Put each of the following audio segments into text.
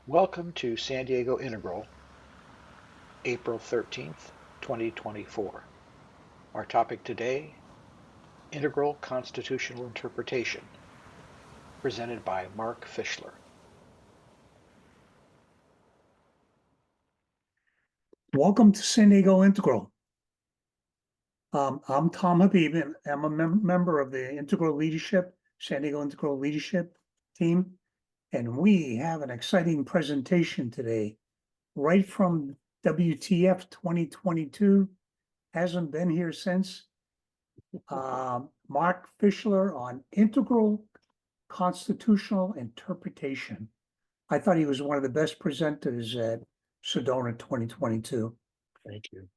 Welcome to San Diego Integral, April 13th, 2024. Our topic today, Integral Constitutional Interpretation, presented by Mark Fischler. Welcome to San Diego Integral. I'm Tom Habib, and I'm a member of the Integral Leadership, San Diego Integral Leadership team. And we have an exciting presentation today, right from WTF 2022. Hasn't been here since. Mark Fischler on Integral Constitutional Interpretation. I thought he was one of the best presenters at Sedona 2022. Thank you.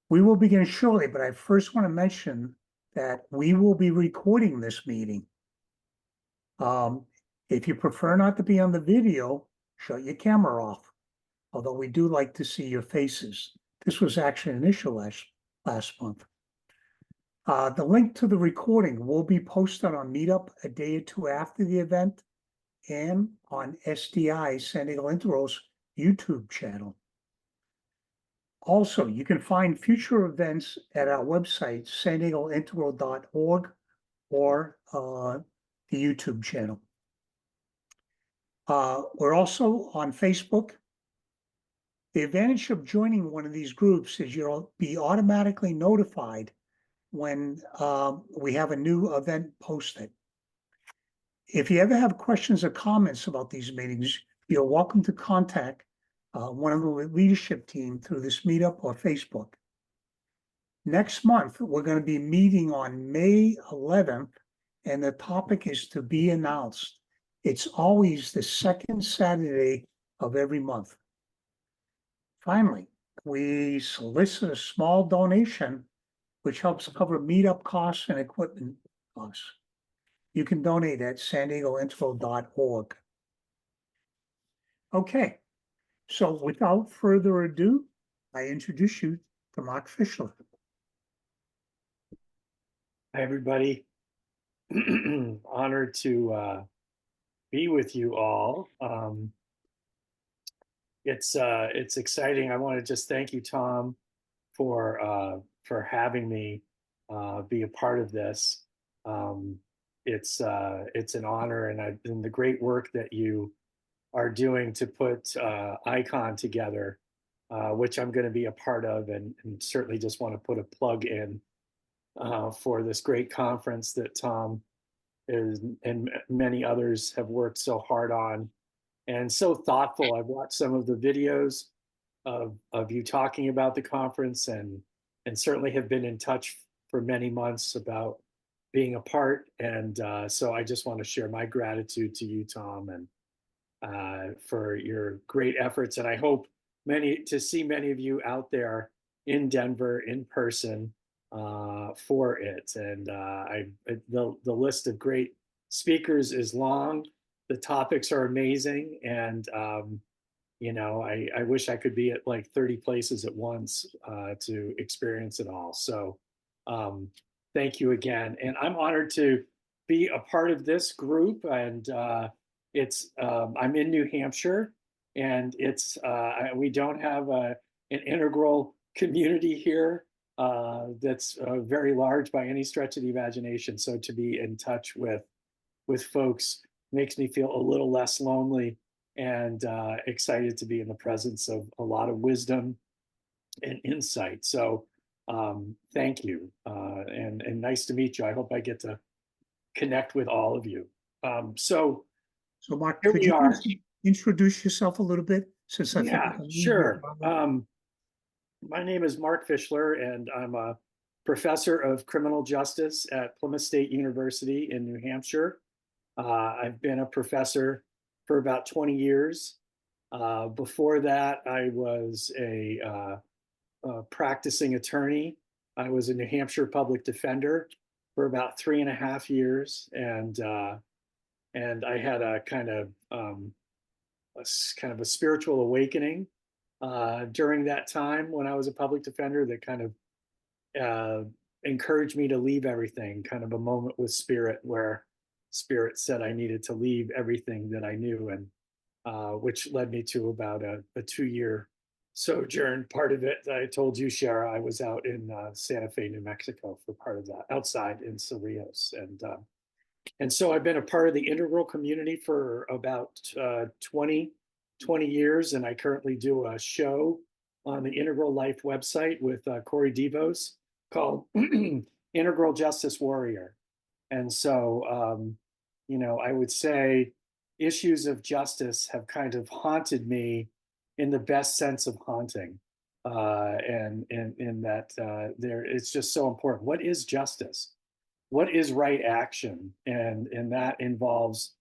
We will begin shortly, but I first want to mention that we will be recording this meeting. If you prefer not to be on the video, shut your camera off. Although we do like to see your faces. This was actually an issue last month. The link to the recording will be posted on Meetup a day or two after the event and on SDI, San Diego Integral's YouTube channel. Also, you can find future events at our website, sandiegointegral.org, or the YouTube channel. We're also on Facebook. The advantage of joining one of these groups is you'll be automatically notified when we have a new event posted. If you ever have questions or comments about these meetings, you're welcome to contact one of the leadership team through this meetup or Facebook. Next month, we're going to be meeting on May 11th, and the topic is to be announced. It's always the second Saturday of every month. Finally, we solicit a small donation, which helps cover meetup costs and equipment costs. You can donate at sandiegointegral.org. Okay. So without further ado, I introduce you to Mark Fischler. Hi, everybody. Honored to be with you all. It's exciting. I want to just thank you, Tom, for having me be a part of this. It's an honor, and the great work that you are doing to put ICON together, which I'm going to be a part of, and certainly just want to put a plug in for this great conference that Tom is and many others have worked so hard on, and so thoughtful. I've watched some of the videos of you talking about the conference, and certainly have been in touch for many months about being a part. And so I just want to share my gratitude to you, Tom, and for your great efforts. And I hope to see many of you out there in Denver in person for it. And the list of great speakers is long. The topics are amazing. And, I wish I could be at like 30 places at once to experience it all. So thank you again. And I'm honored to be a part of this group. And I'm in New Hampshire, and we don't have an integral community here that's very large by any stretch of the imagination. So to be in touch with folks makes me feel a little less lonely, and excited to be in the presence of a lot of wisdom and insight. So thank you, and nice to meet you. I hope I get to connect with all of you. So Mark, here could we you are. introduce yourself a little bit? Since I think sure. My name is Mark Fischler, and I'm a professor of criminal justice at Plymouth State University in New Hampshire. I've been a professor for about 20 years. Before that, I was a practicing attorney. I was a New Hampshire public defender for about 3.5 years, and I had a kind of a spiritual awakening during that time when I was a public defender that kind of encouraged me to leave everything. Kind of a moment with Spirit where Spirit said I needed to leave everything that I knew which led me to about a 2-year sojourn. Part of it, I told you, Shara, I was out in Santa Fe, New Mexico for part of that, outside in Cerrillos. And so I've been a part of the Integral community for about 20 years, and I currently do a show on the Integral Life website with Corey Devos called Integral Justice Warrior. And so, I would say issues of justice have kind of haunted me in the best sense of haunting. And in that it's just so important. What is justice? What is right action? And that involves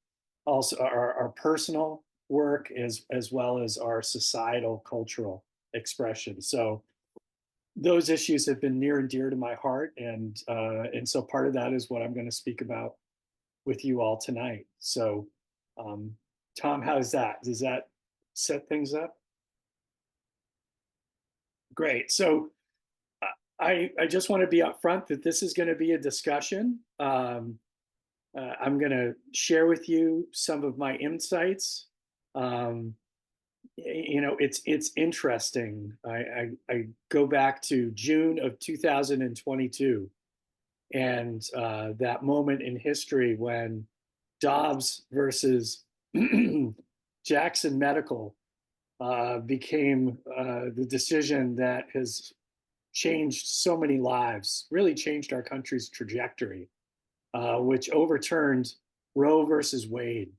also our personal work as well as our societal cultural expression. So those issues have been near and dear to my heart, and so part of that is what I'm going to speak about with you all tonight. So, Tom, how's that? Does that set things up? Great. So I just want to be upfront that this is going to be a discussion. I'm going to share with you some of my insights. It's interesting. I go back to June of 2022, and that moment in history when Dobbs versus Jackson Medical became the decision that has changed so many lives, really changed our country's trajectory, which overturned Roe versus Wade.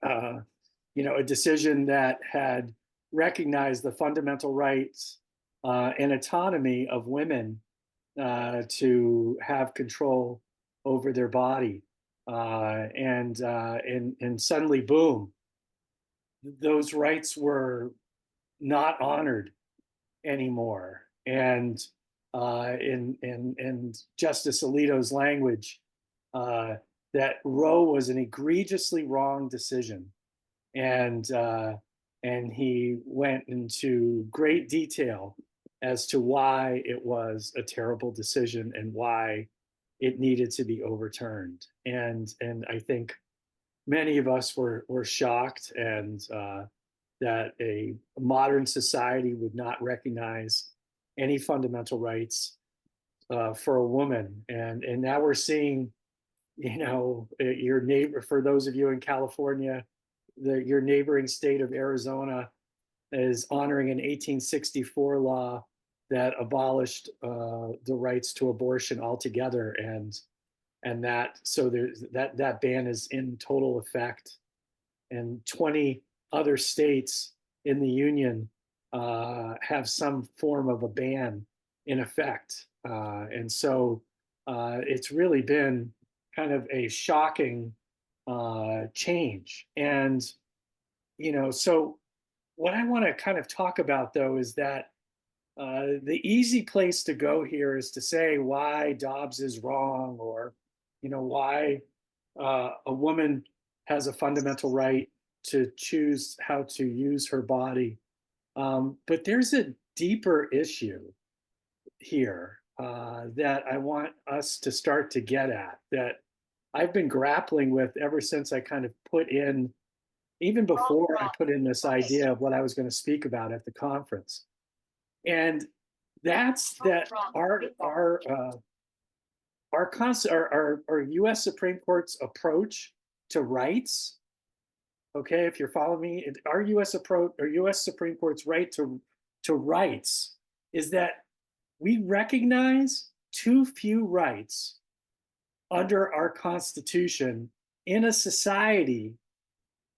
A decision that had recognized the fundamental rights and autonomy of women to have control over their body. And suddenly, boom, those rights were not honored anymore. And in Justice Alito's language, that Roe was an egregiously wrong decision. And he went into great detail as to why it was a terrible decision and why it needed to be overturned. And I think many of us were shocked, and that a modern society would not recognize any fundamental rights for a woman. And now we're seeing, your neighbor, for those of you in California, your neighboring state of Arizona is honoring an 1864 law that abolished the rights to abortion altogether, and that so there's that ban is in total effect, and 20 other states in the union have some form of a ban in effect, and so it's really been kind of a shocking change. And so what I want to kind of talk about, though, is that the easy place to go here is to say why Dobbs is wrong, or why a woman has a fundamental right to choose how to use her body. But there's a deeper issue here that I want us to start to get at, that I've been grappling with ever since I kind of put in, even before I put in this idea of what I was going to speak about at the conference. And that's that our U.S. Supreme Court's approach to rights. Okay, if you're following me, our U.S. Supreme Court's right to rights is that we recognize too few rights under our Constitution in a society,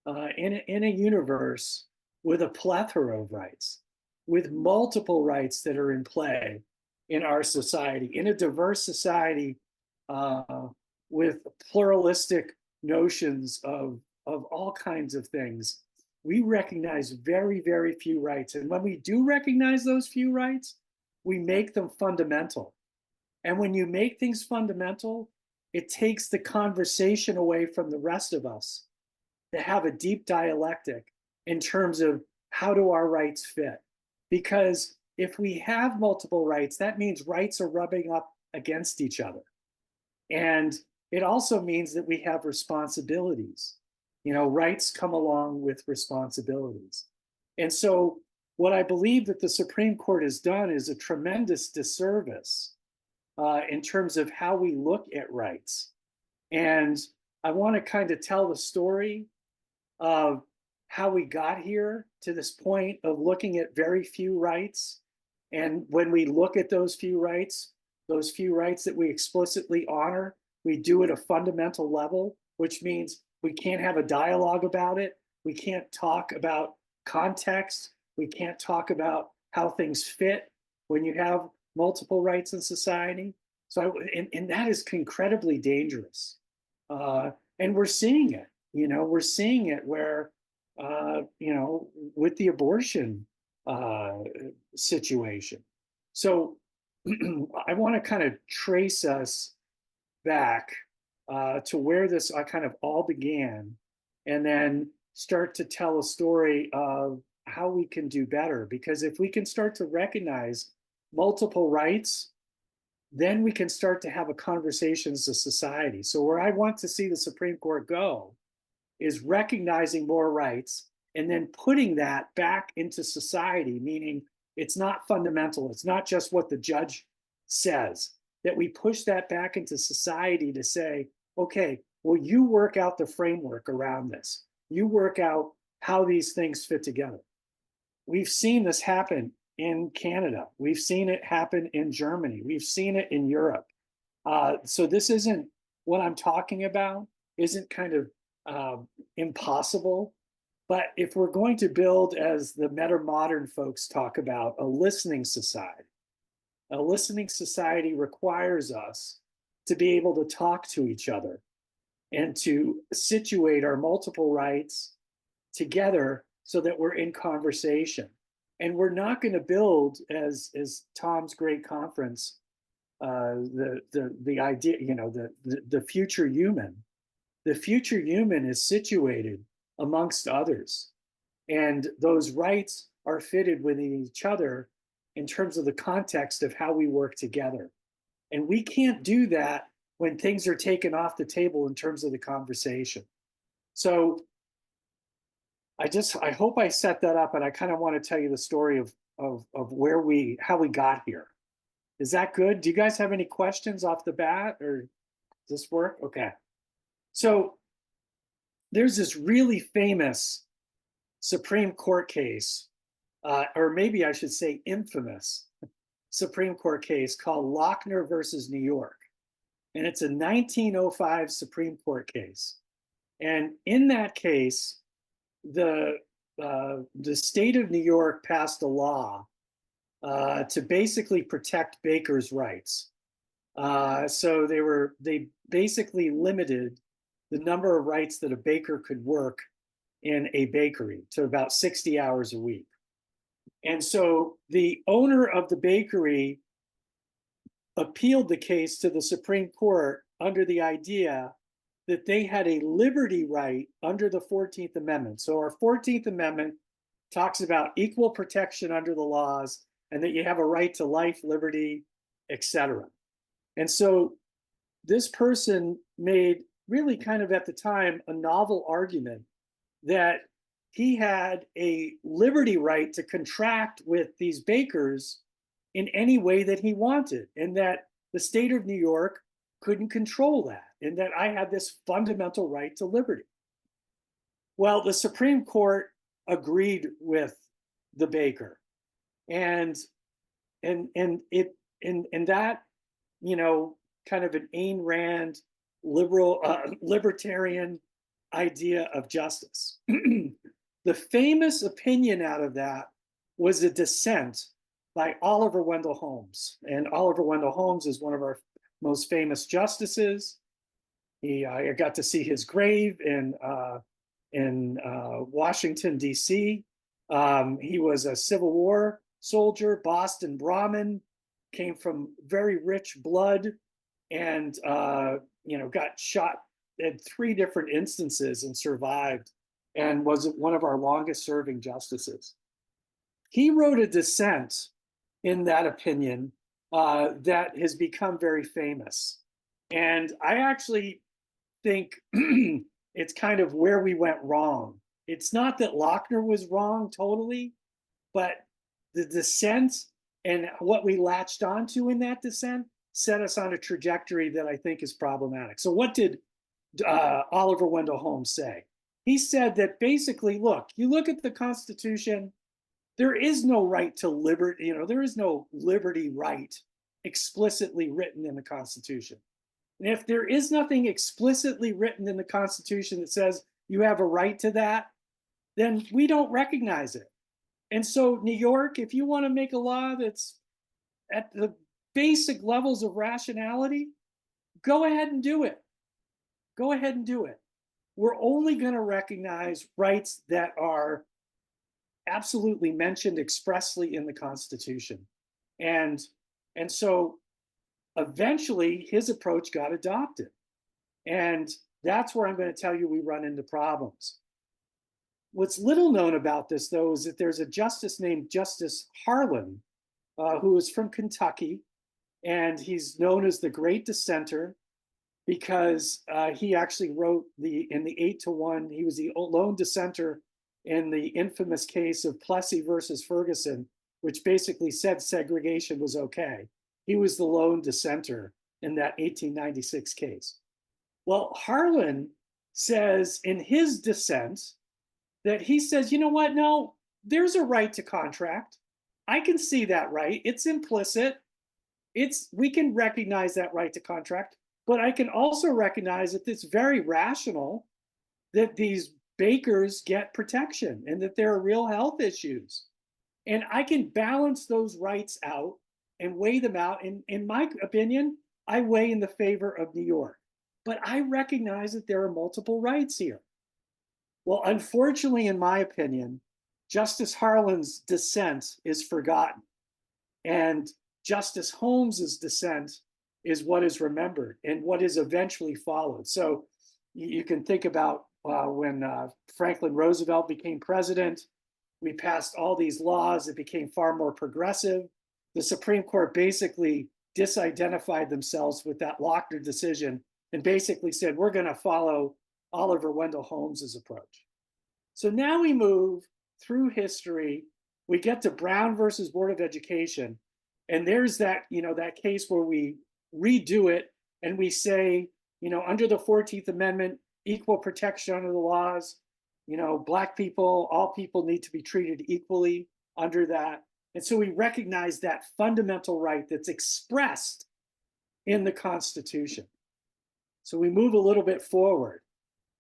in a universe with a plethora of rights, with multiple rights that are in play in our society, in a diverse society with pluralistic notions of all kinds of things. We recognize very, very few rights. And when we do recognize those few rights, we make them fundamental. And when you make things fundamental, it takes the conversation away from the rest of us to have a deep dialectic in terms of how do our rights fit. Because if we have multiple rights, that means rights are rubbing up against each other. And it also means that we have responsibilities. Rights come along with responsibilities. And so what I believe that the Supreme Court has done is a tremendous disservice in terms of how we look at rights. And I want to kind of tell the story of how we got here to this point of looking at very few rights. And when we look at those few rights that we explicitly honor, we do at a fundamental level, which means we can't have a dialogue about it. We can't talk about context. We can't talk about how things fit when you have multiple rights in society. So, and that is incredibly dangerous. And we're seeing it, we're seeing it where, with the abortion situation. So I want to kind of trace us back to where this kind of all began, and then start to tell a story of how we can do better. Because if we can start to recognize multiple rights, then we can start to have a conversation as a society. So where I want to see the Supreme Court go is recognizing more rights and then putting that back into society, meaning it's not fundamental. It's not just what the judge says, that we push that back into society to say, okay, well, you work out the framework around this. You work out how these things fit together. We've seen this happen in Canada. We've seen it happen in Germany. We've seen it in Europe. So this isn't what I'm talking about, isn't kind of impossible. But if we're going to build, as the meta-modern folks talk about, a listening society requires us to be able to talk to each other and to situate our multiple rights together so that we're in conversation. And we're not going to build, as Tom's great conference, the idea, the future human. The future human is situated amongst others, and those rights are fitted within each other in terms of the context of how we work together. And we can't do that when things are taken off the table in terms of the conversation. So I hope I set that up, and I kind of want to tell you the story of how we got here. Is that good? Do you guys have any questions off the bat, or does this work? Okay. So there's this really famous Supreme Court case, or maybe I should say infamous Supreme Court case called Lochner versus New York. And it's a 1905 Supreme Court case. And in that case, the state of New York passed a law to basically protect bakers' rights. So they basically limited the number of rights that a baker could work in a bakery to about 60 hours a week. And so the owner of the bakery appealed the case to the Supreme Court under the idea that they had a liberty right under the 14th Amendment. So our 14th Amendment talks about equal protection under the laws, and that you have a right to life, liberty, etc. And so this person made, really kind of at the time, a novel argument that he had a liberty right to contract with these bakers in any way that he wanted, and that the state of New York couldn't control that, and that I had this fundamental right to liberty. Well, the Supreme Court agreed with the baker, and that, kind of an Ayn Rand libertarian idea of justice. The famous opinion out of that was a dissent by Oliver Wendell Holmes. And Oliver Wendell Holmes is one of our most famous justices. I got to see his grave in Washington, D.C. He was a Civil War soldier, Boston Brahmin, came from very rich blood, and got shot in 3 different instances and survived, and was one of our longest serving justices. He wrote a dissent in that opinion that has become very famous. And I actually think it's kind of where we went wrong. It's not that Lochner was wrong totally, but the dissent and what we latched onto in that dissent set us on a trajectory that I think is problematic. So what did Oliver Wendell Holmes say? He said that basically, look, you look at the Constitution, there is no right to liberty, there is no liberty right explicitly written in the Constitution. And if there is nothing explicitly written in the Constitution that says you have a right to that, then we don't recognize it. And so, New York, if you want to make a law that's at the basic levels of rationality, go ahead and do it. Go ahead and do it. We're only going to recognize rights that are absolutely mentioned expressly in the Constitution. And so eventually his approach got adopted. And that's where I'm going to tell you we run into problems. What's little known about this, though, is that there's a justice named Justice Harlan, who is from Kentucky, and he's known as the Great Dissenter because he actually wrote in the 8-1, he was the lone dissenter in the infamous case of Plessy versus Ferguson, which basically said segregation was okay. He was the lone dissenter in that 1896 case. Well, Harlan says in his dissent that he says, you know what, no, there's a right to contract. I can see that right. It's implicit. We can recognize that right to contract, but I can also recognize that it's very rational that these bakers get protection and that there are real health issues. And I can balance those rights out and weigh them out. And in my opinion, I weigh in the favor of New York. But I recognize that there are multiple rights here. Well, unfortunately, in my opinion, Justice Harlan's dissent is forgotten. And Justice Holmes's dissent is what is remembered and what is eventually followed. So you can think about when Franklin Roosevelt became president, we passed all these laws that became far more progressive. The Supreme Court basically disidentified themselves with that Lochner decision and basically said, we're going to follow Oliver Wendell Holmes's approach. So now we move through history. We get to Brown versus Board of Education. And there's that, that case where we redo it and we say, under the 14th Amendment, equal protection under the laws, Black people, all people need to be treated equally under that. And so we recognize that fundamental right that's expressed in the Constitution. So we move a little bit forward.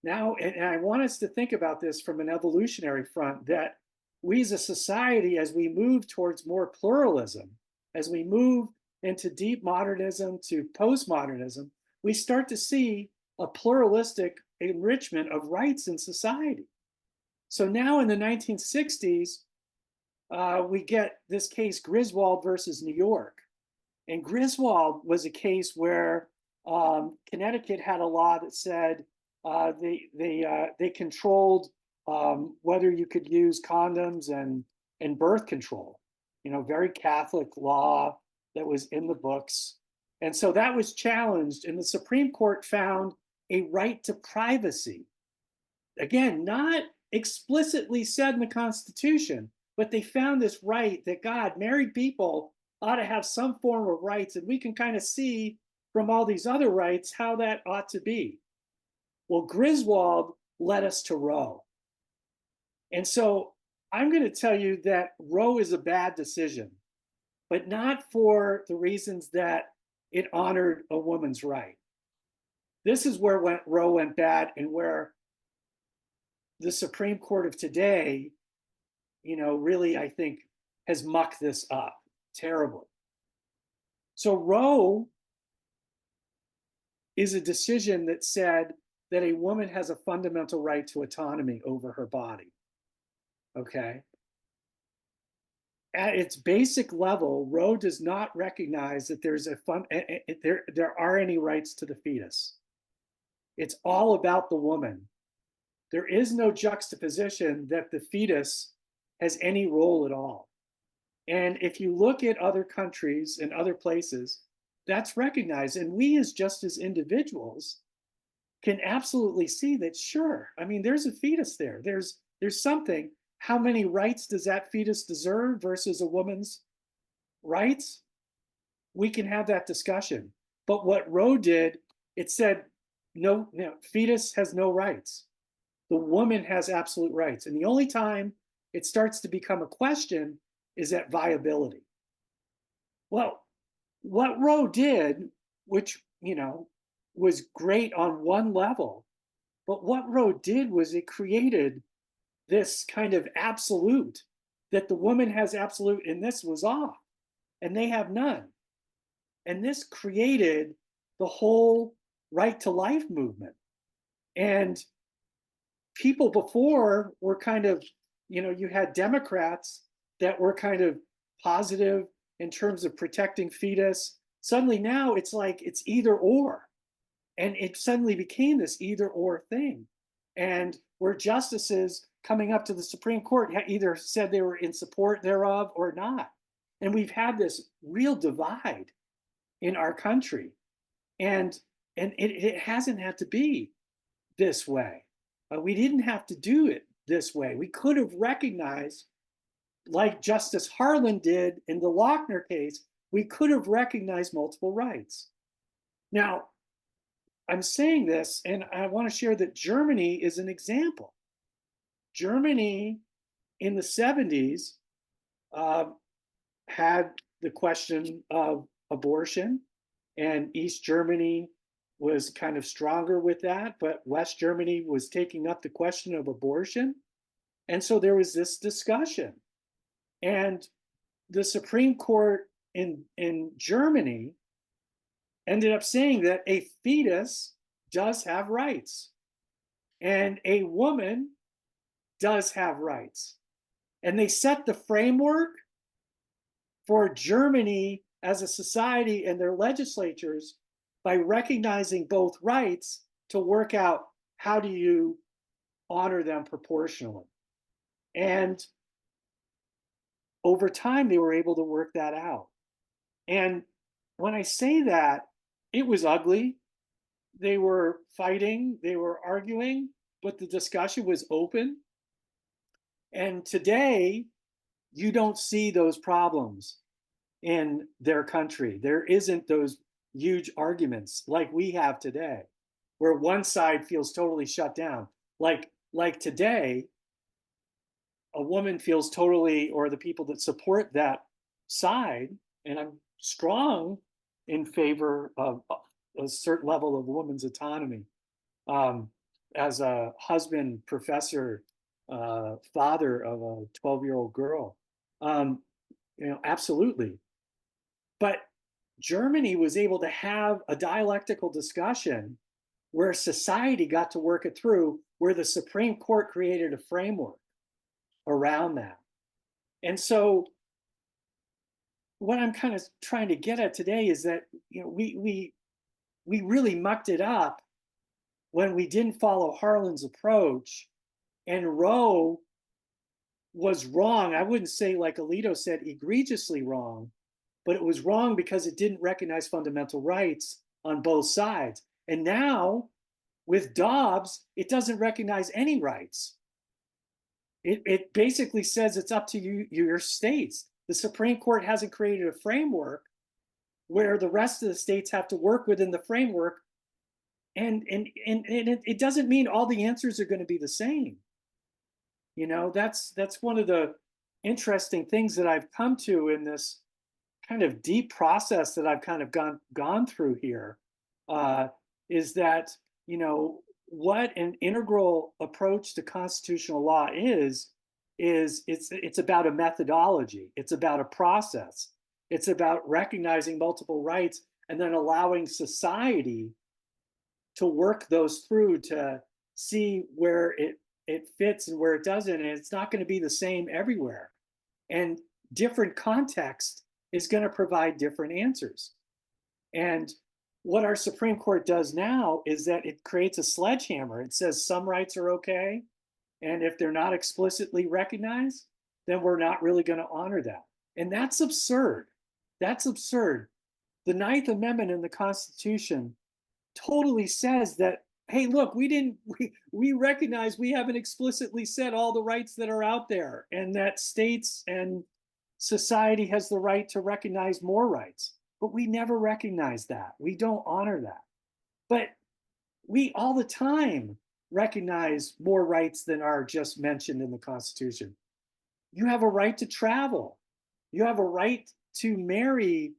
Now, and I want us to think about this from an evolutionary front, that we as a society, as we move towards more pluralism, as we move into deep modernism to postmodernism, we start to see a pluralistic enrichment of rights in society. So now in the 1960s, we get this case Griswold versus New York. And Griswold was a case where Connecticut had a law that said they controlled whether you could use condoms and birth control. Very Catholic law that was in the books. And so that was challenged, and the Supreme Court found a right to privacy. Again, not explicitly said in the Constitution, but they found this right that married people ought to have some form of rights, and we can kind of see from all these other rights how that ought to be. Well, Griswold led us to Roe. And so I'm going to tell you that Roe is a bad decision, but not for the reasons that it honored a woman's right. This is where Roe went bad, and where the Supreme Court of today, really, I think, has mucked this up terribly. So Roe is a decision that said that a woman has a fundamental right to autonomy over her body. Okay? At its basic level, Roe does not recognize that there are any rights to the fetus. It's all about the woman. There is no juxtaposition that the fetus has any role at all. And if you look at other countries and other places, that's recognized. And we as individuals can absolutely see that, sure, I mean, there's a fetus there. There's something. How many rights does that fetus deserve versus a woman's rights? We can have that discussion. But what Roe did, it said, no, fetus has no rights. The woman has absolute rights. And the only time it starts to become a question is at viability. Well, what Roe did, which, was great on one level, but what Roe did was it created this kind of absolute that the woman has absolute and this was off and they have none. And this created the whole right to life movement. And people before were kind of, you had Democrats that were kind of positive in terms of protecting fetus. Suddenly now it's like it's either or. And it suddenly became this either or thing. And where justices coming up to the Supreme Court either said they were in support thereof or not. And we've had this real divide in our country. And it hasn't had to be this way. We didn't have to do it this way. We could have recognized, like Justice Harlan did in the Lochner case, we could have recognized multiple rights. Now, I'm saying this, and I want to share that Germany is an example. Germany in the 70s had the question of abortion, and East Germany was kind of stronger with that, but West Germany was taking up the question of abortion. And so there was this discussion. And the Supreme Court in Germany ended up saying that a fetus does have rights and a woman does have rights. And they set the framework for Germany as a society and their legislatures by recognizing both rights to work out how do you honor them proportionally. And over time, they were able to work that out. And when I say that, it was ugly. They were fighting, they were arguing, but the discussion was open. And today, you don't see those problems in their country. There isn't those huge arguments like we have today, where one side feels totally shut down. Like today, a woman feels totally, or the people that support that side, and I'm strong in favor of a certain level of women's autonomy. As a husband, professor, father of a 12-year-old girl, absolutely. But Germany was able to have a dialectical discussion where society got to work it through, where the Supreme Court created a framework around that. And so what I'm kind of trying to get at today is that we really mucked it up when we didn't follow Harlan's approach, and Roe was wrong. I wouldn't say, like Alito said, egregiously wrong, but it was wrong because it didn't recognize fundamental rights on both sides. And now with Dobbs, it doesn't recognize any rights. It basically says it's up to you, your states. The Supreme Court hasn't created a framework where the rest of the states have to work within the framework. And it doesn't mean all the answers are going to be the same. That's one of the interesting things that I've come to in this kind of deep process that I've kind of gone through here, is that, what an integral approach to constitutional law is it's about a methodology. It's about a process. It's about recognizing multiple rights and then allowing society to work those through to see where it fits and where it doesn't. And it's not going to be the same everywhere. And different context is going to provide different answers. And what our Supreme Court does now is that it creates a sledgehammer. It says some rights are okay, and if they're not explicitly recognized, then we're not really going to honor that. And that's absurd. That's absurd. The Ninth Amendment in the Constitution totally says that hey, look, we recognize we haven't explicitly said all the rights that are out there, and that states and society has the right to recognize more rights. But we never recognize that. We don't honor that. But we all the time recognize more rights than are just mentioned in the Constitution. You have a right to travel. You have a right to marry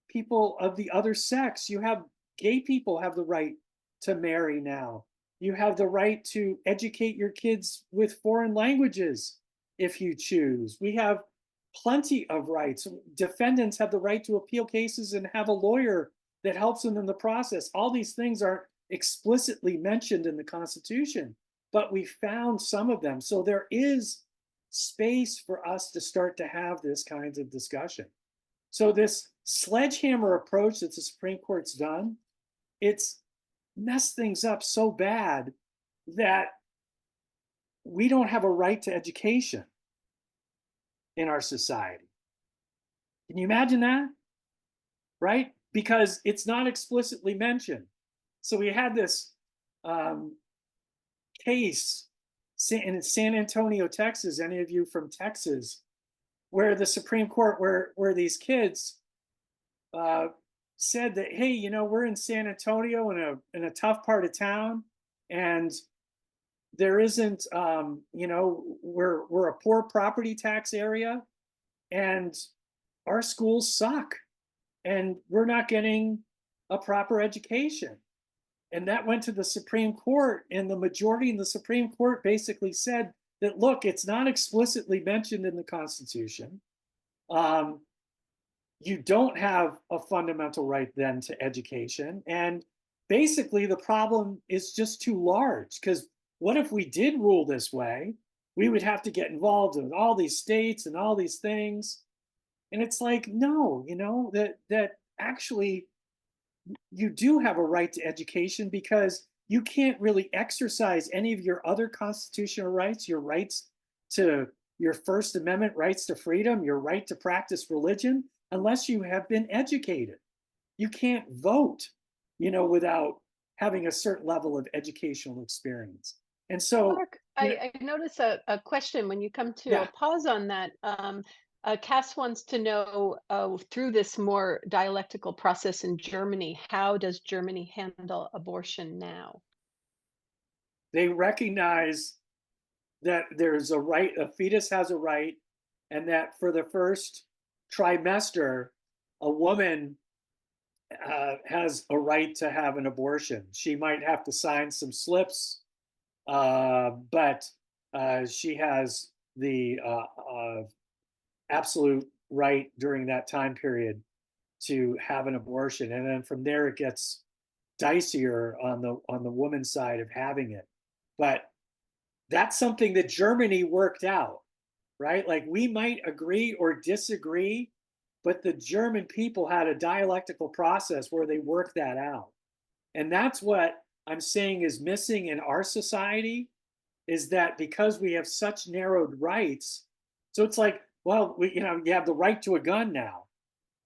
people of the other sex. You have gay people have the right to marry now. You have the right to educate your kids with foreign languages if you choose. We have plenty of rights. Defendants have the right to appeal cases and have a lawyer that helps them in the process. All these things aren't explicitly mentioned in the Constitution, but we found some of them. So there is space for us to start to have this kinds of discussion. So this sledgehammer approach that the Supreme Court's done, it's messed things up so bad that we don't have a right to education in our society. Can you imagine that? Right? Because it's not explicitly mentioned. So we had this case in San Antonio, Texas, any of you from Texas, where the Supreme Court, where these kids said that, hey, you know, we're in San Antonio in a tough part of town, and there isn't, you know, we're a poor property tax area, and our schools suck, and we're not getting a proper education. And that went to the Supreme Court, and the majority in the Supreme Court basically said that, look, it's not explicitly mentioned in the Constitution. You don't have a fundamental right then to education. And basically the problem is just too large, because what if we did rule this way? We would have to get involved in all these states and all these things. And it's like, no, you know, that actually you do have a right to education, because you can't really exercise any of your other constitutional rights, your rights to your First Amendment rights to freedom, your right to practice religion, unless you have been educated. You can't vote, you know, without having a certain level of educational experience. And so, Mark, you know, I notice a question when you come to yeah, a pause on that. Cass wants to know, through this more dialectical process in Germany, how does Germany handle abortion now? they recognize that there's a right, a fetus has a right, and that for the first trimester, a woman has a right to have an abortion. She might have to sign some slips, but she has the absolute right during that time period to have an abortion. And then from there, it gets dicier on the woman's side of having it. But that's something that Germany worked out, right? Like, we might agree or disagree, but the German people had a dialectical process where they worked that out. And that's what I'm saying is missing in our society, is that because we have such narrowed rights, so it's like, well, you know, you have the right to a gun now,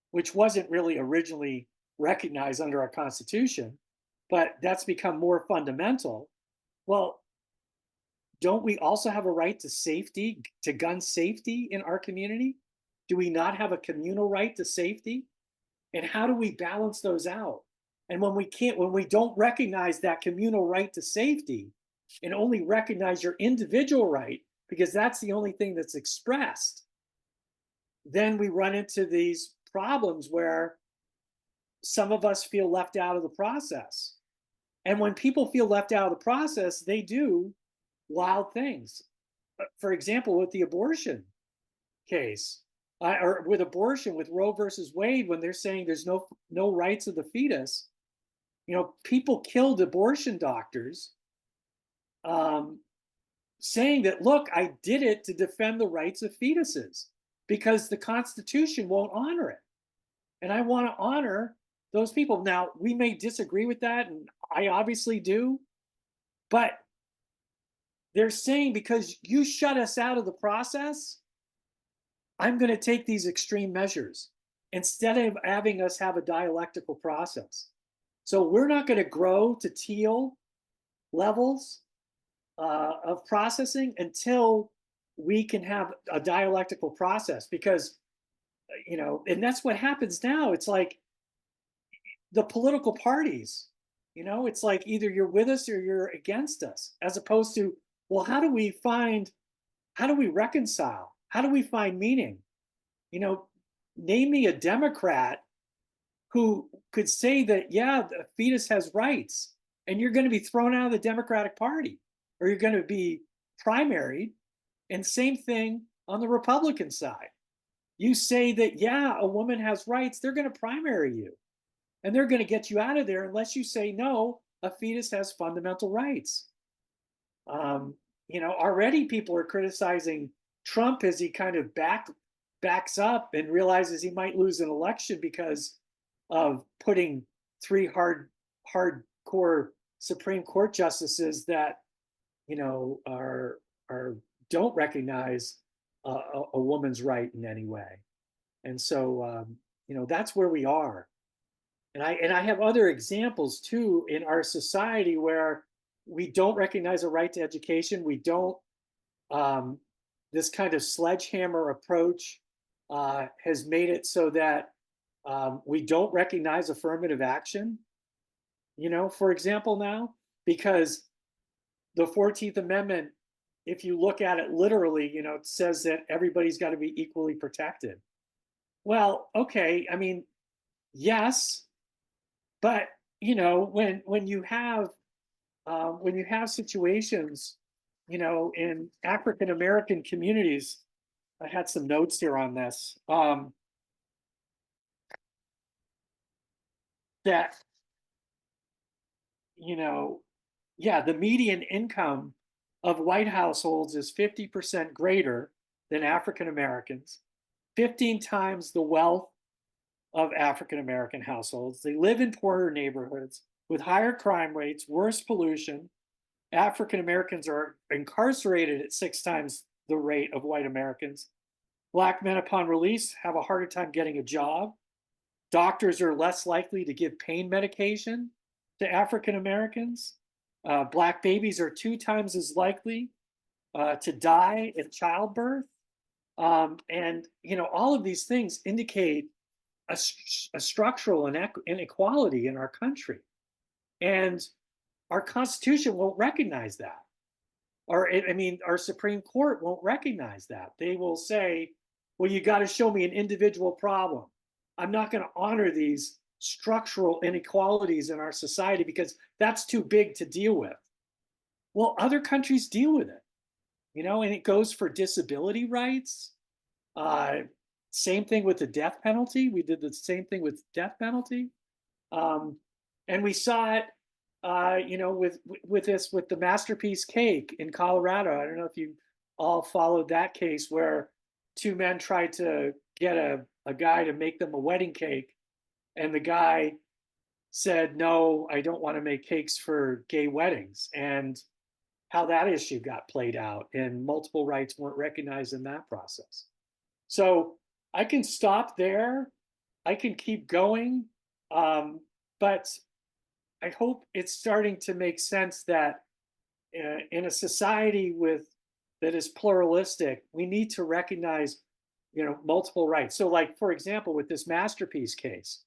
which wasn't really originally recognized under our Constitution, but that's become more fundamental. Well, don't we also have a right to safety, to gun safety in our community? Do we not have a communal right to safety? And how do we balance those out? And when we don't recognize that communal right to safety and only recognize your individual right, because that's the only thing that's expressed, then we run into these problems where some of us feel left out of the process. And when people feel left out of the process, they do wild things. For example, with the abortion case, or with abortion, with Roe versus Wade, when they're saying there's no rights of the fetus, you know, people killed abortion doctors, saying that, look, I did it to defend the rights of fetuses because the Constitution won't honor it. And I want to honor those people. Now, we may disagree with that, and I obviously do, but they're saying, because you shut us out of the process, I'm going to take these extreme measures instead of having us have a dialectical process. So we're not going to grow to teal levels of processing until we can have a dialectical process, because and that's what happens now. It's like the political parties, it's like either you're with us or you're against us, as opposed to, well, how do we reconcile, how do we find meaning? Name me a Democrat who could say that, yeah, the fetus has rights, and you're going to be thrown out of the Democratic Party, or you're going to be primaried. And same thing on the Republican side. You say that, yeah, a woman has rights, they're going to primary you, and they're going to get you out of there unless you say, no, a fetus has fundamental rights. Already people are criticizing Trump as he kind of backs up and realizes he might lose an election because of putting three hardcore Supreme Court justices that are don't recognize a woman's right in any way. And so that's where we are. And I have other examples too in our society where we don't recognize a right to education. We don't. This kind of sledgehammer approach has made it so that we don't recognize affirmative action, for example, now, because the 14th Amendment, if you look at it literally, it says that everybody's got to be equally protected. Well, okay, I mean, yes, but when you have situations, in African American communities, I had some notes here on this, that the median income of white households is 50% greater than African Americans, 15 times the wealth of African American households. They live in poorer neighborhoods with higher crime rates, worse pollution. African Americans are incarcerated at 6 times the rate of white Americans. Black men upon release have a harder time getting a job. Doctors are less likely to give pain medication to African Americans. Black babies are 2 times as likely to die in childbirth. And all of these things indicate a structural inequality in our country. And our Constitution won't recognize that. Our Supreme Court won't recognize that. They will say, well, you got to show me an individual problem. I'm not going to honor these structural inequalities in our society because that's too big to deal with. Well, other countries deal with it, and it goes for disability rights. Same thing with the death penalty. We did the same thing with death penalty. And we saw it, with the Masterpiece cake in Colorado. I don't know if you all followed that case where 2 men tried to get a guy to make them a wedding cake, and the guy said, no, I don't want to make cakes for gay weddings, and how that issue got played out, and multiple rights weren't recognized in that process. So I can stop there. I can keep going. But I hope it's starting to make sense that in a society that is pluralistic, we need to recognize, multiple rights. So, like, for example, with this Masterpiece case,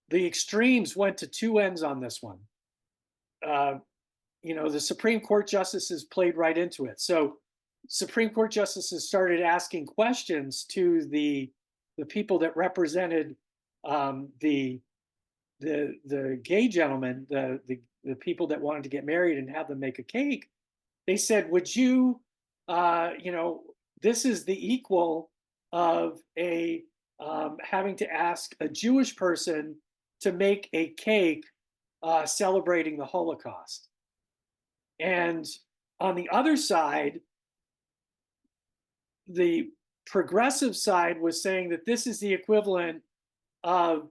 the extremes went to 2 ends on this one. The Supreme Court justices played right into it. So Supreme Court justices started asking questions to the people that represented the gay gentlemen, the people that wanted to get married and have them make a cake. They said, would you, this is the equal of having to ask a Jewish person to make a cake celebrating the Holocaust. And on the other side, the progressive side was saying that this is the equivalent of,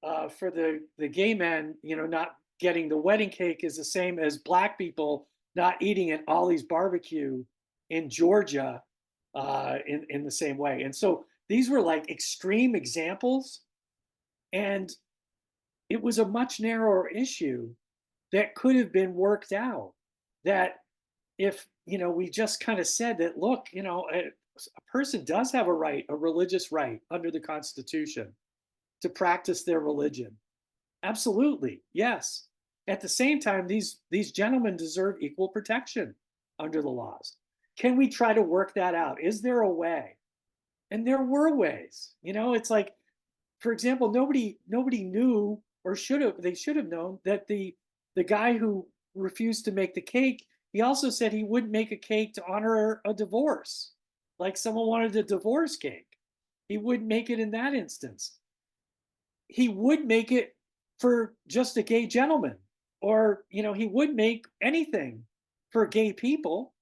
for the gay men, not getting the wedding cake is the same as Black people not eating at Ollie's barbecue in Georgia in the same way. And so these were like extreme examples, and it was a much narrower issue that could have been worked out. That if, we just kind of said that, look, a person does have a right, a religious right under the Constitution to practice their religion. Absolutely, yes. At the same time, these gentlemen deserve equal protection under the laws. Can we try to work that out? Is there a way? And there were ways. It's like, for example, nobody knew, or they should have known, that the guy who refused to make the cake, he also said he wouldn't make a cake to honor a divorce. Like someone wanted a divorce cake, he wouldn't make it in that instance. He would make it for just a gay gentleman, or he would make anything for gay people.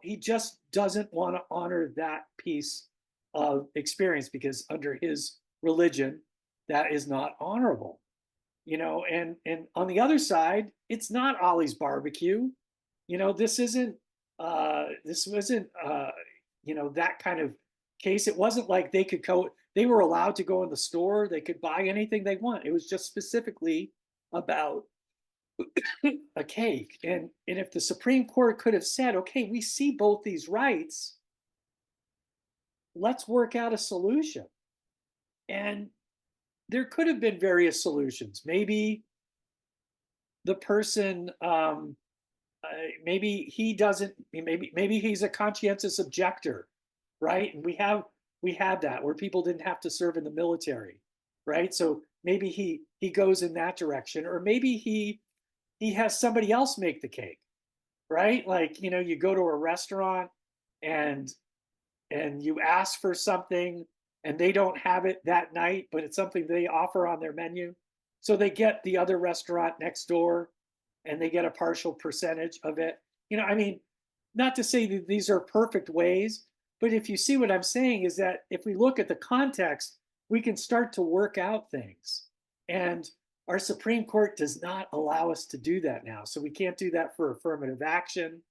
He just doesn't want to honor that piece of experience, because under his religion, that is not honorable. And on the other side, it's not Ollie's barbecue. This wasn't that kind of case. It wasn't like they were allowed to go in the store, they could buy anything they want. It was just specifically about a cake. And if the Supreme Court could have said, okay, we see both these rights, let's work out a solution. And there could have been various solutions. Maybe the person, maybe he doesn't, maybe he's a conscientious objector, right? And we had that where people didn't have to serve in the military, right? So maybe he goes in that direction, or maybe he has somebody else make the cake, right? Like, you go to a restaurant and you ask for something and they don't have it that night, but it's something they offer on their menu. So they get the other restaurant next door and they get a partial percentage of it. Not to say that these are perfect ways, but if you see what I'm saying, is that if we look at the context, we can start to work out things. And our Supreme Court does not allow us to do that now. So we can't do that for affirmative action.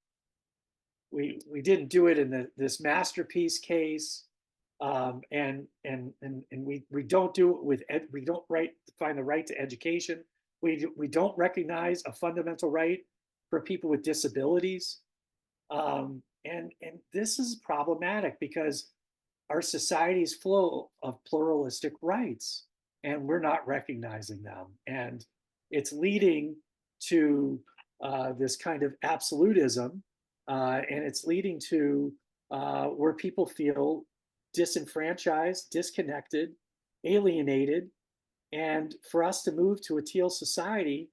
We didn't do it in this masterpiece case. And we don't do it with we don't find the right to education. We don't recognize a fundamental right for people with disabilities. And this is problematic because our society is full of pluralistic rights and we're not recognizing them. And it's leading to this kind of absolutism, and it's leading to where people feel disenfranchised, disconnected, alienated. And for us to move to a teal society,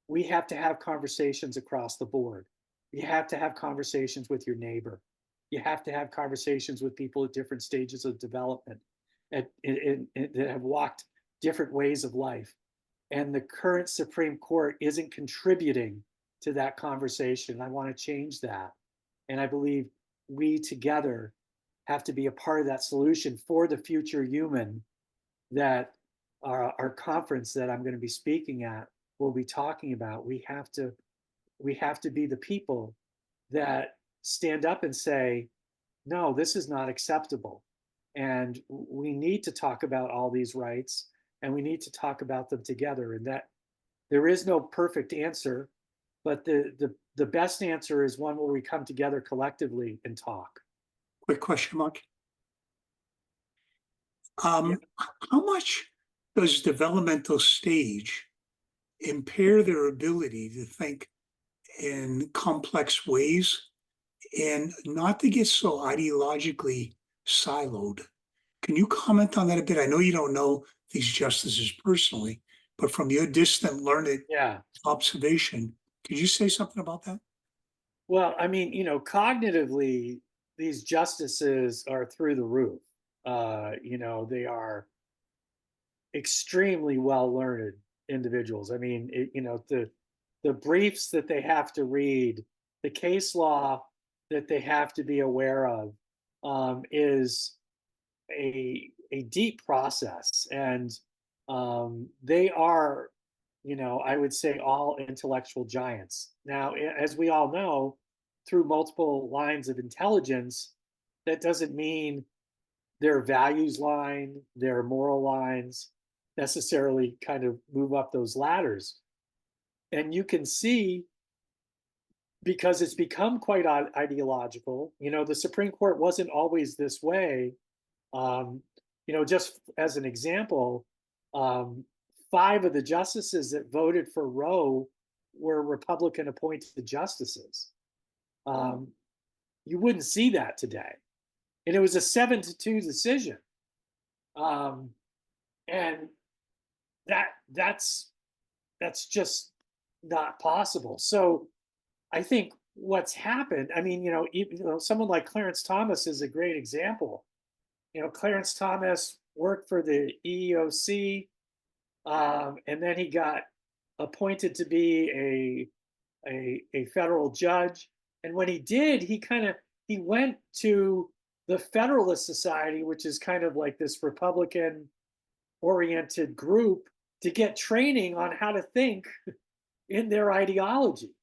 we have to have conversations across the board. You have to have conversations with your neighbor. You have to have conversations with people at different stages of development that have walked different ways of life. And the current Supreme Court isn't contributing to that conversation. I want to change that. And I believe we together have to be a part of that solution for the future human that our conference that I'm going to be speaking at will be talking about. We have to be the people that stand up and say, no, this is not acceptable. And we need to talk about all these rights, and we need to talk about them together. And that there is no perfect answer, but the best answer is one where we come together collectively and talk. Quick question, Mark. Yeah. How much does developmental stage impair their ability to think in complex ways and not to get so ideologically siloed? Can you comment on that a bit? I know you don't know these justices personally, but from your distant learned observation, could you say something about that? Well, cognitively, these justices are through the roof. They are extremely well learned individuals. The briefs that they have to read, the case law that they have to be aware of, is a deep process. And they are, I would say, all intellectual giants. Now, as we all know, through multiple lines of intelligence, that doesn't mean their values line, their moral lines necessarily kind of move up those ladders. And you can see, because it's become quite ideological, the Supreme Court wasn't always this way. Just as an example, 5 of the justices that voted for Roe were Republican appointed justices. You wouldn't see that today. And it was a 7-2 decision. And that's just not possible. So I think what's happened, someone like Clarence Thomas is a great example. Clarence Thomas worked for the EEOC, and then he got appointed to be a federal judge. And when he did, he went to the Federalist Society, which is kind of like this Republican oriented group, to get training on how to think in their ideology.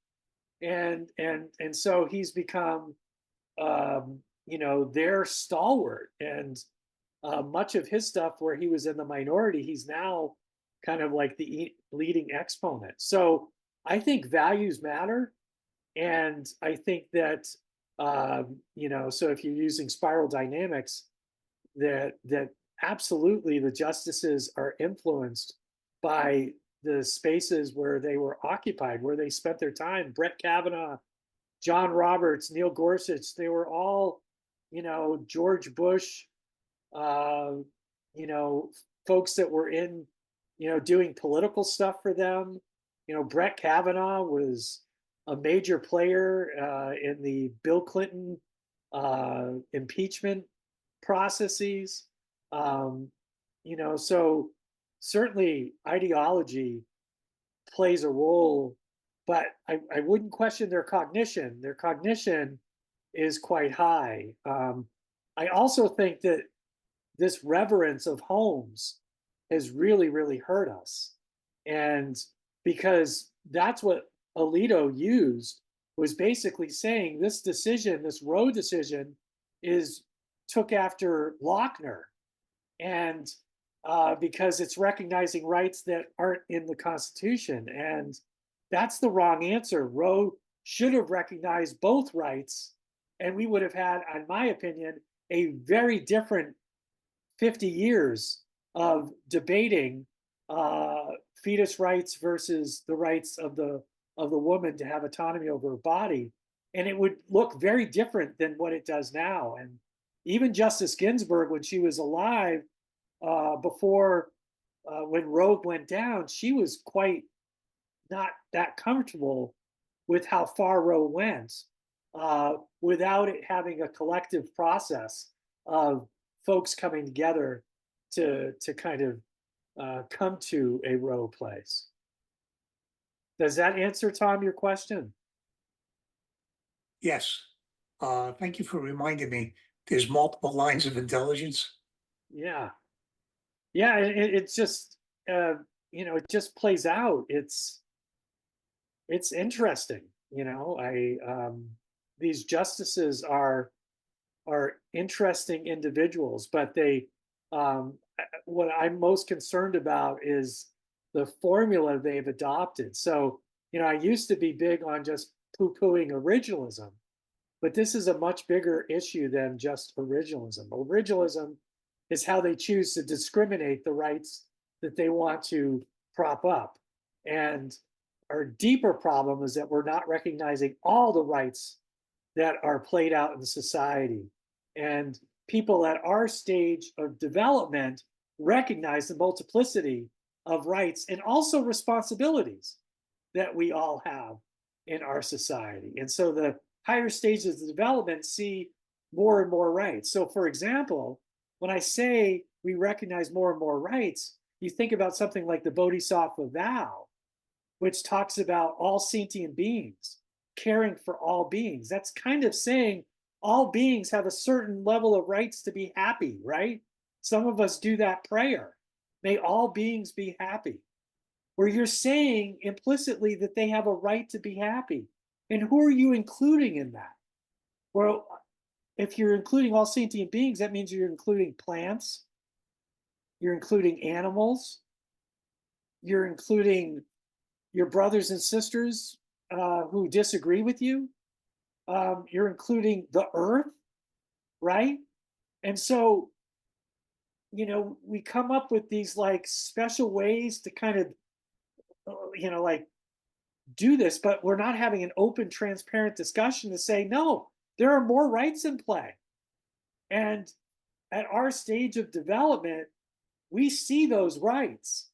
And so he's become their stalwart. And much of his stuff where he was in the minority, he's now kind of like the leading exponent. So I think values matter. And I think that, so if you're using spiral dynamics, that absolutely the justices are influenced by the spaces where they were occupied, where they spent their time. Brett Kavanaugh, John Roberts, Neil Gorsuch, they were all, George Bush, folks that were in, doing political stuff for them. Brett Kavanaugh was a major player in the Bill Clinton impeachment processes. So certainly ideology plays a role, but I wouldn't question their cognition. Their cognition is quite high. I also think that this reverence of Holmes has really, really hurt us. And because that's what Alito used, was basically saying this decision, this Roe decision, took after Lochner. And because it's recognizing rights that aren't in the Constitution. And that's the wrong answer. Roe should have recognized both rights, and we would have had, in my opinion, a very different 50 years of debating fetus rights versus the rights of the woman to have autonomy over her body. And it would look very different than what it does now. And even Justice Ginsburg, when she was alive, before when Roe went down, she was quite not that comfortable with how far Roe went, without it having a collective process of folks coming together to kind of come to a Roe place. Does that answer, Tom, your question? Yes. Thank you for reminding me. There's multiple lines of intelligence. Yeah. Yeah, it's just, it just plays out. It's interesting, these justices are interesting individuals, but what I'm most concerned about is the formula they've adopted. So, I used to be big on just poo-pooing originalism, but this is a much bigger issue than just originalism. Originalism is how they choose to discriminate the rights that they want to prop up. And our deeper problem is that we're not recognizing all the rights that are played out in society. And people at our stage of development recognize the multiplicity of rights and also responsibilities that we all have in our society. And so the higher stages of development see more and more rights. So for example, when I say we recognize more and more rights, you think about something like the Bodhisattva vow, which talks about all sentient beings, caring for all beings. That's kind of saying all beings have a certain level of rights to be happy, right? Some of us do that prayer. May all beings be happy. Where you're saying implicitly that they have a right to be happy. And who are you including in that? Well, if you're including all sentient beings, that means you're including plants, you're including animals, you're including your brothers and sisters who disagree with you. You're including the earth, right? And so, you know, we come up with these like special ways to kind of, you know, like do this, but we're not having an open, transparent discussion to say, no, there are more rights in play. And at our stage of development, we see those rights.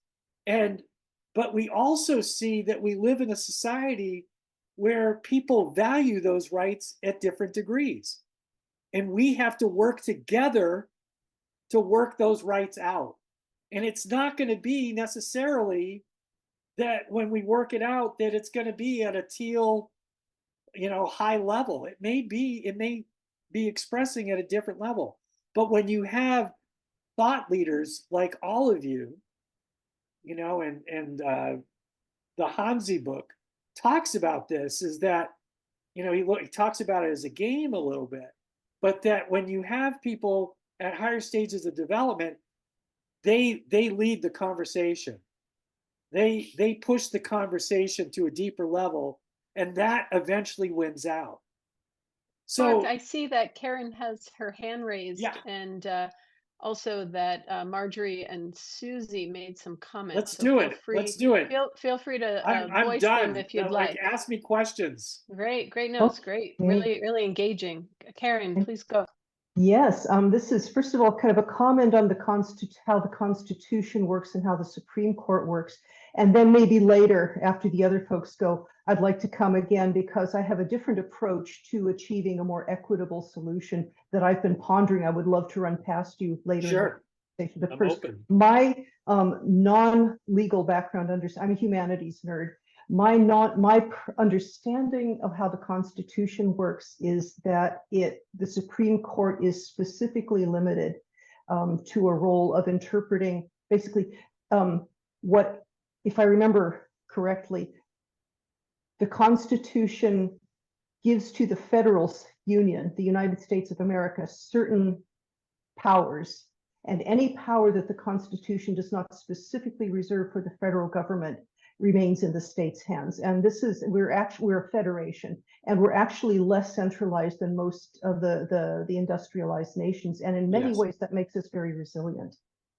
But we also see that we live in a society where people value those rights at different degrees. And we have to work together to work those rights out. And it's not going to be necessarily that when we work it out, that it's going to be at a teal, you know, high level. It may be expressing at a different level. But when you have thought leaders like all of you, you know, and the Hansi book talks about this, is that, you know, he talks about it as a game a little bit, but that when you have people at higher stages of development, they lead the conversation. They push the conversation to a deeper level, and that eventually wins out. So Mark, I see that Karen has her hand raised, yeah, and also that Marjorie and Susie made some comments. let's So do feel it. free, Let's do it. feel free to I'm voice them done. if you'd Like, like. ask me questions. Great, no, it's great. Okay. Really engaging. Karen, please go. Yes, this is first of all kind of a comment on how the Constitution works and how the Supreme Court works. And then maybe later, after the other folks go, I'd like to come again because I have a different approach to achieving a more equitable solution that I've been pondering. I would love to run past you later. Sure. But I'm first, open. my non-legal background, I'm a humanities nerd. My understanding of how the Constitution works is that the Supreme Court is specifically limited to a role of interpreting, basically, what, if I remember correctly, the Constitution gives to the federal union, the United States of America, certain powers, and any power that the Constitution does not specifically reserve for the federal government remains in the state's hands. And we're a federation, and we're actually less centralized than most of the industrialized nations. And in many ways, that makes us very resilient,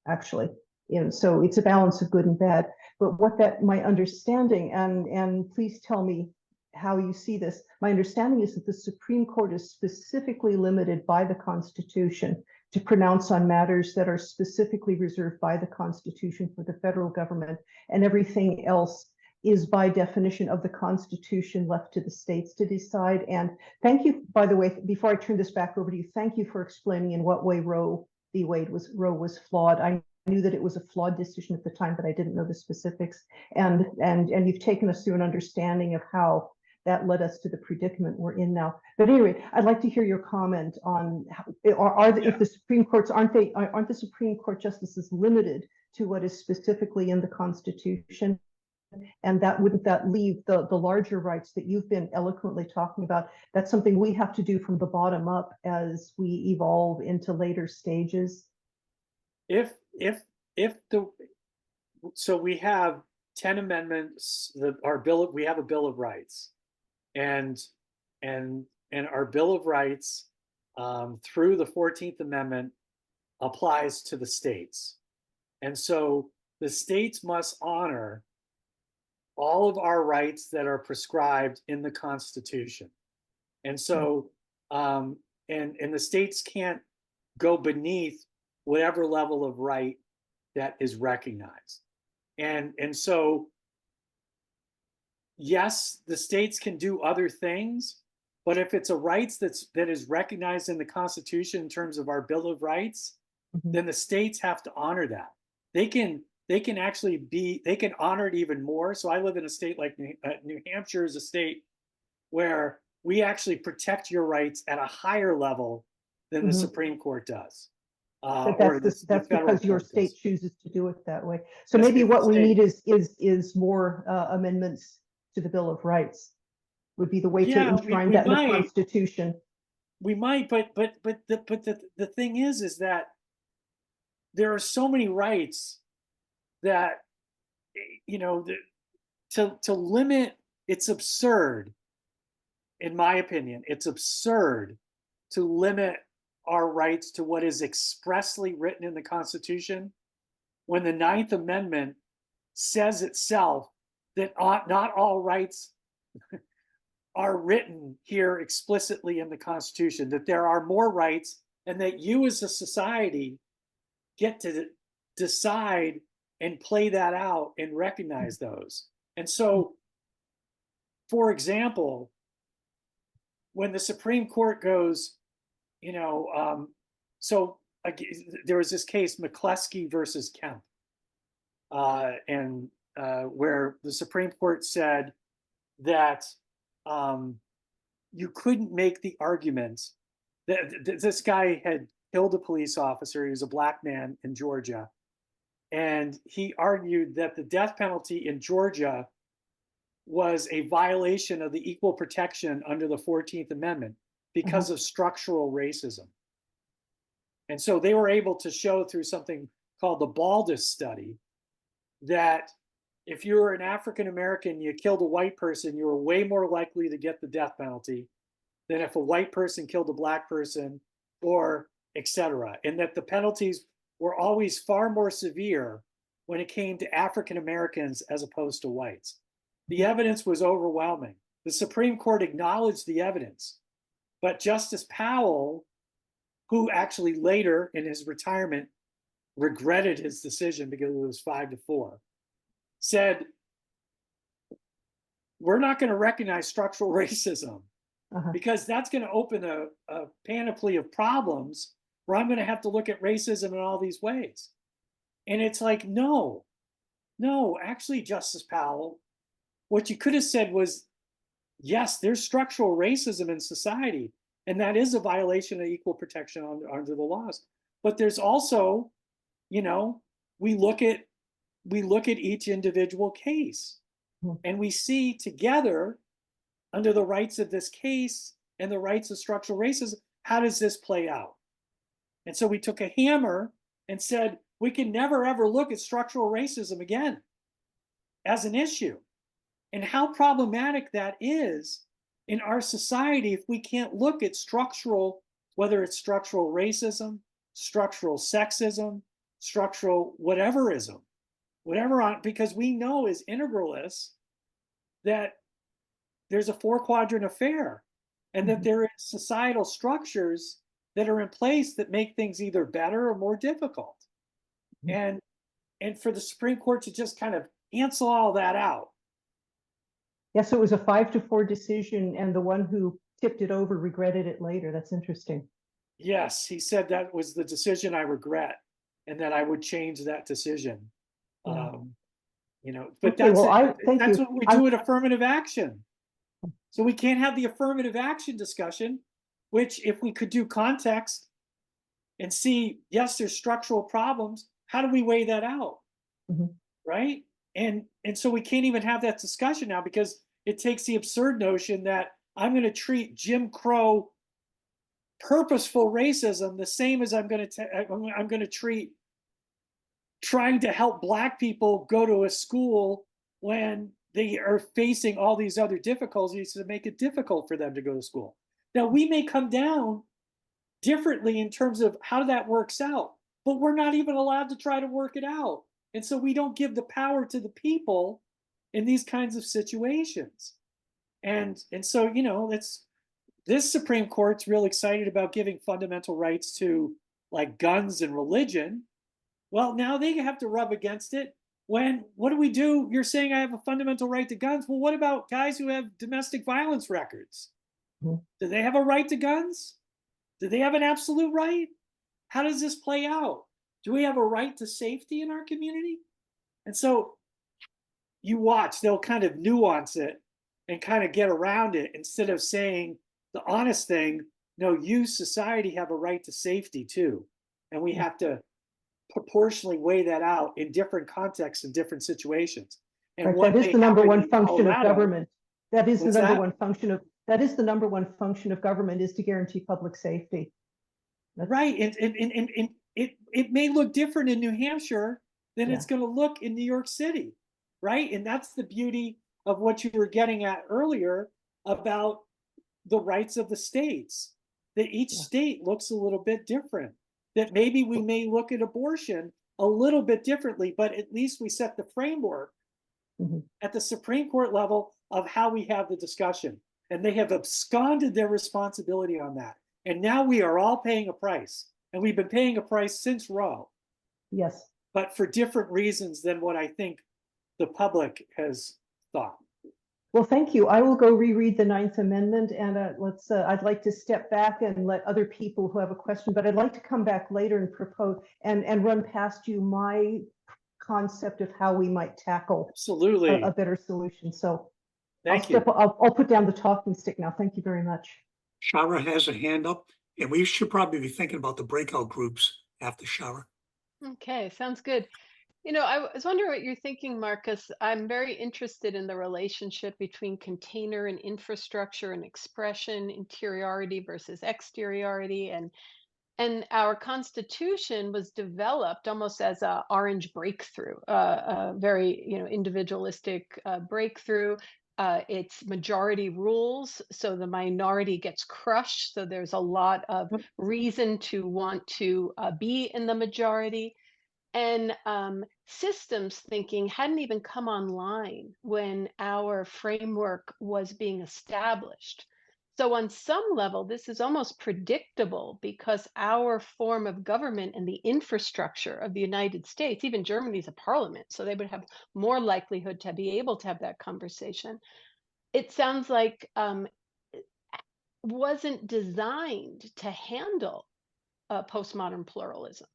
actually. And so it's a balance of good and bad. But my understanding, and please tell me how you see this, my understanding is that the Supreme Court is specifically limited by the Constitution to pronounce on matters that are specifically reserved by the Constitution for the federal government, and everything else is by definition of the Constitution left to the states to decide. And thank you, by the way, before I turn this back over to you, thank you for explaining in what way Roe was flawed. I knew that it was a flawed decision at the time, but I didn't know the specifics. And you've taken us through an understanding of how that led us to the predicament we're in now. But anyway, I'd like to hear your comment on if the Supreme Courts aren't the Supreme Court justices limited to what is specifically in the Constitution, and wouldn't that leave the larger rights that you've been eloquently talking about? That's something we have to do from the bottom up as we evolve into later stages. So we have 10 amendments. We have a Bill of Rights. And our Bill of Rights through the 14th Amendment applies to the states. And so the states must honor all of our rights that are prescribed in the Constitution. And so and the states can't go beneath whatever level of right that is recognized. And so yes, the states can do other things, but if it's a rights that is recognized in the Constitution in terms of our Bill of Rights, then the states have to honor that. They can honor it even more. So I live in a state like New Hampshire is a state where we actually protect your rights at a higher level than the Supreme Court does. That's because your state chooses to do it that way. So maybe what we need is more amendments to the Bill of Rights would be the way to enshrine that in the Constitution. We might, but the thing is that there are so many rights that, you know, to limit, it's absurd, in my opinion, it's absurd to limit our rights to what is expressly written in the Constitution when the Ninth Amendment says itself that not all rights are written here explicitly in the Constitution, that there are more rights, and that you as a society get to decide and play that out and recognize those. And so, for example, when the Supreme Court goes, you know, there was this case, McCleskey versus Kemp, where the Supreme Court said that you couldn't make the argument that this guy had killed a police officer. He was a black man in Georgia. And he argued that the death penalty in Georgia was a violation of the equal protection under the 14th Amendment because of structural racism. And so they were able to show through something called the Baldus study that if you were an African American, you killed a white person, you were way more likely to get the death penalty than if a white person killed a black person, or etc. And that the penalties were always far more severe when it came to African Americans as opposed to whites. The evidence was overwhelming. The Supreme Court acknowledged the evidence, but Justice Powell, who actually later in his retirement regretted his decision because it was 5-4, said, we're not going to recognize structural racism because that's going to open a panoply of problems where I'm going to have to look at racism in all these ways. And it's like, no, actually, Justice Powell, what you could have said was, yes, there's structural racism in society, and that is a violation of equal protection under the laws. But there's also, you know, we look at each individual case, and we see together, under the rights of this case and the rights of structural racism, how does this play out? And so we took a hammer and said, we can never ever look at structural racism again as an issue. And how problematic that is in our society if we can't look at structural, whether it's structural racism, structural sexism, structural whateverism, because we know as integralists that there's a 4-quadrant affair, and that there is societal structures that are in place that make things either better or more difficult. And for the Supreme Court to just kind of cancel all that out. Yes, it was a 5-4 decision, and the one who tipped it over regretted it later. That's interesting. Yes, he said that was the decision I regret, and that I would change that decision. Yeah. You know, but Okay, that's what we do at affirmative action. So we can't have the affirmative action discussion, which if we could do context and see, yes, there's structural problems. How do we weigh that out? Right? And so we can't even have that discussion now because it takes the absurd notion that I'm going to treat Jim Crow purposeful racism the same as I'm going to treat trying to help Black people go to a school when they are facing all these other difficulties to make it difficult for them to go to school. Now, we may come down differently in terms of how that works out, but we're not even allowed to try to work it out. And so we don't give the power to the people in these kinds of situations. And so, you know, this Supreme Court's real excited about giving fundamental rights to like guns and religion. Well, now they have to rub against it. What do we do? You're saying I have a fundamental right to guns. Well, what about guys who have domestic violence records? Do they have a right to guns? Do they have an absolute right? How does this play out? Do we have a right to safety in our community? And so you watch, they'll kind of nuance it and kind of get around it instead of saying the honest thing. No, you, society, have a right to safety too. And we have to proportionally weigh that out in different contexts and different situations. And right, that is the number one function of government. That is the number one function of government, is to guarantee public safety. Right. And it may look different in New Hampshire than it's going to look in New York City. right? And that's the beauty of what you were getting at earlier about the rights of the states, that each state looks a little bit different, that maybe we may look at abortion a little bit differently, but at least we set the framework at the Supreme Court level of how we have the discussion. And they have absconded their responsibility on that. And now we are all paying a price. And we've been paying a price since Roe. Yes. But for different reasons than what I think the public has thought. Well, thank you. I will go reread the Ninth Amendment, and I'd like to step back and let other people who have a question, but I'd like to come back later and propose and run past you my concept of how we might tackle Absolutely. a better solution. So Thank you. I'll put down the talking stick now. Thank you very much. Shara has a hand up, and we should probably be thinking about the breakout groups after Shara. Okay, sounds good. You know, I was wondering what you're thinking, Marcus. I'm very interested in the relationship between container and infrastructure and expression, interiority versus exteriority, and our Constitution was developed almost as a orange breakthrough, a very individualistic breakthrough. It's majority rules, so the minority gets crushed. So there's a lot of reason to want to be in the majority. And systems thinking hadn't even come online when our framework was being established. So, on some level, this is almost predictable because our form of government and the infrastructure of the United States, even Germany's a parliament, so they would have more likelihood to be able to have that conversation. It sounds like wasn't designed to handle postmodern pluralism.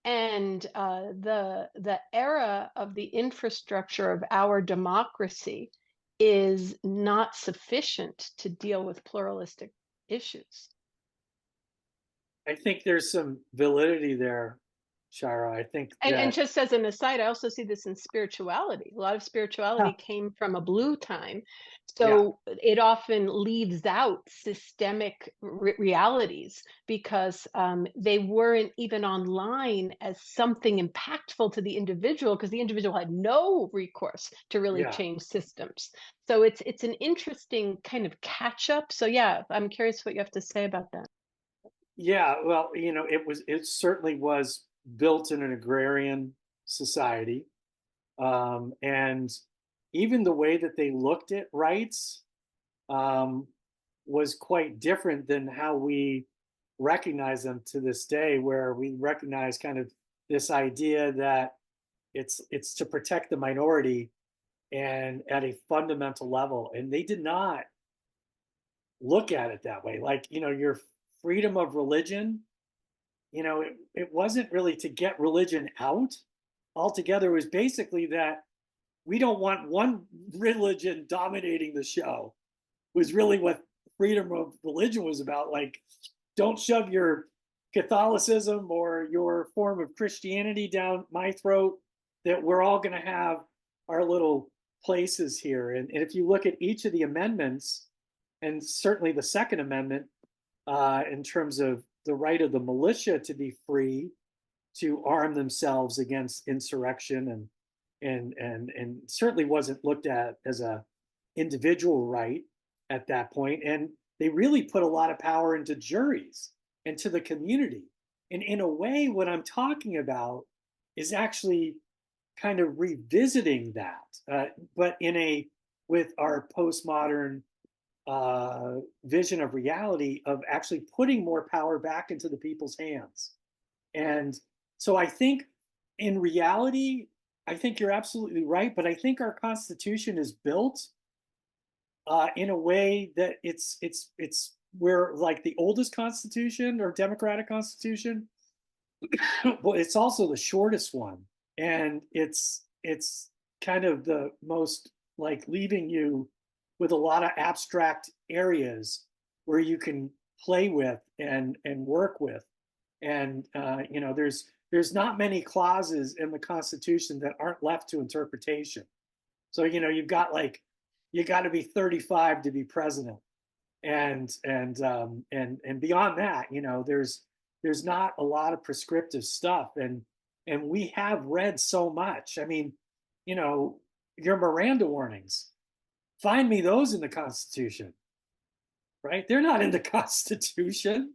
And the era of the infrastructure of our democracy is not sufficient to deal with pluralistic issues. I think there's some validity there, Shara. I think And just as an aside, I also see this in spirituality. A lot of spirituality came from a blue time. So it often leaves out systemic realities because they weren't even online as something impactful to the individual because the individual had no recourse to really change systems. So it's an interesting kind of catch up. So yeah, I'm curious what you have to say about that. Yeah, well, it certainly was built in an agrarian society. And even the way that they looked at rights was quite different than how we recognize them to this day, where we recognize kind of this idea that it's to protect the minority and at a fundamental level. And they did not look at it that way. Like, your freedom of religion, it wasn't really to get religion out altogether. It was basically that we don't want one religion dominating the show. It was really what freedom of religion was about. Like, don't shove your Catholicism or your form of Christianity down my throat, that we're all going to have our little places here. And if you look at each of the amendments, and certainly the Second Amendment, in terms of the right of the militia to be free to arm themselves against insurrection, and certainly wasn't looked at as a individual right at that point. And they really put a lot of power into juries and to the community. And in a way, what I'm talking about is actually kind of revisiting that, but with our postmodern vision of reality, of actually putting more power back into the people's hands. And so I think in reality, I think you're absolutely right, but I think our Constitution is built in a way that we're like the oldest Constitution or democratic Constitution, but it's also the shortest one. And it's kind of the most, like, leaving you with a lot of abstract areas where you can play with and work with. And there's not many clauses in the Constitution that aren't left to interpretation. So you've got, like, you got to be 35 to be president, and beyond that, there's not a lot of prescriptive stuff. And we have read so much. I mean, your Miranda warnings. Find me those in the Constitution, right? They're not in the Constitution.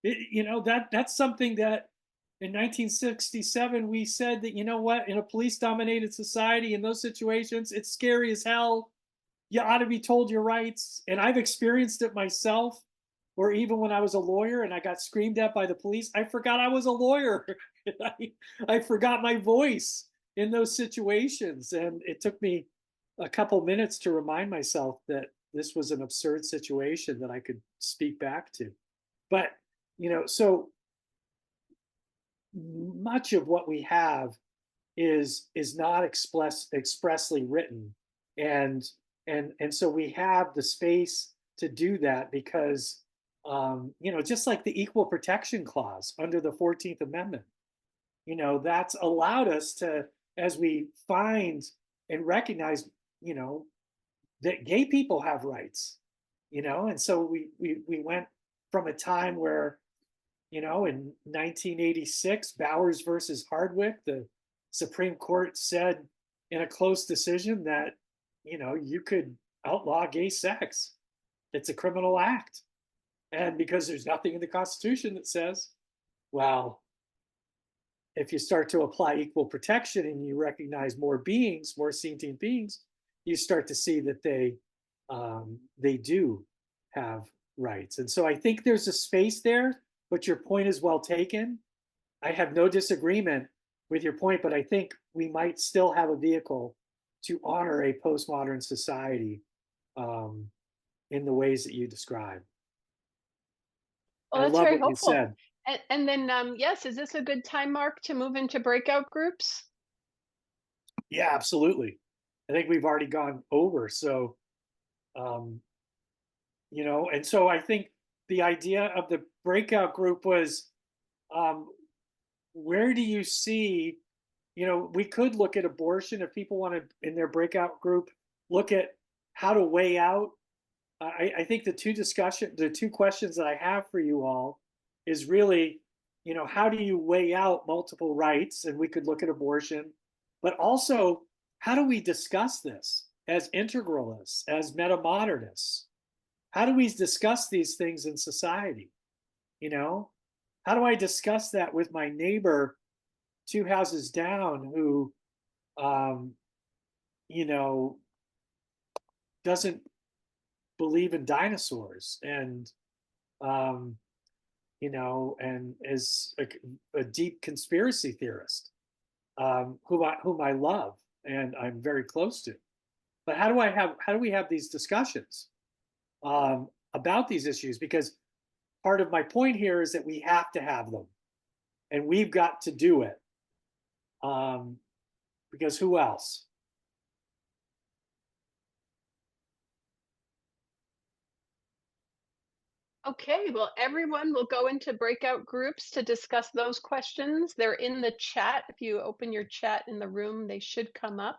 That's something that in 1967 we said that, you know what, in a police-dominated society, in those situations, it's scary as hell. You ought to be told your rights. And I've experienced it myself, or even when I was a lawyer and I got screamed at by the police, I forgot I was a lawyer. I forgot my voice in those situations. And it took me a couple minutes to remind myself that this was an absurd situation that I could speak back to. But, so much of what we have is not expressly written. And so we have the space to do that because just like the Equal Protection Clause under the 14th Amendment, that's allowed us to, as we find and recognize, that gay people have rights, and so we went from a time where, in 1986, Bowers versus Hardwick, the Supreme Court said in a close decision that, you could outlaw gay sex. It's a criminal act. And because there's nothing in the Constitution that says, well, if you start to apply equal protection and you recognize more beings, more sentient beings, you start to see that they do have rights. And so I think there's a space there, but your point is well taken. I have no disagreement with your point, but I think we might still have a vehicle to honor a postmodern society in the ways that you describe. Well, I that's love very what you helpful. said. And then, yes, is this a good time, Mark, to move into breakout groups? Yeah, absolutely. I think we've already gone over. So, and so I think the idea of the breakout group was, where do you see, we could look at abortion if people want to, in their breakout group, look at how to weigh out. I think the two questions that I have for you all is really, how do you weigh out multiple rights? And we could look at abortion, but also, how do we discuss this as integralists, as metamodernists? How do we discuss these things in society? How do I discuss that with my neighbor 2 houses down who, doesn't believe in dinosaurs and, and is a deep conspiracy theorist, whom I love and I'm very close to. But how do we have these discussions about these issues? Because part of my point here is that we have to have them, and we've got to do it. Because who else? Okay, well, everyone will go into breakout groups to discuss those questions. They're in the chat. If you open your chat in the room, they should come up.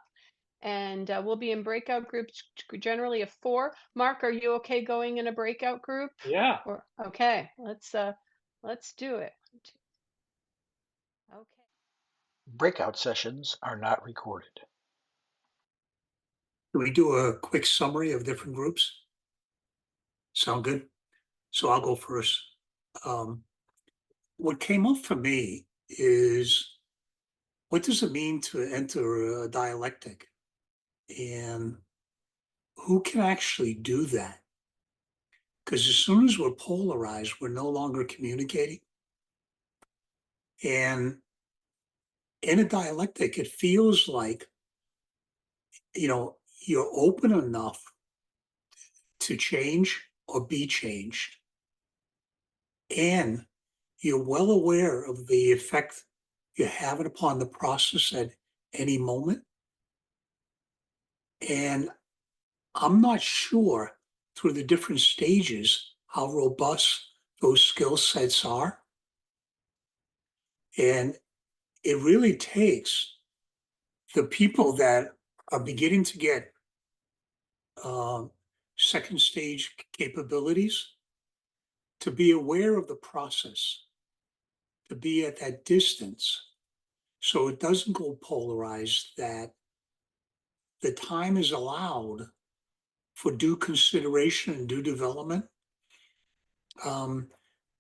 And we'll be in breakout groups, generally of 4. Mark, are you okay going in a breakout group? Yeah. Okay, let's do it. Okay. Breakout sessions are not recorded. Can we do a quick summary of different groups? Sound good? So I'll go first. What came up for me is, what does it mean to enter a dialectic? And who can actually do that? Because as soon as we're polarized, we're no longer communicating. And in a dialectic, it feels like, you're open enough to change or be changed. And you're well aware of the effect you're having upon the process at any moment. And I'm not sure through the different stages how robust those skill sets are. And it really takes the people that are beginning to get second stage capabilities to be aware of the process, to be at that distance, so it doesn't go polarized, that the time is allowed for due consideration and due development.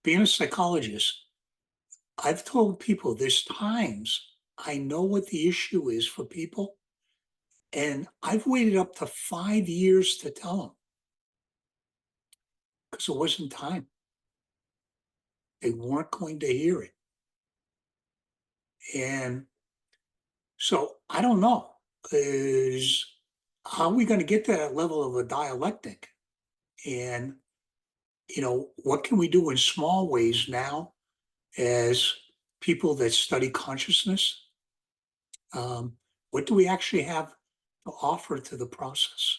Being a psychologist, I've told people there's times I know what the issue is for people, and I've waited up to 5 years to tell them because it wasn't time. They weren't going to hear it. And so I don't know, is how are we going to get to that level of a dialectic? And, what can we do in small ways now as people that study consciousness? What do we actually have to offer to the process?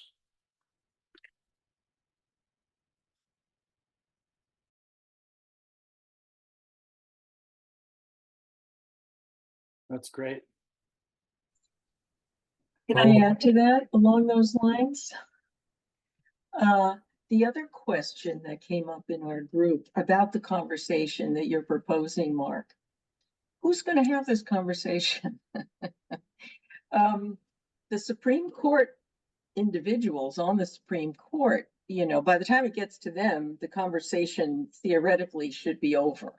That's great. Can I add to that along those lines? The other question that came up in our group about the conversation that you're proposing, Mark, who's going to have this conversation? The Supreme Court individuals on the Supreme Court, by the time it gets to them, the conversation theoretically should be over.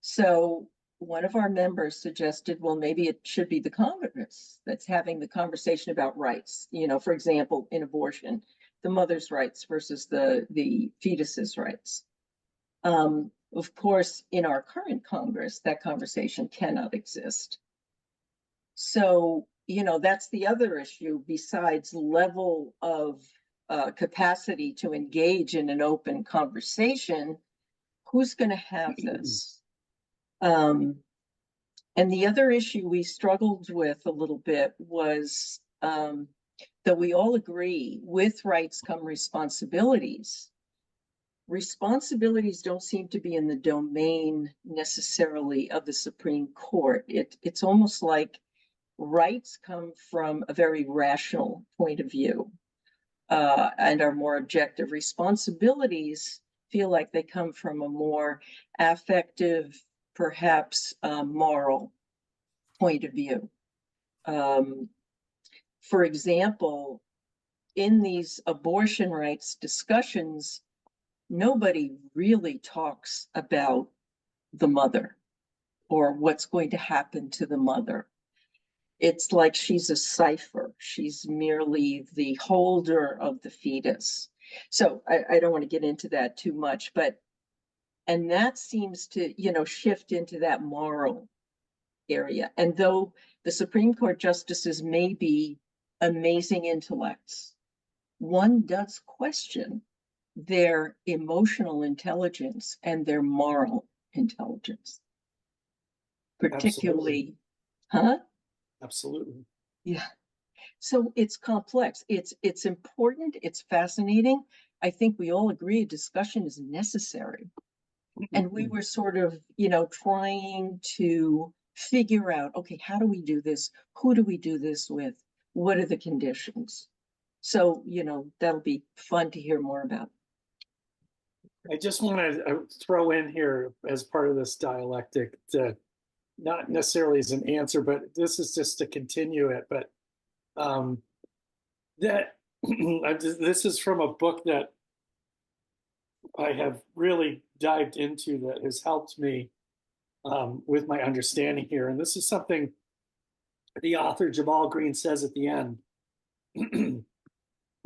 So one of our members suggested, well, maybe it should be the Congress that's having the conversation about rights. For example, in abortion, the mother's rights versus the fetus's rights. Of course, in our current Congress, that conversation cannot exist. So, that's the other issue besides level of capacity to engage in an open conversation. Who's going to have this? And the other issue we struggled with a little bit was that we all agree with rights come responsibilities. Responsibilities don't seem to be in the domain necessarily of the Supreme Court. It's almost like rights come from a very rational point of view and are more objective. Responsibilities feel like they come from a more affective, perhaps moral point of view. For example, in these abortion rights discussions, nobody really talks about the mother or what's going to happen to the mother. It's like she's a cipher. She's merely the holder of the fetus. So I don't want to get into that too much, and that seems to, shift into that moral area. And though the Supreme Court justices may be amazing intellects, one does question their emotional intelligence and their moral intelligence. Particularly, Absolutely. Absolutely. Yeah. So it's complex. It's important. It's fascinating. I think we all agree a discussion is necessary. And we were sort of, trying to figure out, okay, how do we do this? Who do we do this with? What are the conditions? So, that'll be fun to hear more about. I just want to throw in here as part of this dialectic, not necessarily as an answer, but this is just to continue it. But this is from a book that I have really dived into that has helped me with my understanding here. And this is something the author Jamal Green says at the end. And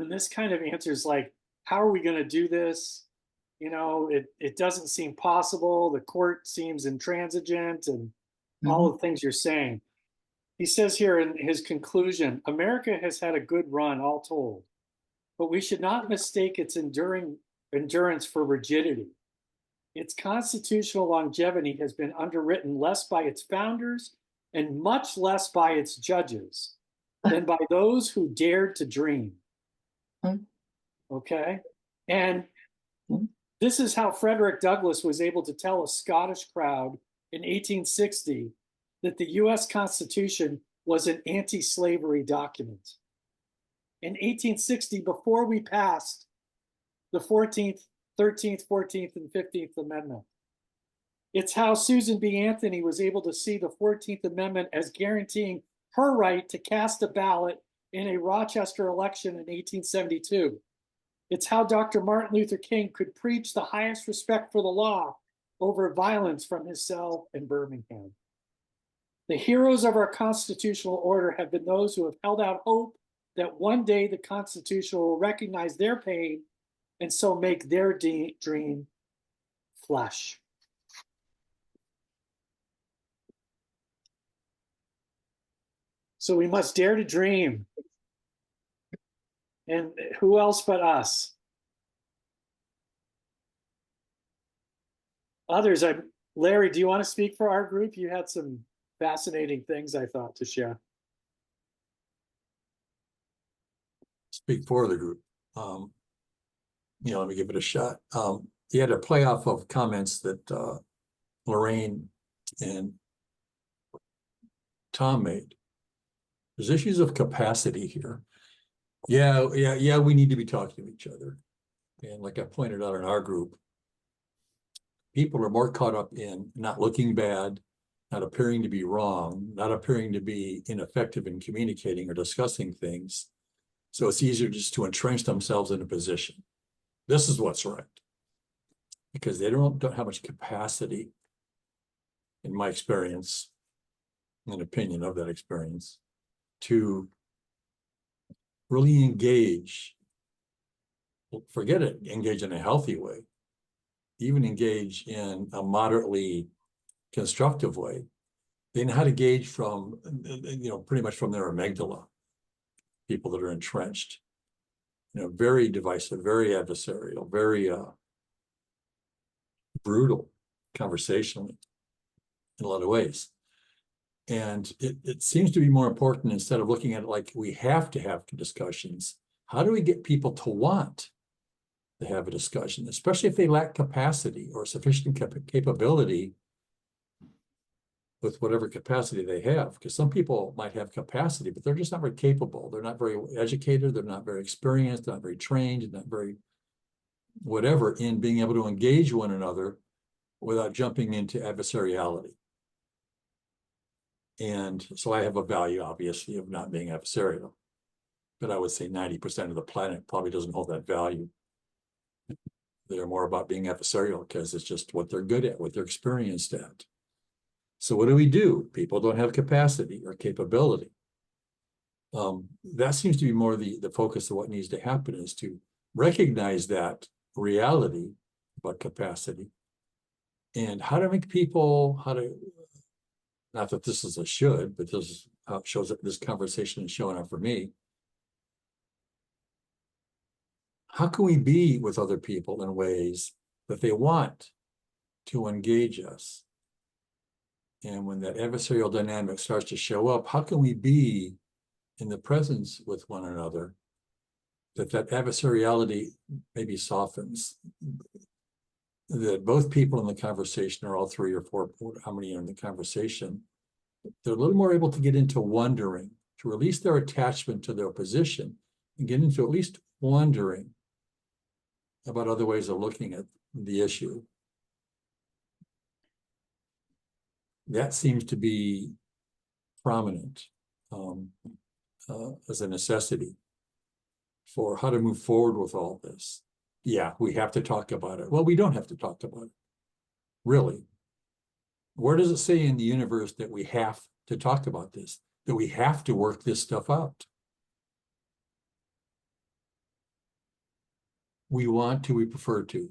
this kind of answers like, how are we going to do this? It doesn't seem possible. The court seems intransigent and all the things you're saying. He says here in his conclusion, America has had a good run all told, but we should not mistake its endurance for rigidity. Its constitutional longevity has been underwritten less by its founders and much less by its judges than by those who dared to dream. Okay? And this is how Frederick Douglass was able to tell a Scottish crowd in 1860 that the US Constitution was an anti-slavery document. In 1860, before we passed the 14th, 13th, 14th, and 15th Amendment. It's how Susan B. Anthony was able to see the 14th Amendment as guaranteeing her right to cast a ballot in a Rochester election in 1872. It's how Dr. Martin Luther King could preach the highest respect for the law over violence from his cell in Birmingham. The heroes of our constitutional order have been those who have held out hope that one day the Constitution will recognize their pain and so make their dream flesh. So we must dare to dream. And who else but us? Others, Larry, do you want to speak for our group? You had some fascinating things, I thought, to share. Speak for the group. Let me give it a shot. You had a playoff of comments that Lorraine and Tom made. There's issues of capacity here. Yeah, we need to be talking to each other. And like I pointed out in our group, people are more caught up in not looking bad, not appearing to be wrong, not appearing to be ineffective in communicating or discussing things. So it's easier just to entrench themselves in a position. This is what's right. Because they don't have much capacity, in my experience, an opinion of that experience, to really engage. Forget it, engage in a healthy way, even engage in a moderately constructive way. They know how to gauge from, pretty much from their amygdala, people that are entrenched, very divisive, very adversarial, very brutal conversationally in a lot of ways. And it seems to be more important, instead of looking at it like we have to have discussions, how do we get people to want to have a discussion, especially if they lack capacity or sufficient capability with whatever capacity they have? Because some people might have capacity, but they're just not very capable. They're not very educated. They're not very experienced. They're not very trained. Not very whatever in being able to engage one another without jumping into adversariality. And so I have a value, obviously, of not being adversarial. But I would say 90% of the planet probably doesn't hold that value. They're more about being adversarial because it's just what they're good at, what they're experienced at. So what do? People don't have capacity or capability. That seems to be more the focus of what needs to happen, is to recognize that reality about capacity and how to make people, not that this is a should, but this is how it shows up. This conversation is showing up for me. How can we be with other people in ways that they want to engage us? And when that adversarial dynamic starts to show up, how can we be in the presence with one another that adversariality maybe softens? That both people in the conversation, or all three or four, how many are in the conversation, they're a little more able to get into wondering, to release their attachment to their position and get into at least wondering about other ways of looking at the issue. That seems to be prominent as a necessity for how to move forward with all this. Yeah, we have to talk about it. Well, we don't have to talk about it. Really. Where does it say in the universe that we have to talk about this, that we have to work this stuff out? We want to, we prefer to.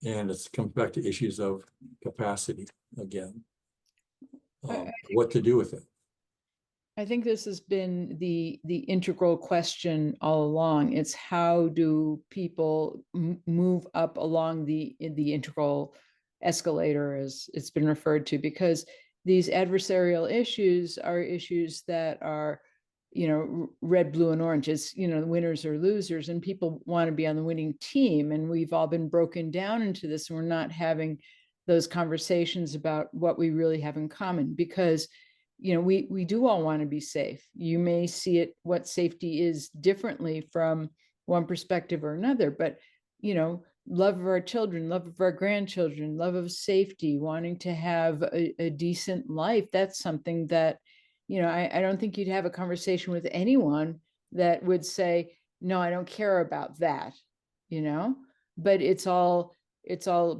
And it comes back to issues of capacity again. What to do with it. I think this has been the integral question all along. It's how do people move up along the integral escalator, as it's been referred to, because these adversarial issues are issues that are, red, blue, and orange. It's, winners or losers, and people want to be on the winning team. And we've all been broken down into this, and we're not having those conversations about what we really have in common, because we do all want to be safe. You may see it, what safety is, differently from one perspective or another, but love of our children, love of our grandchildren, love of safety, wanting to have a decent life, that's something that I don't think you'd have a conversation with anyone that would say, no, I don't care about that, but it's all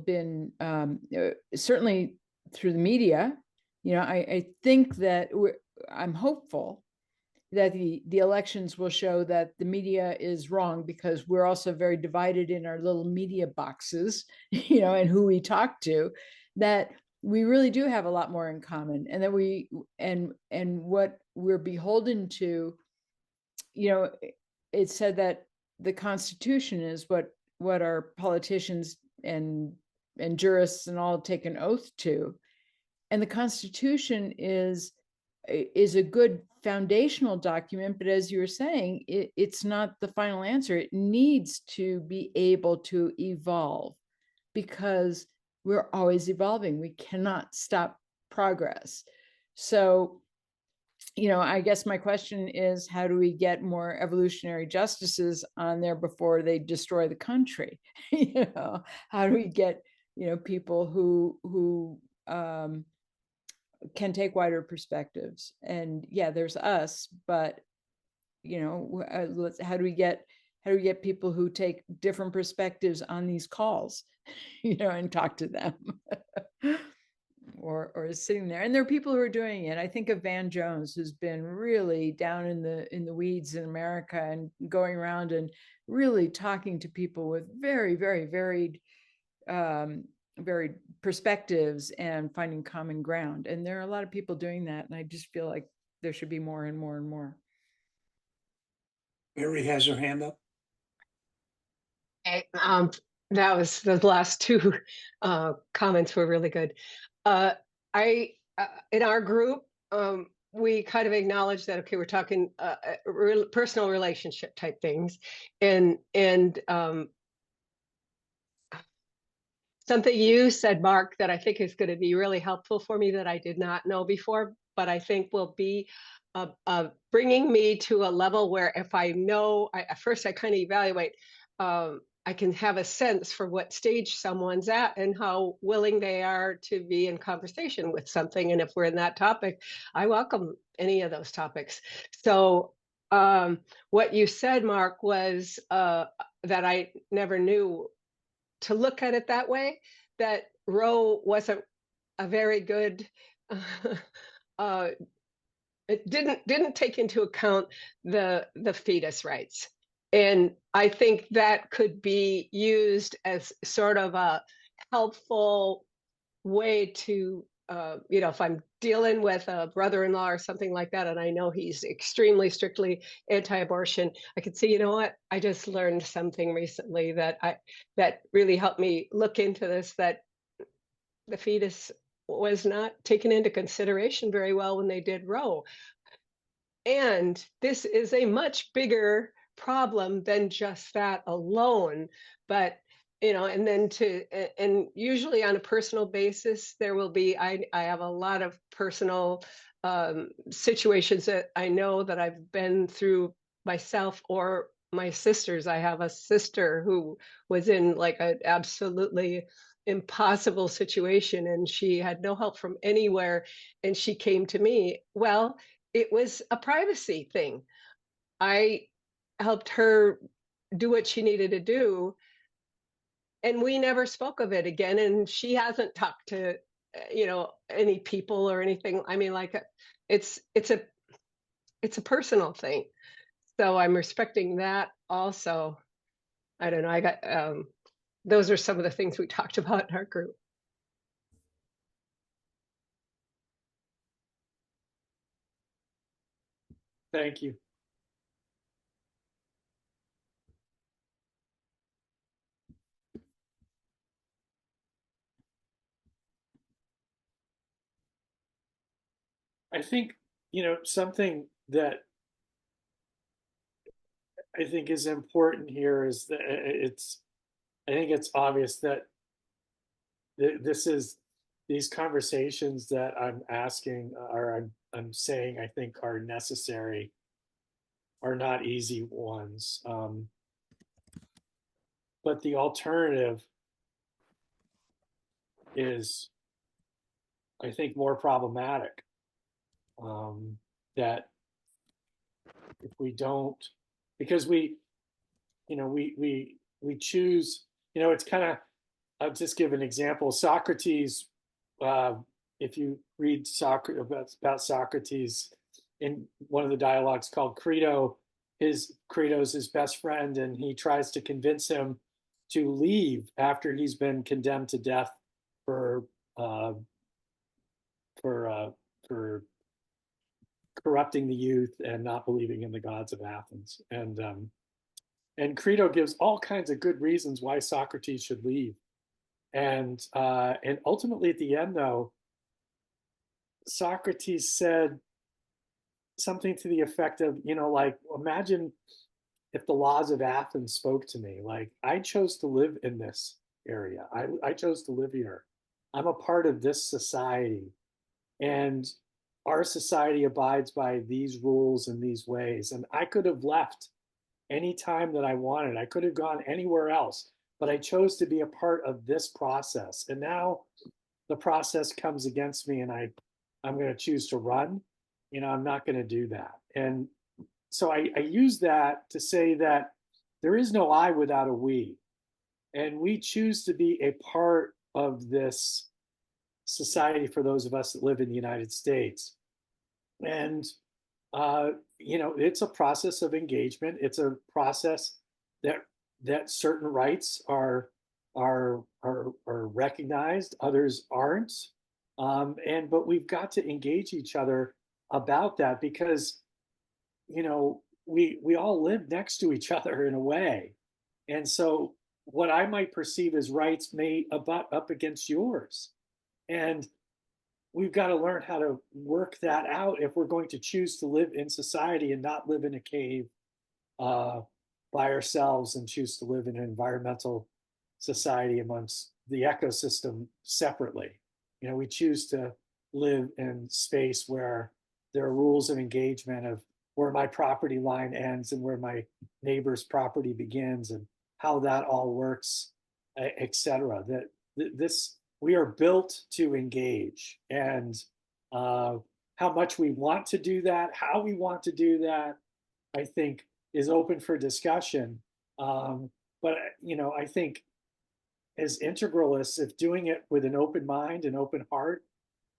been certainly through the media. I think that I'm hopeful that the elections will show that the media is wrong, because we're also very divided in our little media boxes, and who we talk to, that we really do have a lot more in common, and that and what we're beholden to, it said that the Constitution is what our politicians and jurists and all take an oath to. And the Constitution is a good foundational document, but as you were saying, it's not the final answer. It needs to be able to evolve, because we're always evolving. We cannot stop progress. So, I guess my question is, how do we get more evolutionary justices on there before they destroy the country? How do we get, people who can take wider perspectives? And yeah, there's us, but how do we get people who take different perspectives on these calls, and talk to them? or sitting there. And there are people who are doing it. I think of Van Jones, who's been really down in the weeds in America, and going around and really talking to people with very, very varied perspectives, and finding common ground. And there are a lot of people doing that, and I just feel like there should be more and more and more. Mary has her hand up. Okay, that was the last two comments were really good. In our group, we kind of acknowledge that, okay, we're talking personal relationship type things, and something you said, Mark, that I think is going to be really helpful for me, that I did not know before, but I think will be bringing me to a level where, if I know, at first I kind of evaluate, I can have a sense for what stage someone's at and how willing they are to be in conversation with something. And if we're in that topic, I welcome any of those topics. So what you said, Mark, was that I never knew to look at it that way, that Roe wasn't a very good, it didn't take into account the fetus rights. And I think that could be used as sort of a helpful way to, if I'm dealing with a brother-in-law or something like that, and I know he's extremely strictly anti-abortion, I could say, you know what, I just learned something recently that really helped me look into this, that the fetus was not taken into consideration very well when they did Roe. And this is a much bigger problem than just that alone. But and then and usually on a personal basis, there will be, I have a lot of personal situations that I know that I've been through myself or my sisters. I have a sister who was in like an absolutely impossible situation, and she had no help from anywhere, and she came to me. Well, it was a privacy thing. I helped her do what she needed to do, and we never spoke of it again. And she hasn't talked to, any people or anything. I mean, like, it's a personal thing. So I'm respecting that also. I don't know. I got, those are some of the things we talked about in our group. Thank you. I think, something that I think is important here is that I think it's obvious that these conversations that I'm asking, or I'm saying, I think are necessary, are not easy ones. But the alternative is, I think, more problematic. that if we don't, because we choose, it's kind of, I'll just give an example. Socrates, if you read about Socrates in one of the dialogues called Crito, Crito's his best friend, and he tries to convince him to leave after he's been condemned to death for uh, for corrupting the youth and not believing in the gods of Athens. And Crito gives all kinds of good reasons why Socrates should leave. And ultimately, at the end, though, Socrates said something to the effect of, like, imagine if the laws of Athens spoke to me. Like, I chose to live in this area. I chose to live here. I'm a part of this society. And our society abides by these rules and these ways. And I could have left any time that I wanted. I could have gone anywhere else, but I chose to be a part of this process. And now the process comes against me, and I'm going to choose to run. I'm not going to do that. And so I use that to say that there is no I without a we. And we choose to be a part of this society for those of us that live in the United States. And it's a process of engagement. It's a process that certain rights are recognized, others aren't. But we've got to engage each other about that, because we all live next to each other in a way. And so what I might perceive as rights may abut up against yours. And we've got to learn how to work that out if we're going to choose to live in society and not live in a cave by ourselves, and choose to live in an environmental society amongst the ecosystem separately. We choose to live in space where there are rules of engagement of where my property line ends and where my neighbor's property begins, and how that all works, etc. We are built to engage, and how much we want to do that, how we want to do that, I think is open for discussion. But I think as integralists, if doing it with an open mind and open heart,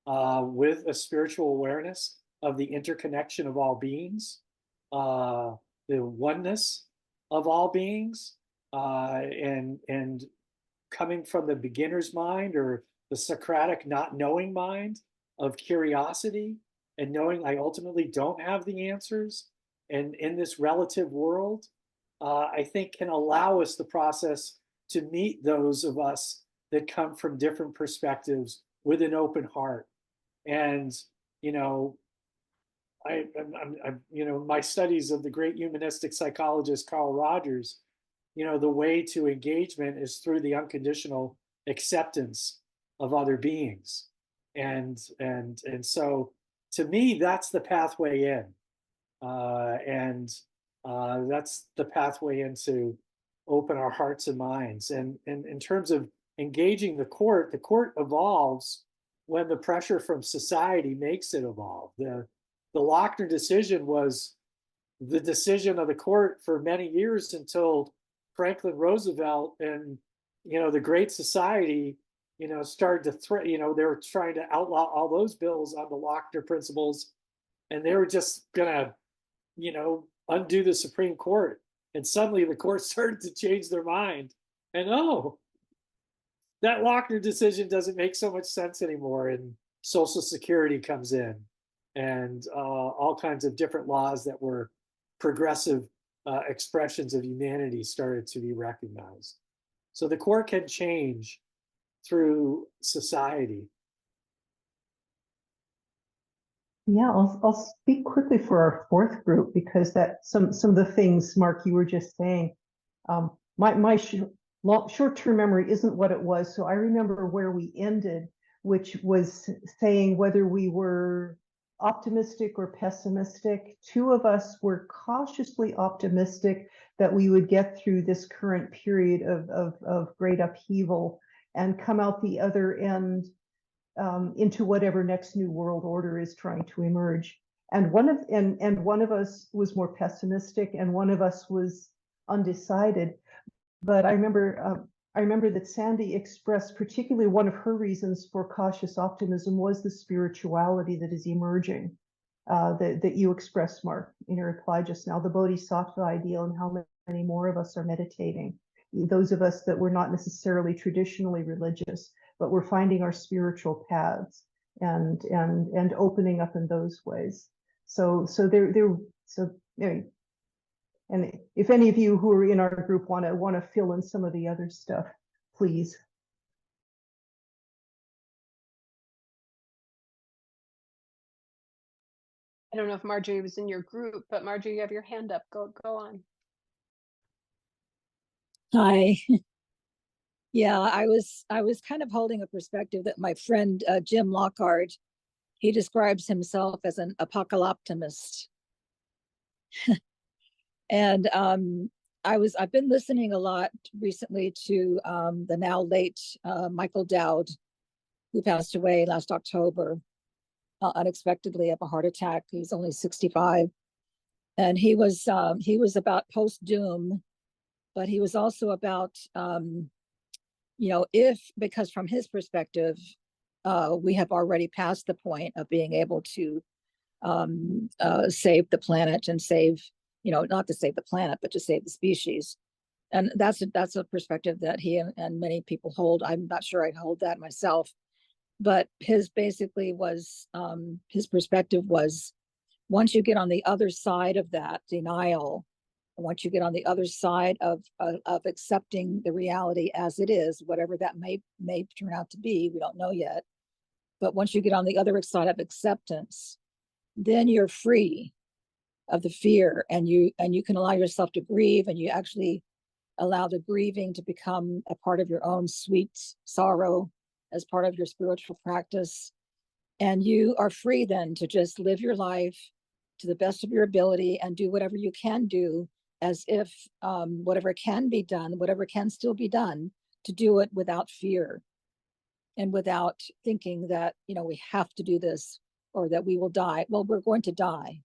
with a spiritual awareness of the interconnection of all beings, the oneness of all beings, and coming from the beginner's mind or the Socratic not knowing mind of curiosity, and knowing I ultimately don't have the answers, and in this relative world, I think can allow us the process to meet those of us that come from different perspectives with an open heart. And my studies of the great humanistic psychologist Carl Rogers, the way to engagement is through the unconditional acceptance of other beings. And so to me, that's the pathway in. That's the pathway into open our hearts and minds. And in terms of engaging the court evolves when the pressure from society makes it evolve. The Lochner decision was the decision of the court for many years, until Franklin Roosevelt and the Great Society started to they were trying to outlaw all those bills on the Lochner principles, and they were just gonna undo the Supreme Court. And suddenly the court started to change their mind, and that Lochner decision doesn't make so much sense anymore, and Social Security comes in, and all kinds of different laws that were progressive expressions of humanity started to be recognized. So the court can change through society. Yeah, I'll speak quickly for our fourth group, because that some of the things, Mark, you were just saying. My short-term memory isn't what it was, so I remember where we ended, which was saying whether we were optimistic or pessimistic. Two of us were cautiously optimistic that we would get through this current period of great upheaval and come out the other end into whatever next new world order is trying to emerge. And one of us was more pessimistic, and one of us was undecided. But I remember that Sandy expressed, particularly one of her reasons for cautious optimism was the spirituality that is emerging, that you expressed, Mark, in your reply just now, the bodhisattva ideal, and how many more of us are meditating. Those of us that were not necessarily traditionally religious, but we're finding our spiritual paths and opening up in those ways. So anyway, and if any of you who are in our group want to fill in some of the other stuff, please. I don't know if Marjorie was in your group, but Marjorie, you have your hand up. Go on. Hi. Yeah, I was kind of holding a perspective that my friend Jim Lockhart, he describes himself as an apocalyptimist. And I've been listening a lot recently to the now late Michael Dowd, who passed away last October unexpectedly of a heart attack. He was only 65, and he was about post doom, but he was also about because from his perspective, we have already passed the point of being able to save the planet and save, not to save the planet, but to save the species. And that's a perspective that he and many people hold. I'm not sure I hold that myself, but his perspective was, once you get on the other side of that denial, once you get on the other side of accepting the reality as it is, whatever that may turn out to be, we don't know yet. But once you get on the other side of acceptance, then you're free of the fear, and you can allow yourself to grieve, and you actually allow the grieving to become a part of your own sweet sorrow as part of your spiritual practice. And you are free then to just live your life to the best of your ability and do whatever you can do, as if whatever can be done, whatever can still be done, to do it without fear and without thinking that, we have to do this or that we will die. Well, we're going to die,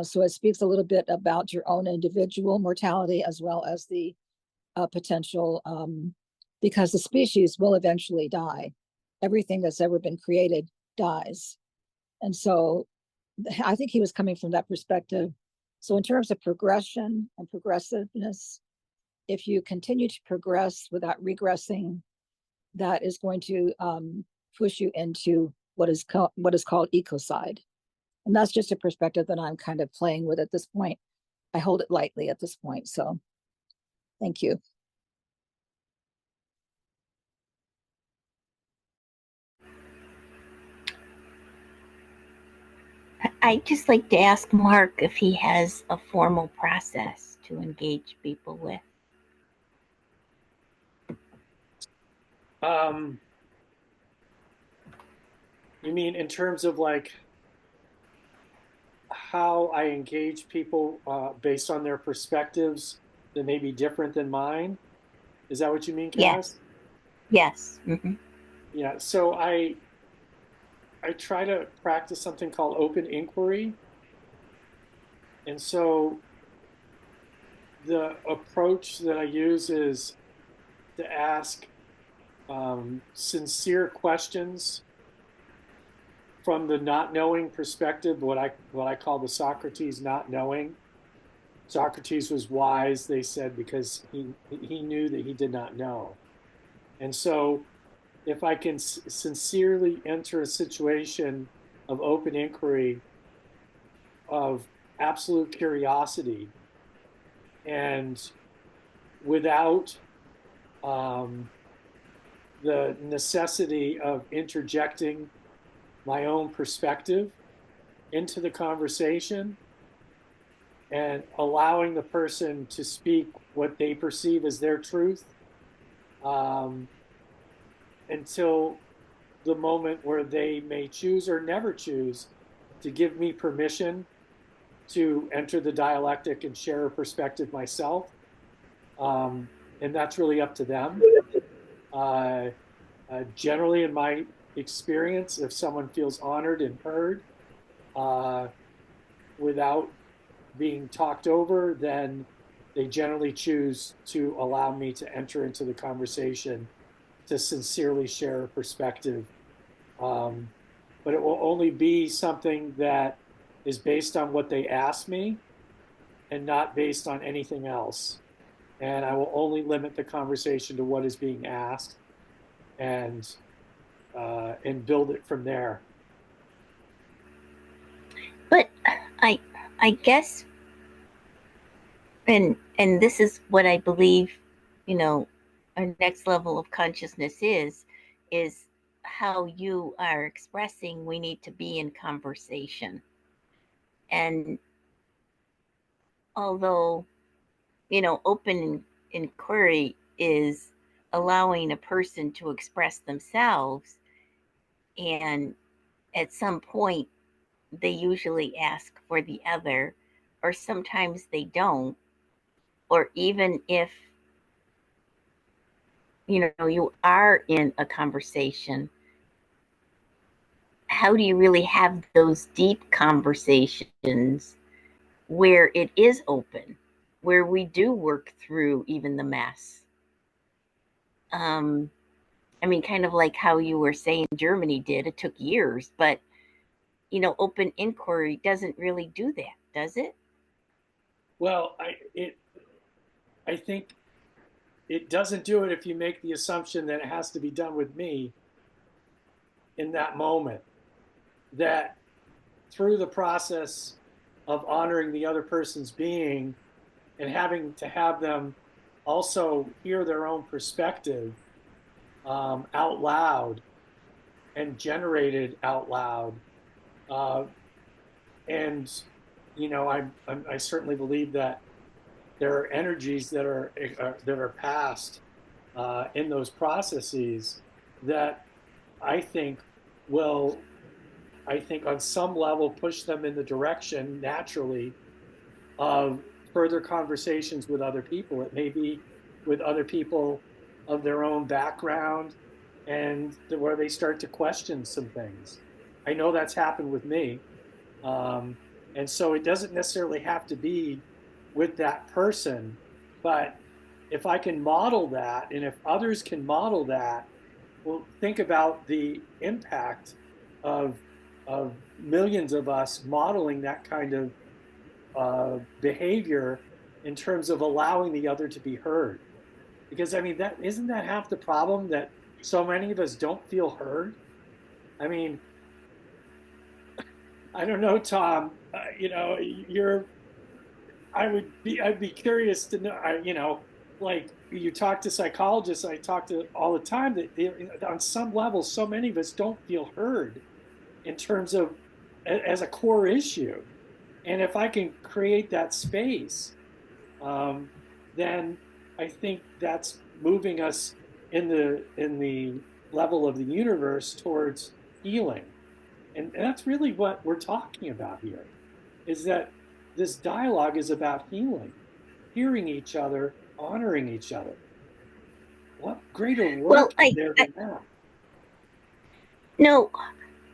so it speaks a little bit about your own individual mortality as well as the potential, because the species will eventually die. Everything that's ever been created dies. And so I think he was coming from that perspective. So in terms of progression and progressiveness, if you continue to progress without regressing, that is going to push you into what is called ecocide. And that's just a perspective that I'm kind of playing with at this point. I hold it lightly at this point. So thank you. I'd just like to ask Mark if he has a formal process to engage people with. You mean in terms of like how I engage people based on their perspectives that may be different than mine? Is that what you mean, Cass? Yes. Mm-hmm. Yeah. So I try to practice something called open inquiry. And so the approach that I use is to ask sincere questions from the not knowing perspective, what I call the Socrates not knowing. Socrates was wise, they said, because he knew that he did not know. And so if I can sincerely enter a situation of open inquiry, of absolute curiosity, and without the necessity of interjecting my own perspective into the conversation and allowing the person to speak what they perceive as their truth, until the moment where they may choose or never choose to give me permission to enter the dialectic and share a perspective myself. And that's really up to them. Generally, in my experience, if someone feels honored and heard, without being talked over, then they generally choose to allow me to enter into the conversation to sincerely share a perspective. Um, but it will only be something that is based on what they ask me and not based on anything else. And I will only limit the conversation to what is being asked and build it from there. But I guess, and this is what I believe, our next level of consciousness is how you are expressing we need to be in conversation. And although, open inquiry is allowing a person to express themselves, and at some point they usually ask for the other, or sometimes they don't, or even if you are in a conversation, how do you really have those deep conversations where it is open, where we do work through even the mess? Kind of like how you were saying Germany did. It took years, but open inquiry doesn't really do that, does it? Well, I think it doesn't do it if you make the assumption that it has to be done with me in that moment. That through the process of honoring the other person's being and having to have them also hear their own perspective out loud and generated out loud. And I certainly believe that there are energies that are passed in those processes that I think will, on some level push them in the direction naturally of further conversations with other people. It may be with other people of their own background, and where they start to question some things. I know that's happened with me. And so it doesn't necessarily have to be with that person, but if I can model that, and if others can model that, well, think about the impact of millions of us modeling that kind of behavior in terms of allowing the other to be heard. Because that isn't that half the problem, that so many of us don't feel heard. I don't know, Tom. I'd be curious to know. Like you talk to psychologists, I talk to all the time, that on some level, so many of us don't feel heard in terms of as a core issue. And if I can create that space, then I think that's moving us in the level of the universe towards healing. And that's really what we're talking about here, is that this dialogue is about healing, hearing each other, honoring each other. What greater work is there than that? No,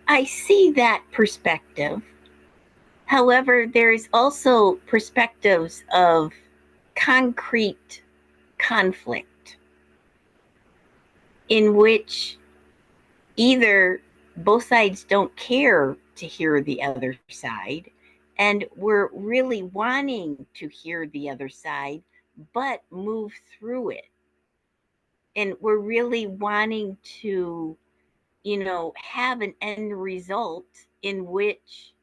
I see that perspective. However, there's also perspectives of concrete conflict in which either both sides don't care to hear the other side, and we're really wanting to hear the other side, but move through it. And we're really wanting to, have an end result in which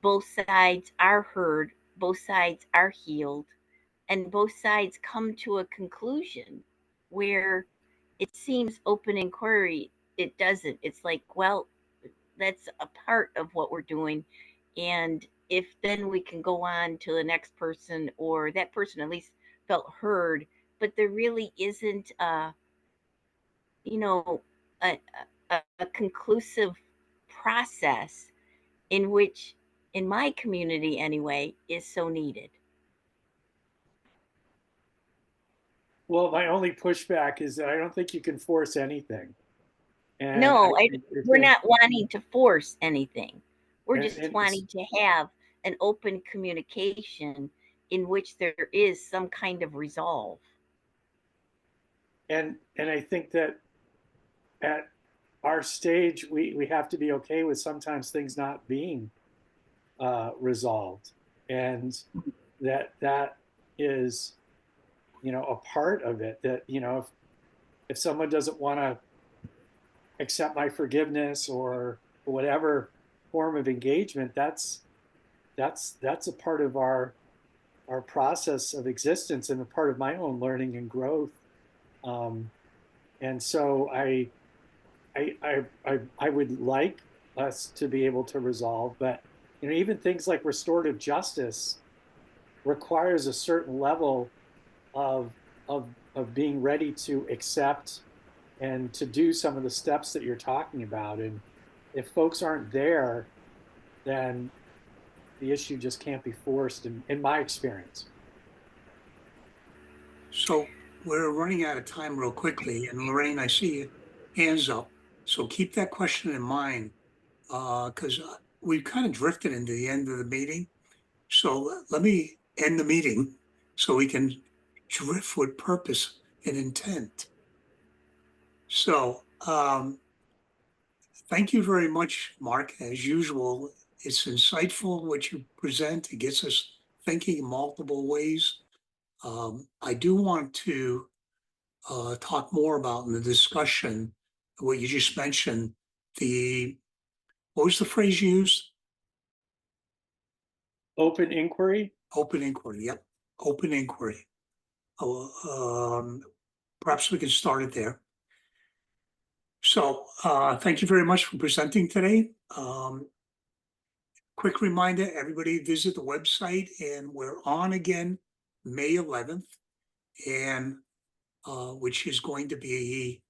both sides are heard, both sides are healed, and both sides come to a conclusion where it seems open inquiry, it doesn't. It's like, well, that's a part of what we're doing. And if then we can go on to the next person, or that person at least felt heard, but there really isn't a conclusive process in which, in my community anyway, is so needed. Well, my only pushback is that I don't think you can force anything. And no, we're not wanting to force anything. We're just wanting to have an open communication in which there is some kind of resolve. And I think that at our stage, we have to be okay with sometimes things not being resolved, and that is, a part of it. That if someone doesn't want to accept my forgiveness or whatever form of engagement, that's a part of our process of existence and a part of my own learning and growth. And so I would like us to be able to resolve, but even things like restorative justice requires a certain level of being ready to accept and to do some of the steps that you're talking about. And if folks aren't there, then the issue just can't be forced, in my experience. So we're running out of time real quickly, and Lorraine, I see your hands up. So keep that question in mind, because we've kind of drifted into the end of the meeting. So let me end the meeting so we can drift with purpose and intent. So thank you very much, Mark. As usual, it's insightful what you present. It gets us thinking in multiple ways. I do want to talk more about in the discussion what you just mentioned. What was the phrase you used? Open inquiry. Open inquiry. Yep, open inquiry. Perhaps we can start it there. So thank you very much for presenting today. Quick reminder, everybody visit the website, and we're on again May 11th, and which is going to be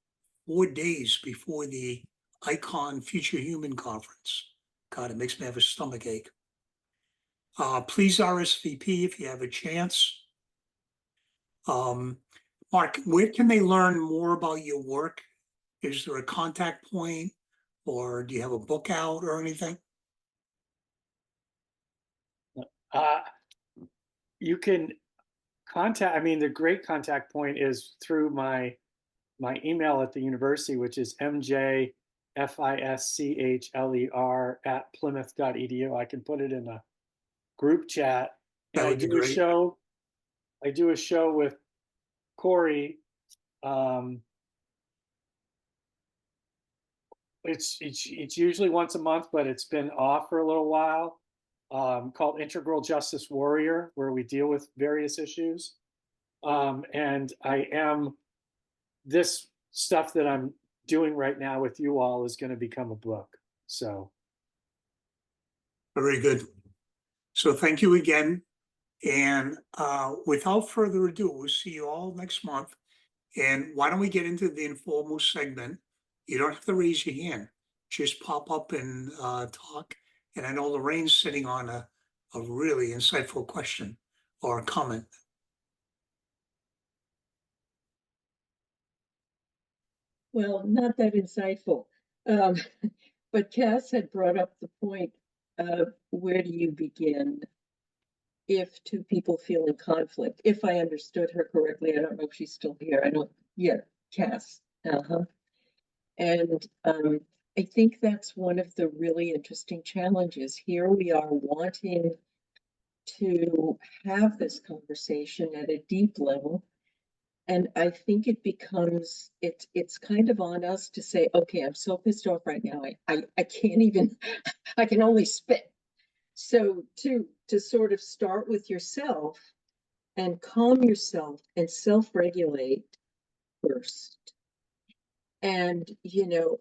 4 days before the ICON Future Human Conference. God, it makes me have a stomach ache. Please RSVP if you have a chance. Mark, where can they learn more about your work? Is there a contact point, or do you have a book out or anything? You can contact, the great contact point is through my email at the university, which is mjfischler@plymouth.edu. I can put it in a group chat. And I do a show with Corey. It's usually once a month, but it's been off for a little while. Called Integral Justice Warrior, where we deal with various issues. And this stuff that I'm doing right now with you all is going to become a book. So. Very good. So thank you again. And without further ado, we'll see you all next month. And why don't we get into the informal segment? You don't have to raise your hand. Just pop up and talk. And I know Lorraine's sitting on a really insightful question or a comment. Well, not that insightful. But Cass had brought up the point of where do you begin if two people feel in conflict? If I understood her correctly, I don't know if she's still here. I don't, yeah, Cass. And I think that's one of the really interesting challenges. Here we are wanting to have this conversation at a deep level. And I think it becomes, it's kind of on us to say, okay, I'm so pissed off right now. I can't even, I can only spit. So to sort of start with yourself and calm yourself and self-regulate first. And,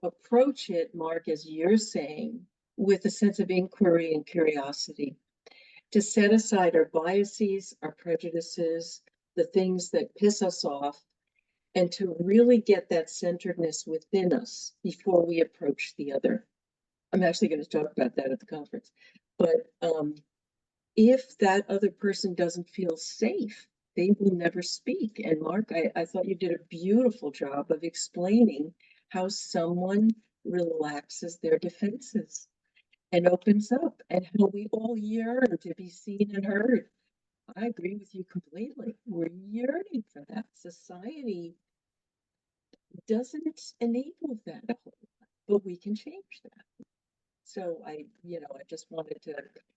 approach it, Mark, as you're saying, with a sense of inquiry and curiosity, to set aside our biases, our prejudices, the things that piss us off, and to really get that centeredness within us before we approach the other. I'm actually going to talk about that at the conference. But if that other person doesn't feel safe, they will never speak. And Mark, I thought you did a beautiful job of explaining how someone relaxes their defenses. and opens up, and how we all yearn to be seen and heard. I agree with you completely. We're yearning for that. Society doesn't enable that a whole lot, but we can change that. So I just wanted to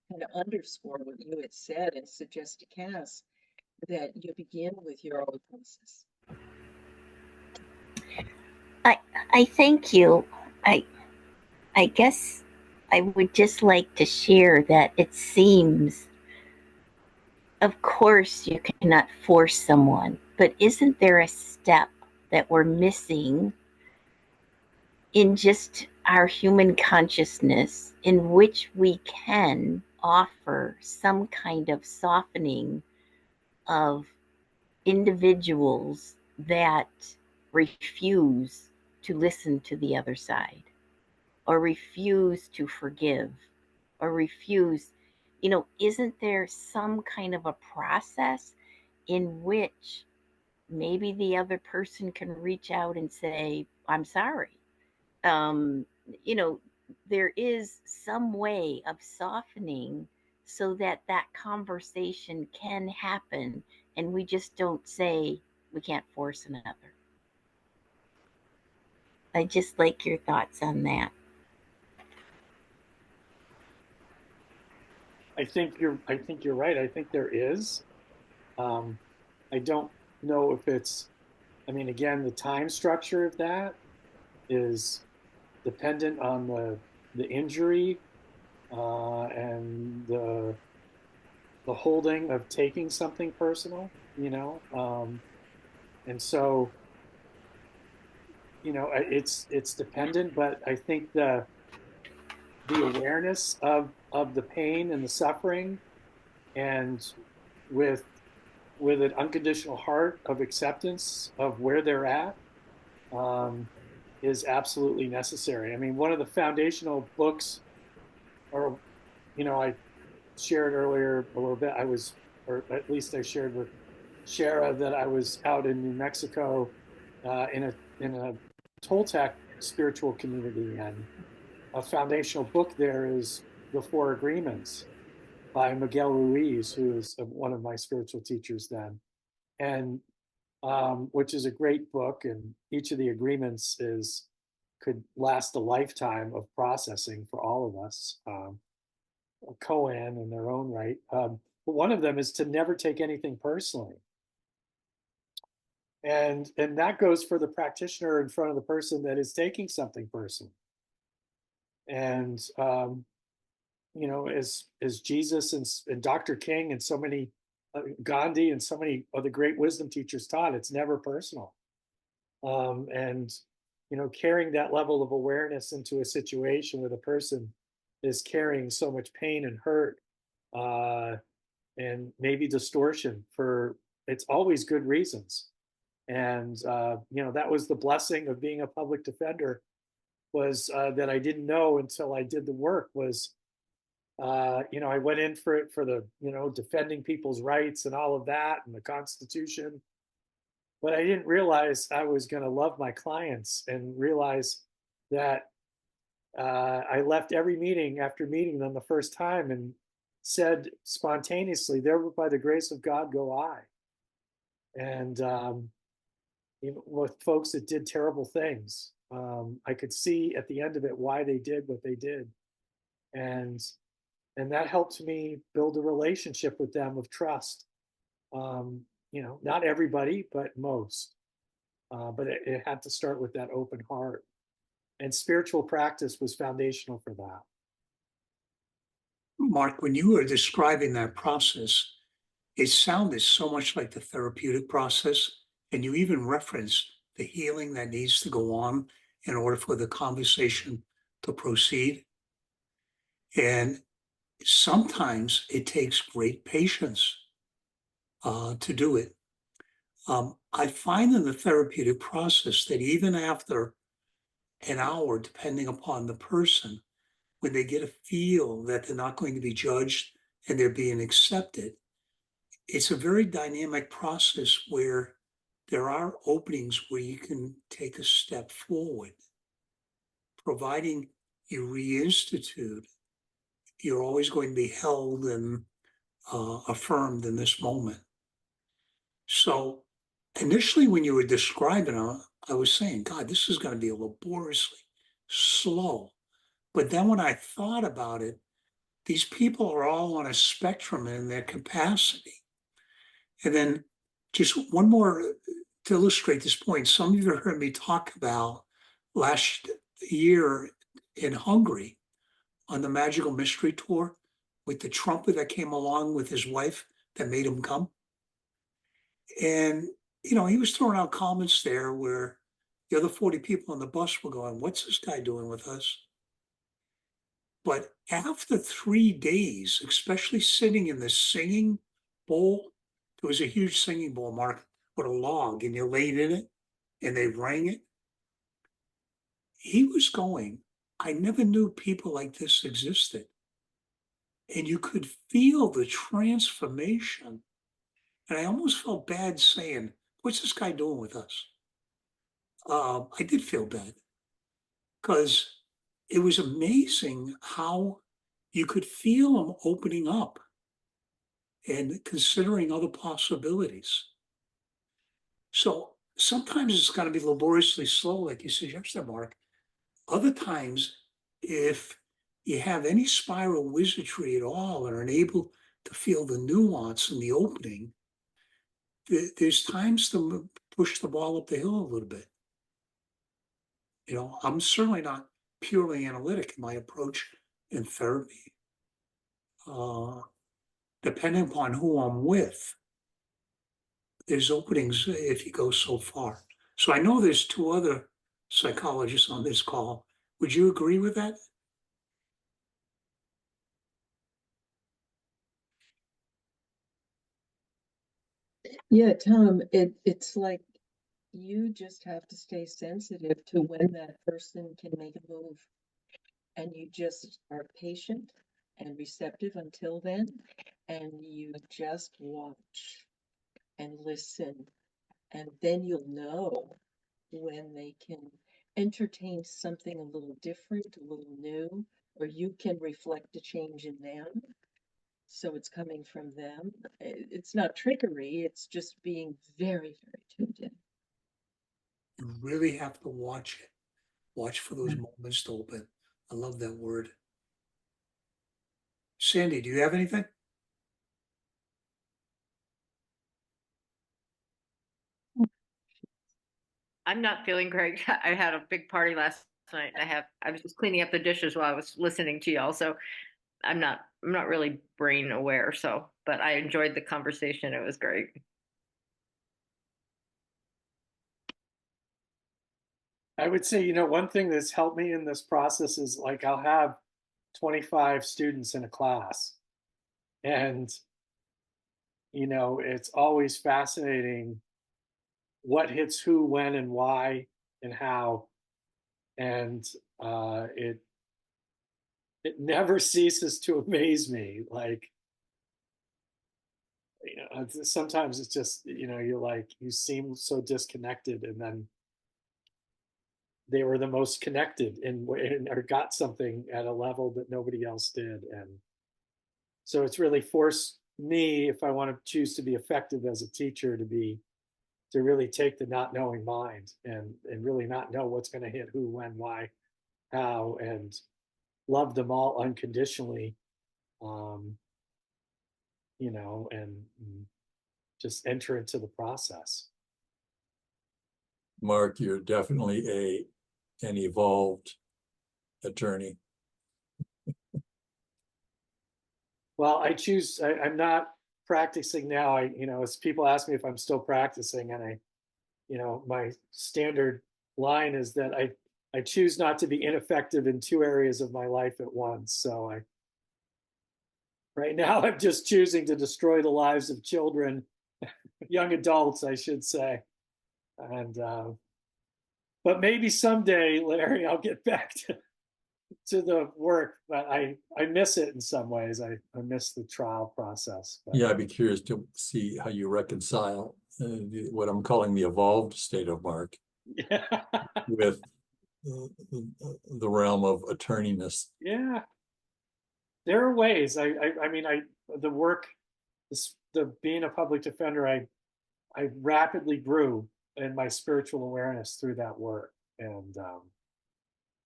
kind of underscore what you had said and suggest to Cass that you begin with your own process. I thank you. I guess I would just like to share that it seems, of course, you cannot force someone, but isn't there a step that we're missing in just our human consciousness in which we can offer some kind of softening of individuals that refuse to listen to the other side, or refuse to forgive, or refuse, isn't there some kind of a process in which maybe the other person can reach out and say, I'm sorry? Um, there is some way of softening so that that conversation can happen, and we just don't say we can't force another. I just like your thoughts on that. I think you're right. I think there is. I don't know if it's, again, the time structure of that is dependent on the injury and the holding of taking something personal, and so it's dependent. But I think the awareness of the pain and the suffering, and with an unconditional heart of acceptance of where they're at, is absolutely necessary. One of the foundational books, or I shared earlier a little bit, or at least I shared with Shara that I was out in New Mexico in a Toltec spiritual community, and a foundational book there is The Four Agreements by Miguel Ruiz, who is one of my spiritual teachers then, and which is a great book. And each of the agreements could last a lifetime of processing for all of us, a koan in their own right. But one of them is to never take anything personally. And that goes for the practitioner in front of the person that is taking something personally. And as Jesus and Dr. King and so many Gandhi and so many of the great wisdom teachers taught, it's never personal. And carrying that level of awareness into a situation where the person is carrying so much pain and hurt, and maybe distortion for it's always good reasons. And that was the blessing of being a public defender, was that I didn't know until I did the work, was I went in for it for the defending people's rights and all of that and the Constitution, but I didn't realize I was going to love my clients and realize that I left every meeting after meeting them the first time and said spontaneously, "There by the grace of God go I." And with folks that did terrible things, I could see at the end of it why they did what they did, and that helped me build a relationship with them of trust. Not everybody, but most. But it had to start with that open heart, and spiritual practice was foundational for that. Mark, when you were describing that process, it sounded so much like the therapeutic process, and you even referenced the healing that needs to go on in order for the conversation to proceed. And sometimes it takes great patience to do it. I find in the therapeutic process that even after an hour, depending upon the person, when they get a feel that they're not going to be judged and they're being accepted, it's a very dynamic process where there are openings where you can take a step forward, providing you reinstitute you're always going to be held and affirmed in this moment. So initially, when you were describing it, I was saying, God, this is going to be laboriously slow. But then when I thought about it, these people are all on a spectrum in their capacity. And then just one more to illustrate this point. Some of you have heard me talk about last year in Hungary on the Magical Mystery Tour with the trumpet that came along with his wife that made him come. And, you know, he was throwing out comments there where the other 40 people on the bus were going, what's this guy doing with us? But after 3 days, especially sitting in the singing bowl, there was a huge singing bowl, Mark, with a log, and you laid in it and they rang it. He was going, I never knew people like this existed. And you could feel the transformation. And I almost felt bad saying, what's this guy doing with us? I did feel bad because it was amazing how you could feel him opening up and considering other possibilities. So sometimes it's got to be laboriously slow, like you suggested, Mark. Other times, if you have any spiral wizardry at all and are able to feel the nuance and the opening, there's times to push the ball up the hill a little bit. You know, I'm certainly not purely analytic in my approach in therapy. Depending upon who I'm with, there's openings if you go so far. So I know there's 2 other psychologists on this call. Would you agree with that? Yeah, Tom, it's like you just have to stay sensitive to when that person can make a move. And you just are patient and receptive until then. And you just watch and listen. And then you'll know when they can entertain something a little different, a little new, or you can reflect a change in them. So it's coming from them. It's not trickery, it's just being very, very tuned in. You really have to watch it. Watch for those moments to open. I love that word. Sandy, do you have anything? I'm not feeling great. I had a big party last night and I was just cleaning up the dishes while I was listening to y'all. So I'm not really brain aware. So, but I enjoyed the conversation. It was great. I would say, you know, one thing that's helped me in this process is like I'll have 25 students in a class. And, you know, it's always fascinating what hits who, when, and why, and how. And it never ceases to amaze me. Like, you know, sometimes it's just, you know, you're like, you seem so disconnected, and then they were the most connected or got something at a level that nobody else did. And so it's really forced me, if I want to choose to be effective as a teacher, to really take the not knowing mind and really not know what's going to hit who, when, why, how, and love them all unconditionally, you know, and just enter into the process. Mark, you're definitely an evolved attorney. Well, I'm not practicing now. You know, as people ask me if I'm still practicing, and you know, my standard line is that I choose not to be ineffective in 2 areas of my life at once. So right now I'm just choosing to destroy the lives of children, young adults, I should say. And, but maybe someday, Larry, I'll get back to the work, but I miss it in some ways. I miss the trial process. But. Yeah, I'd be curious to see how you reconcile what I'm calling the evolved state of Mark with the realm of attorneyness. Yeah. There are ways. I mean, the work, the being a public defender, I rapidly grew in my spiritual awareness through that work, and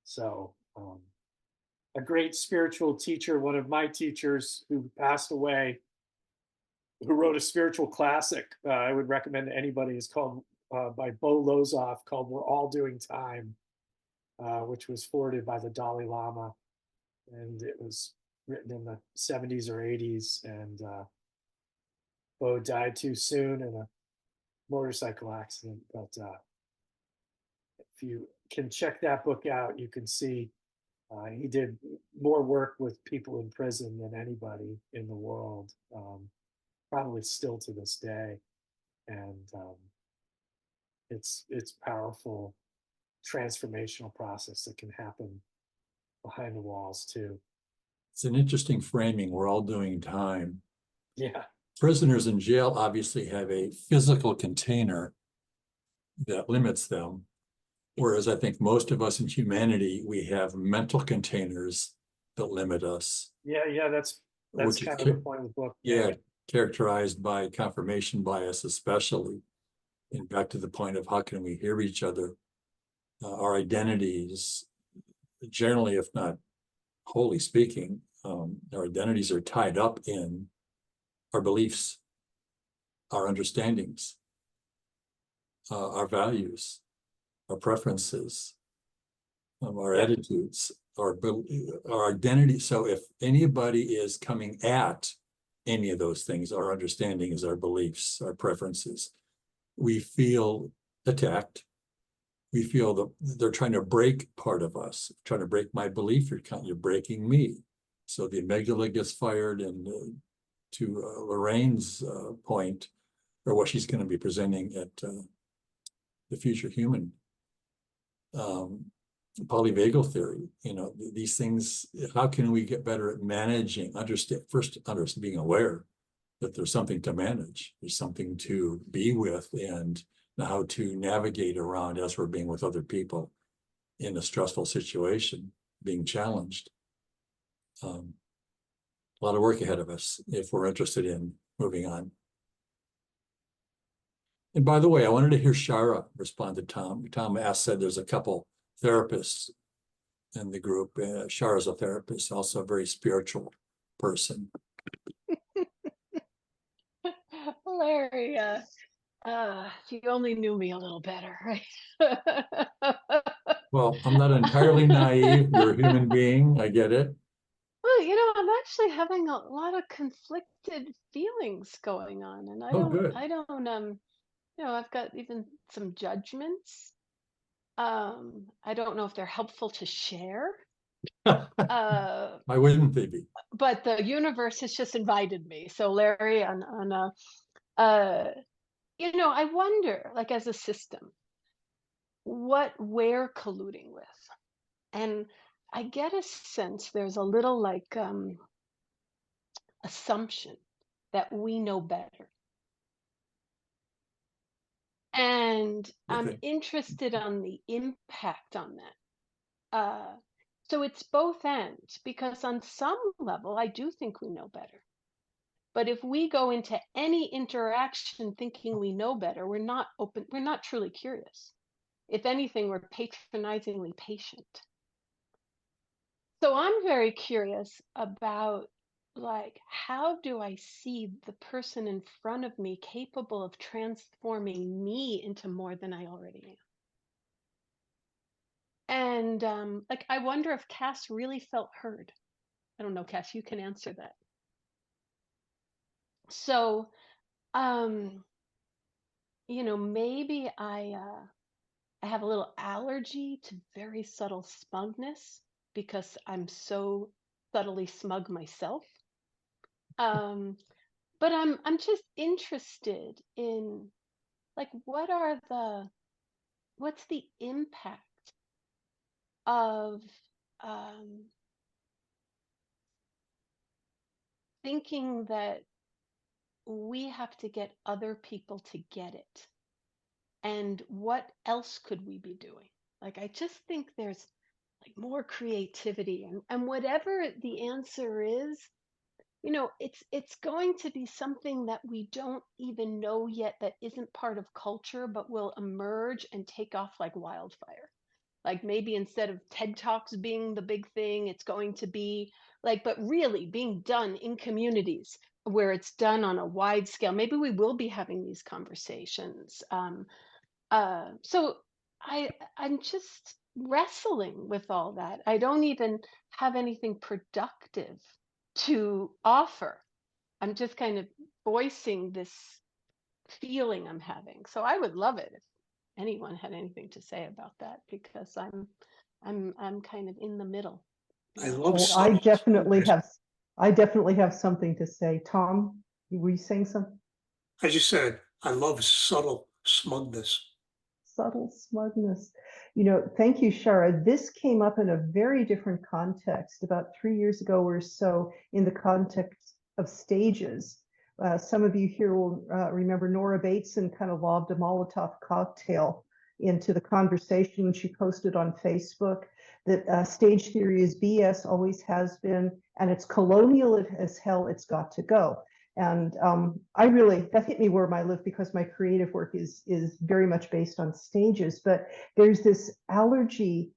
so a great spiritual teacher, one of my teachers who passed away, who wrote a spiritual classic, I would recommend to anybody, is called by Bo Lozoff, called "We're All Doing Time," which was forwarded by the Dalai Lama, and it was written in the 70s or 80s, and Bo died too soon in a motorcycle accident. But if you can check that book out, you can see he did more work with people in prison than anybody in the world, probably still to this day. And it's powerful transformational process that can happen behind the walls too. It's an interesting framing. We're all doing time. Yeah. Prisoners in jail obviously have a physical container that limits them, whereas I think most of us in humanity, we have mental containers that limit us. Yeah, that's which kind of the point of the book. Yeah, characterized by confirmation bias, especially. And back to the point of how can we hear each other? Our identities, generally, if not wholly speaking, our identities are tied up in our beliefs, our understandings, our values, our preferences, our attitudes, our identity. So if anybody is coming at any of those things, our understandings, our beliefs, our preferences, we feel attacked. We feel that they're trying to break part of us, trying to break my belief. You're breaking me. So the amygdala gets fired, and to Lorraine's point, or what she's going to be presenting at the Future Human, polyvagal theory, these things, how can we get better at managing, being aware that there's something to manage, there's something to be with, and how to navigate around as we're being with other people in a stressful situation, being challenged. A lot of work ahead of us if we're interested in moving on. And by the way, I wanted to hear Shara respond to Tom. Tom said there's a couple therapists in the group. Shara's a therapist, also a very spiritual person. Larry, if you only knew me a little better, right? Well, I'm not entirely naive. You're a human being. I get it. Well, I'm actually having a lot of conflicted feelings going on, and Good. I've got even some judgments. I don't know if they're helpful to share. Why wouldn't they be? But the universe has just invited me. So Larry, I wonder, like as a system, what we're colluding with. And I get a sense there's a little like assumption that we know better. And I'm interested on the impact on that. So it's both ends, because on some level, I do think we know better. But if we go into any interaction thinking we know better, we're not open, we're not truly curious. If anything, we're patronizingly patient. So I'm very curious about, like, how do I see the person in front of me capable of transforming me into more than I already am? And I wonder if Cass really felt heard. I don't know, Cass, you can answer that. So, maybe I have a little allergy to very subtle smugness because I'm so subtly smug myself. But I'm just interested in, like, what's the impact of thinking that we have to get other people to get it, and what else could we be doing? Like, I just think there's like more creativity, and whatever the answer is, you know, it's going to be something that we don't even know yet, that isn't part of culture, but will emerge and take off like wildfire. Like maybe instead of TED Talks being the big thing, it's going to be like, but really being done in communities where it's done on a wide scale. Maybe we will be having these conversations. So I'm just wrestling with all that. I don't even have anything productive to offer. I'm just kind of voicing this feeling I'm having. So I would love it if anyone had anything to say about that, because I'm kind of in the middle. I Yeah. love Oh, I subtle definitely smugness. have, I definitely have something to say. Tom, were you saying something? I just said, I love subtle smugness. Subtle smugness. You know, thank you, Shara. This came up in a very different context about 3 years ago or so, in the context of stages. Some of you here will remember Nora Bateson kind of lobbed a Molotov cocktail into the conversation when she posted on Facebook that stage theory is BS, always has been, and it's colonial as hell, it's got to go. And I really, that hit me where I live, because my creative work is very much based on stages. But there's this allergy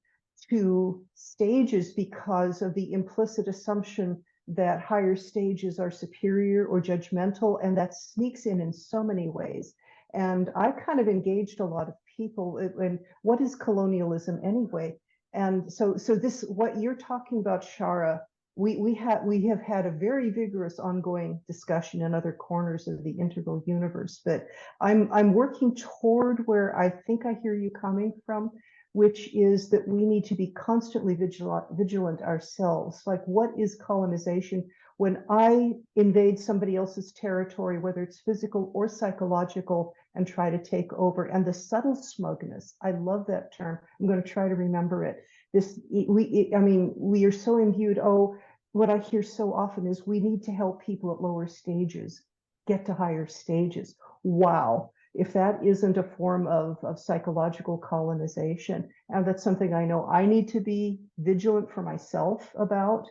to stages because of the implicit assumption that higher stages are superior or judgmental, and that sneaks in so many ways. And I kind of engaged a lot of people in what is colonialism anyway. And so this, what you're talking about, Shara, we have had a very vigorous ongoing discussion in other corners of the integral universe, but I'm working toward where I think I hear you coming from, which is that we need to be constantly vigilant ourselves. Like, what is colonization? When I invade somebody else's territory, whether it's physical or psychological, and try to take over, and the subtle smugness, I love that term. I'm going to try to remember it. I mean, we are so imbued. Oh, what I hear so often is we need to help people at lower stages get to higher stages. Wow. If that isn't a form of psychological colonization, and that's something I know I need to be vigilant for myself about.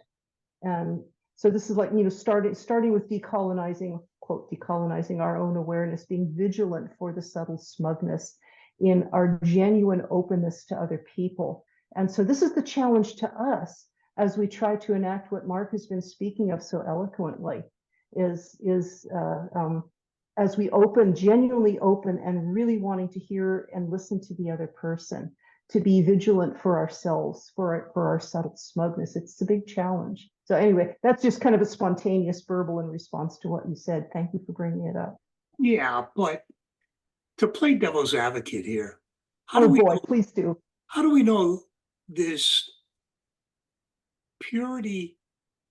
And so this is like, you know, starting with decolonizing, quote, decolonizing our own awareness, being vigilant for the subtle smugness in our genuine openness to other people. And so this is the challenge to us as we try to enact what Mark has been speaking of so eloquently, is as we genuinely open, and really wanting to hear and listen to the other person, to be vigilant for ourselves, for our subtle smugness. It's a big challenge. So anyway, that's just kind of a spontaneous verbal in response to what you said. Thank you for bringing it up. Yeah, but to play devil's advocate here, Oh boy, please do. how do we know this purity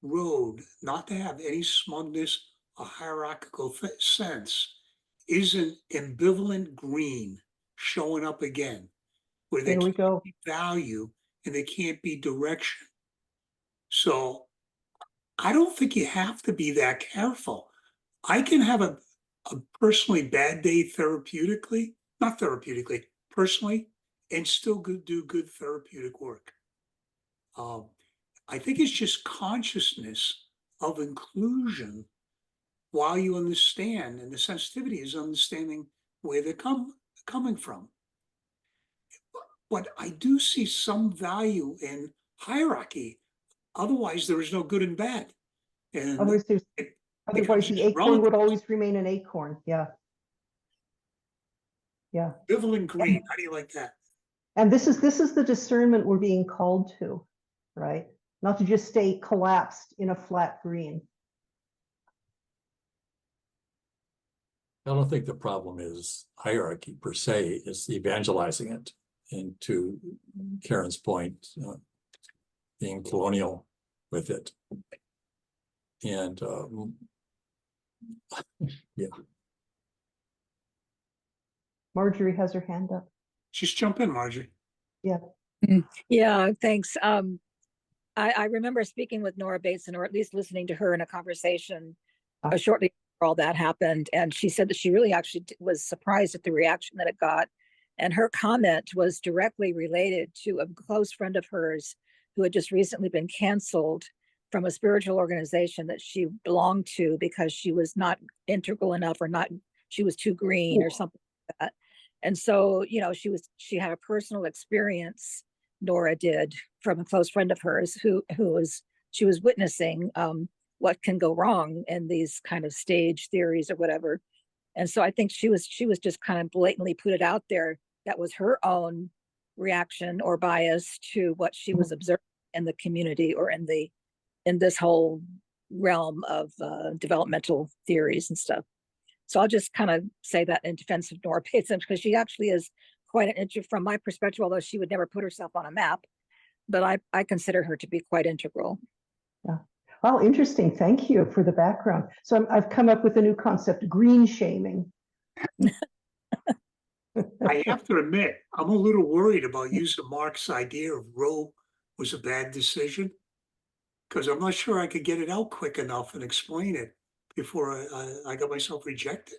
road, not to have any smugness or hierarchical sense, isn't ambivalent green showing up again, where there There we can't go. be value and there can't be direction? So I don't think you have to be that careful. I can have a personally bad day therapeutically, not therapeutically, personally, and still do good therapeutic work. I think it's just consciousness of inclusion while you understand, and the sensitivity is understanding where they're coming from. But I do see some value in hierarchy. Otherwise, there is no good and bad. And Otherwise, it otherwise becomes the just acorn would relative. always remain an acorn. Yeah. Yeah. Ambivalent green. How do you like that? And this is the discernment we're being called to, right? Not to just stay collapsed in a flat green. I don't think the problem is hierarchy per se, it's evangelizing it. And to Karen's point, being colonial with it. And yeah. Marjorie has her hand up. Just jump in, Marjorie. Yeah. Yeah, thanks. I remember speaking with Nora Bateson, or at least listening to her in a conversation shortly before all that happened. And she said that she really actually was surprised at the reaction that it got. And her comment was directly related to a close friend of hers who had just recently been canceled from a spiritual organization that she belonged to because she was not integral enough, or not, she was too green or something like that. And so, you know, she had a personal experience, Nora did, from a close friend of hers she was witnessing what can go wrong in these kind of stage theories or whatever. And so I think she was just kind of blatantly put it out there. That was her own reaction or bias to what she was observing in the community, or in this whole realm of developmental theories and stuff. So I'll just kind of say that in defense of Nora Bateson, because she actually is quite an interest from my perspective, although she would never put herself on a map, but I consider her to be quite integral. Yeah. Oh, interesting. Thank you for the background. So I've come up with a new concept, green shaming. I have to admit, I'm a little worried about using Mark's idea of Roe was a bad decision, because I'm not sure I could get it out quick enough and explain it before I got myself rejected.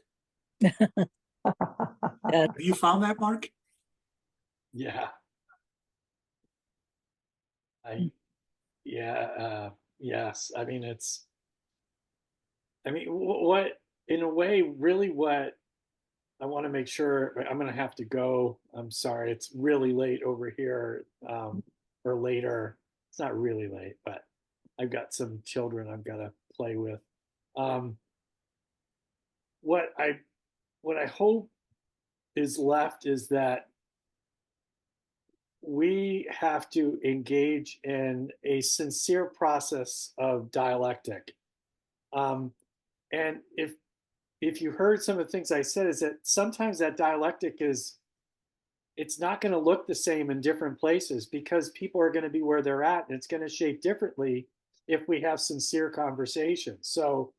Have you found that, Mark? Yeah. Yes. I mean, what, in a way, really what I want to make sure, I'm going to have to go. I'm sorry. It's really late over here, or later. It's not really late, but I've got some children I've got to play with. What I hope is left is that we have to engage in a sincere process of dialectic. And if you heard some of the things I said, is that sometimes that dialectic it's not going to look the same in different places, because people are going to be where they're at, and it's going to shape differently if we have sincere conversations. So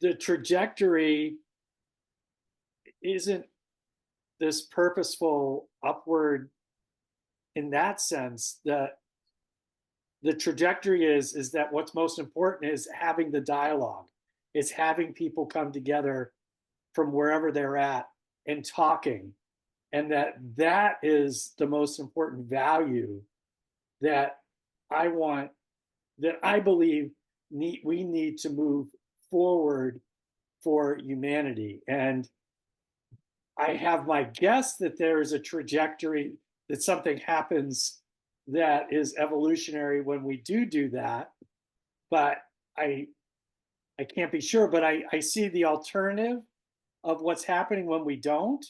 the trajectory isn't this purposeful upward in that sense. That the trajectory is that what's most important is having the dialogue. It's having people come together from wherever they're at and talking, and that is the most important value that I want, that I believe we need to move forward for humanity. And I have my guess that there is a trajectory, that something happens that is evolutionary when we do that, but I can't be sure. But I see the alternative of what's happening when we don't,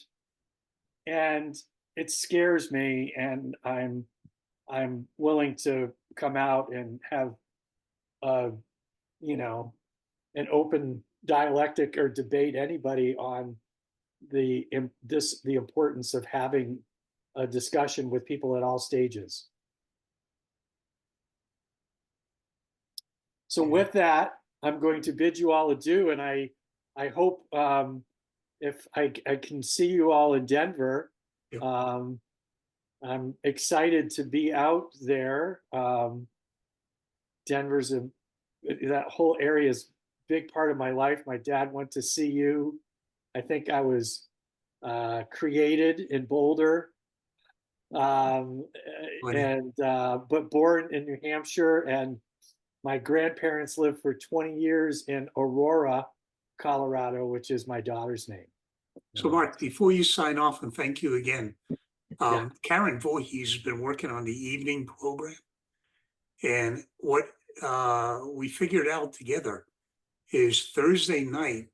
and it scares me, and I'm willing to come out and have an open dialectic or debate anybody on the importance of having a discussion with people at all stages. So with that, I'm going to bid you all adieu, and I hope if I can see you all in Denver. I'm excited to be out there. Denver's that whole area is a big part of my life. My dad went to CU. I think I was created in Boulder, but born in New Hampshire, and my grandparents lived for 20 years in Aurora, Colorado, which is my daughter's name. So Mark, before you sign off, and thank you again, Karen Voorhees has been working on the evening program, and what we figured out together is Thursday night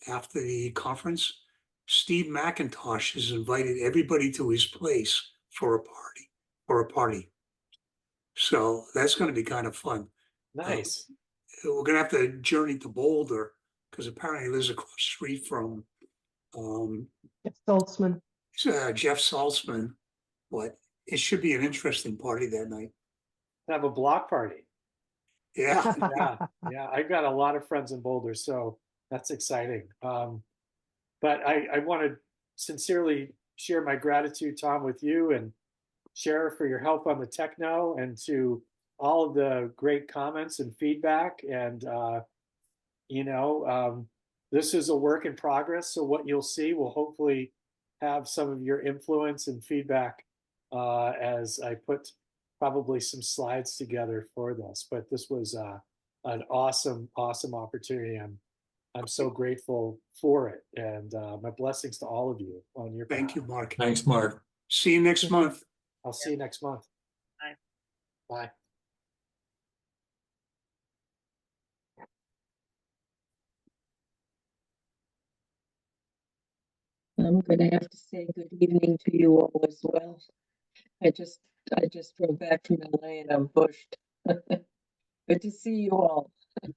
after the conference, Steve McIntosh has invited everybody to his place for a party. So that's going to be kind of fun. Nice. We're going to have to journey to Boulder, because apparently he lives across the street from Saltzman. Jeff Saltzman, but it should be an interesting party that night. Have a block party. Yeah. Yeah. I've got a lot of friends in Boulder, so that's exciting. But I want to sincerely share my gratitude, Tom, with you, and share for your help on the techno, and to all of the great comments and feedback. And, this is a work in progress. So what you'll see will hopefully have some of your influence and feedback as I put probably some slides together for this, but this was an awesome opportunity. I'm so grateful for it, and my blessings to all of you on your Thank you, behalf. Mark. Thanks, Mark. See you next month. I'll see you next month. Bye. Bye. I'm gonna have to say good evening to you all as well. I just drove back from LA and I'm bushed. Good to see you all. Good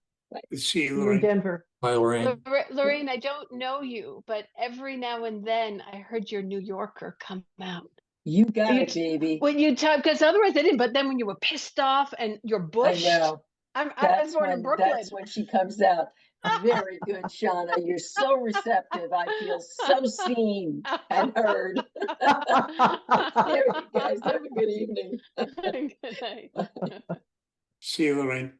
to see you, You're in Lorraine. Denver. Bye, Lorraine. Lorraine, I don't know you, but every now and then I heard your New Yorker come out. You got You it, baby. When you talk, because otherwise I didn't. But then when you were pissed off and you're I bushed, know. I was That's born in Brooklyn. that's when she comes out. Very good, Shauna. You're so receptive. I feel so seen and heard. There, you guys have a good evening. Good night. See you, Lorraine.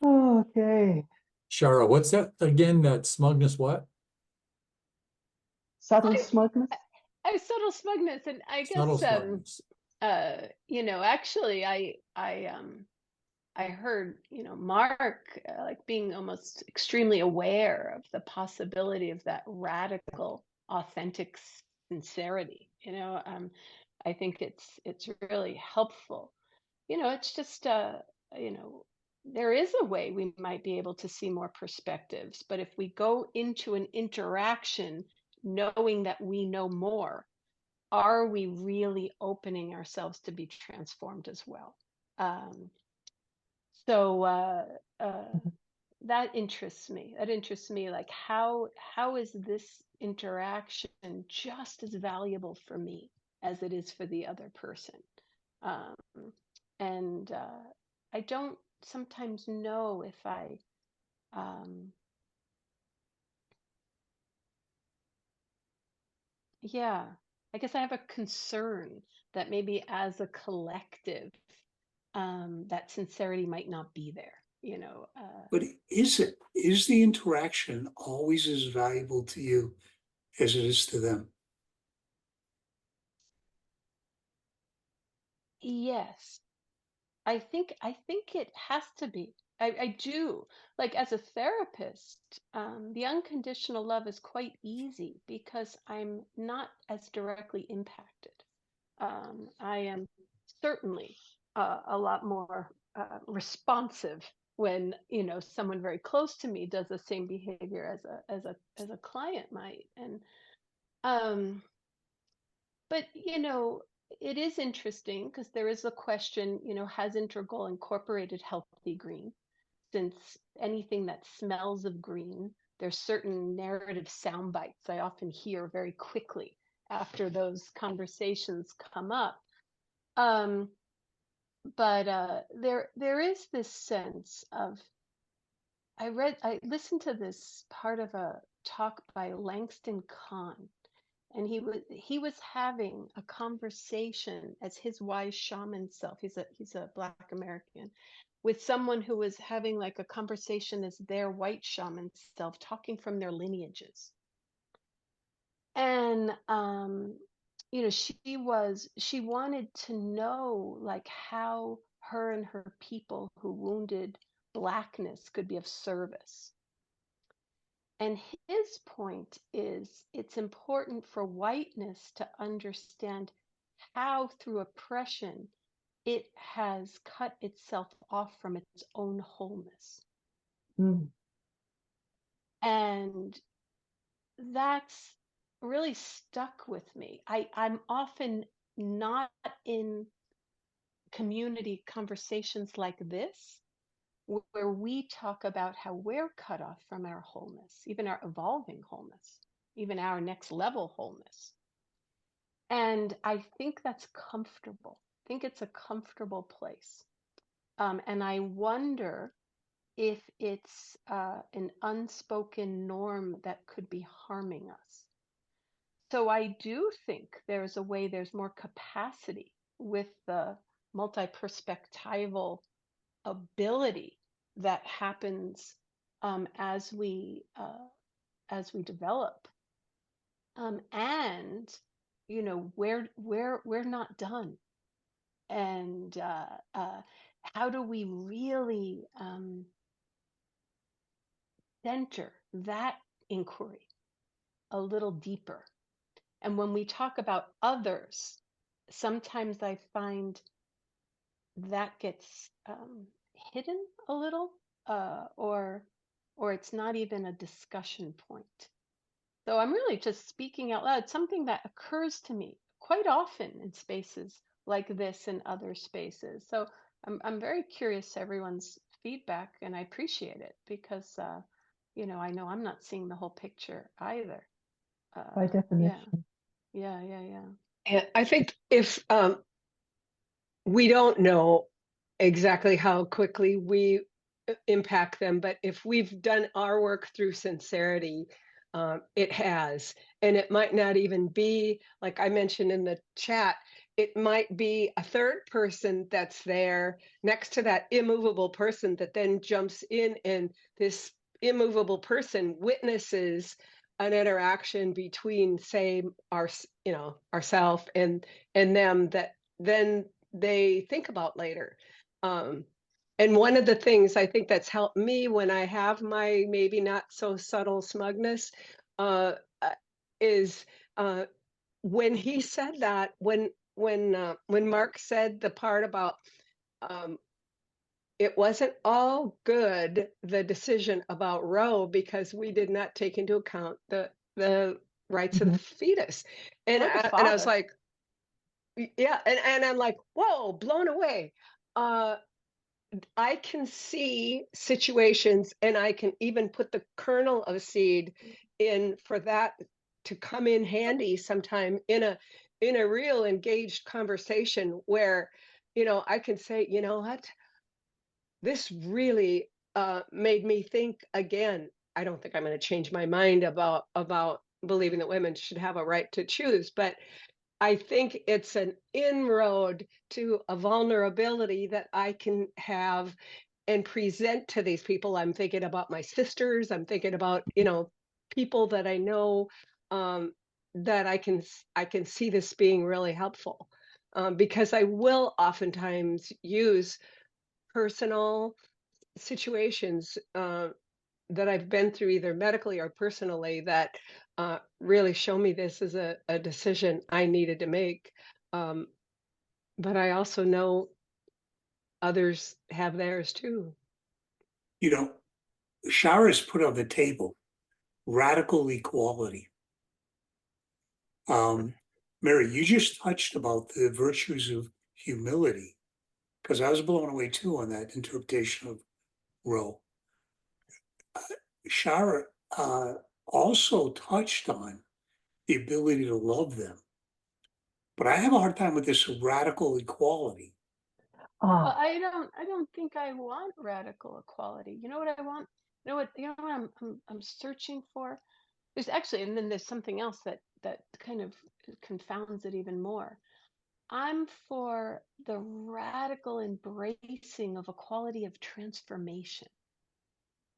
Okay. Shara, what's that again? That smugness what? Subtle smugness. I subtle smugness, and I Subtle guess smugness. actually I heard, Mark like being almost extremely aware of the possibility of that radical, authentic sincerity. I think it's really helpful. It's just there is a way we might be able to see more perspectives, but if we go into an interaction knowing that we know more, are we really opening ourselves to be transformed as well? So that interests me. That interests me. Like how is this interaction just as valuable for me as it is for the other person? Um, and I don't sometimes know if yeah, I guess I have a concern that maybe as a collective, that sincerity might not be there. But is the interaction always as valuable to you as it is to them? Yes, I think it has to be. I do. Like as a therapist, the unconditional love is quite easy because I'm not as directly impacted. I am certainly a lot more responsive when someone very close to me does the same behavior as a client might. And um, but it is interesting because there is a question, has Integral incorporated healthy green? Since anything that smells of green, there's certain narrative sound bites I often hear very quickly after those conversations come up. But there is this sense of I listened to this part of a talk by Langston Kahn, and he was having a conversation as his wise shaman self. He's a Black American, with someone who was having like a conversation as their white shaman self, talking from their lineages. And she wanted to know like how her and her people who wounded Blackness could be of service. And his point is it's important for whiteness to understand how, through oppression, it has cut itself off from its own wholeness. Mm. And that's really stuck with me. I'm often not in community conversations like this, where we talk about how we're cut off from our wholeness, even our evolving wholeness, even our next level wholeness. And I think that's comfortable. I think it's a comfortable place. And I wonder if it's an unspoken norm that could be harming us. So I do think there's a way there's more capacity with the multi-perspectival ability that happens as we develop, and you know, we're not done. And how do we really center that inquiry a little deeper? And when we talk about others, sometimes I find that gets hidden a little, or it's not even a discussion point. So I'm really just speaking out loud, something that occurs to me quite often in spaces like this and other spaces. So I'm very curious everyone's feedback, and I appreciate it because you know, I know I'm not seeing the whole picture either. By definition. Yeah. And I think if we don't know exactly how quickly we impact them, but if we've done our work through sincerity, it has. And it might not even be, like I mentioned in the chat, it might be a third person that's there next to that immovable person that then jumps in, and this immovable person witnesses an interaction between, say, our, you know, ourself and them that then they think about later. And one of the things I think that's helped me when I have my maybe not so subtle smugness is when he said that, when Mark said the part about it wasn't all good, the decision about Roe, because we did not take into account the rights of the fetus. And I was like, yeah, and I'm like, whoa, blown away. I can see situations, and I can even put the kernel of seed in for that to come in handy sometime in a real engaged conversation where, you know, I can say, you know what, this really made me think again. I don't think I'm going to change my mind about believing that women should have a right to choose, but I think it's an inroad to a vulnerability that I can have and present to these people. I'm thinking about my sisters. I'm thinking about, you know, people that I know, that I can see this being really helpful, because I will oftentimes use personal situations that I've been through either medically or personally that really show me this is a decision I needed to make. But I also know others have theirs too. You know, Shara's put on the table radical equality. Mary, you just touched about the virtues of humility, because I was blown away too on that interpretation of Roe. Shara also touched on the ability to love them. But I have a hard time with this radical equality. Well, I don't think I want radical equality. You know what I want? You know what I'm searching for? There's actually, and then there's something else that kind of confounds it even more. I'm for the radical embracing of a quality of transformation.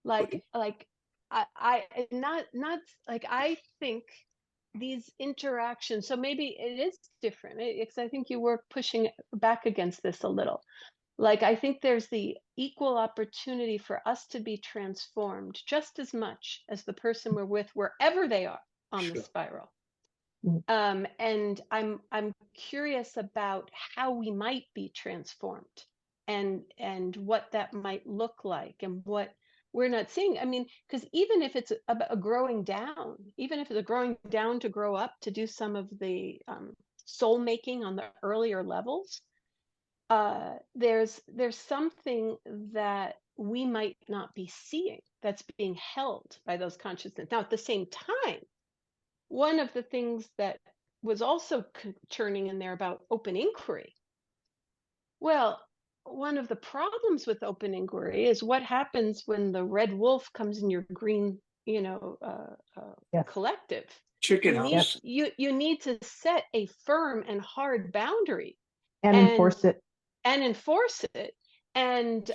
Like I not like, I think these interactions, so maybe it is different, because I think you were pushing back against this a little. Like, I think there's the equal opportunity for us to be transformed just as much as the person we're with, wherever they are on the spiral. And I'm curious about how we might be transformed, and what that might look like, and what we're not seeing. I mean, because even if it's a growing down, even if it's a growing down to grow up, to do some of the soul making on the earlier levels, there's something that we might not be seeing that's being held by those consciousness. Now, at the same time, one of the things that was also churning in there about open inquiry. Well, one of the problems with open inquiry is what happens when the red wolf comes in your green, you know, collective. Chicken house. You need to set a firm and hard boundary and enforce it. And enforce it. And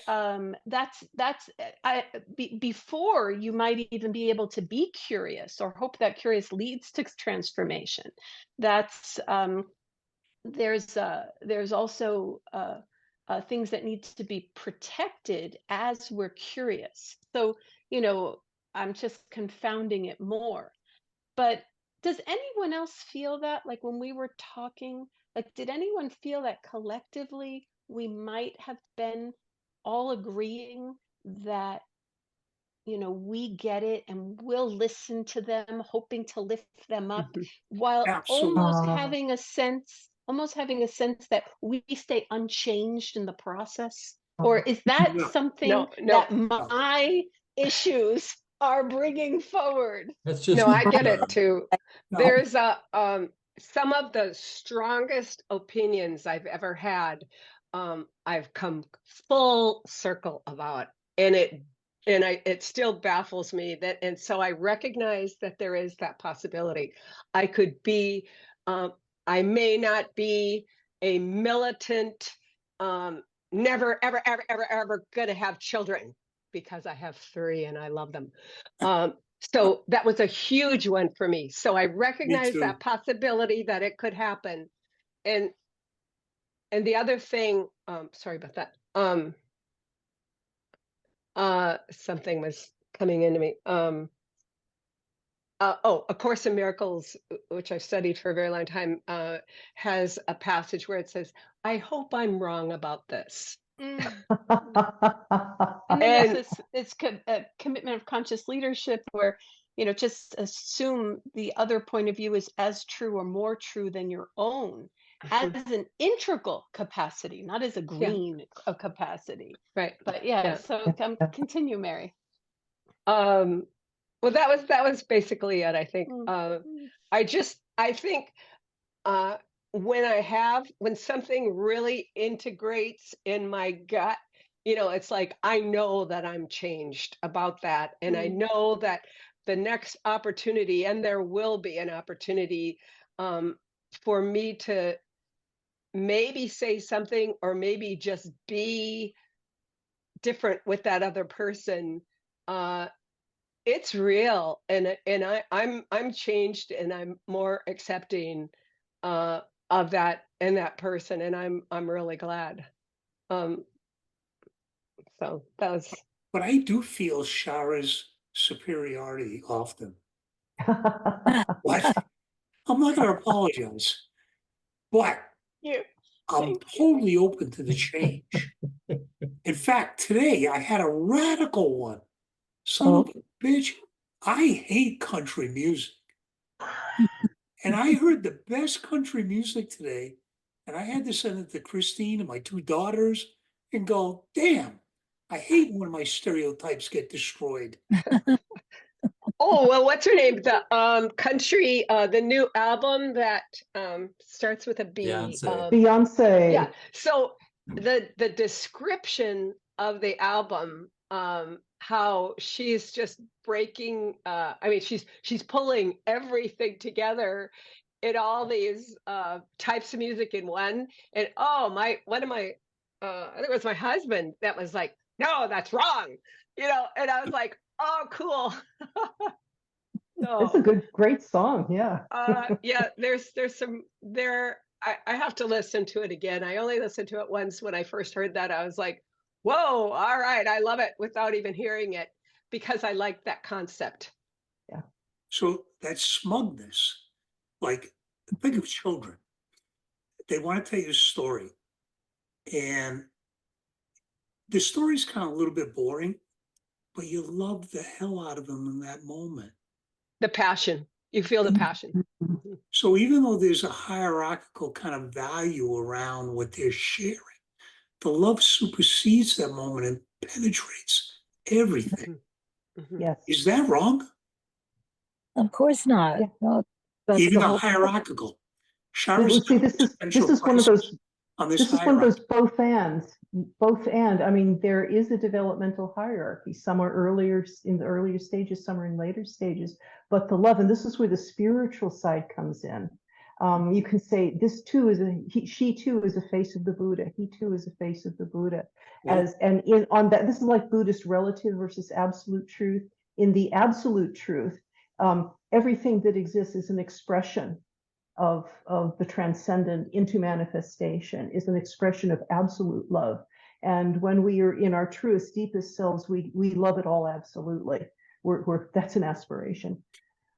before you might even be able to be curious or hope that curious leads to transformation. That's there's also things that need to be protected as we're curious. So, I'm just confounding it more. But does anyone else feel that? Like when we were talking, like, did anyone feel that collectively we might have been all agreeing that, we get it and we'll listen to them, hoping to lift them up, while Absolutely. almost having a sense that we stay unchanged in the process? Or is that No. something No, that no. my issues are bringing forward? That's just. No, I get it too. No. There's some of the strongest opinions I've ever had, I've come full circle about, and it still baffles me that, and so I recognize that there is that possibility. I could be, I may not be a militant, never, ever, ever, ever, ever gonna have children, because I have 3 and I love them. So that was a huge one for me. So I recognize that possibility that it could happen. And the other thing, sorry about that. Something was coming into me. A Course in Miracles, which I've studied for a very long time, has a passage where it says, "I hope I'm wrong about this." And then it's a commitment of conscious leadership where, just assume the other point of view is as true or more true than your own, as an integral capacity, not as a green of capacity. Right. But so continue, Mary. Well, that was basically it, I think. I think when something really integrates in my gut, it's like, I know that I'm changed about that. And I know that the next opportunity, and there will be an opportunity for me to maybe say something, or maybe just be different with that other person. It's real, and I'm changed, and I'm more accepting of that and that person, and I'm really glad. So that was. But I do feel Shara's superiority often. What? I'm not going to apologize, but I'm totally open to the change. In fact, today I had a radical one. Son of a bitch, I hate country music. And I heard the best country music today, and I had to send it to Christine and my 2 daughters and go, damn, I hate when my stereotypes get destroyed. Oh, well, what's her name? The country, the new album that starts with a B. Beyonce. Yeah. So the description of the album, how she's just breaking, I mean, she's pulling everything together in all these types of music in one. And I think it was my husband that was like, "No, that's wrong," and I was like, "Oh, cool." It's a great song. Yeah. Yeah, there's some there. I have to listen to it again. I only listened to it once. When I first heard that, I was like, whoa, all right, I love it, without even hearing it, because I like that concept. Yeah. So that smugness, like, think of children. They want to tell you a story, and the story's kind of a little bit boring, but you love the hell out of them in that moment. The passion. You feel the passion. So even though there's a hierarchical kind of value around what they're sharing, the love supersedes that moment and penetrates everything. Yes. Is that wrong? Of course not. Yeah. No, Even the hierarchical. See, this is one of those. This is one of those both and. I mean, there is a developmental hierarchy. Some are earlier in the earlier stages, some are in later stages. But the love, and this is where the spiritual side comes in. You can say this too is she too is a face of the Buddha. He too is a face of the Buddha. On that, this is like Buddhist relative versus absolute truth. In the absolute truth, everything that exists is an expression of the transcendent into manifestation, is an expression of absolute love. And when we are in our truest, deepest selves, we love it all absolutely. That's an aspiration.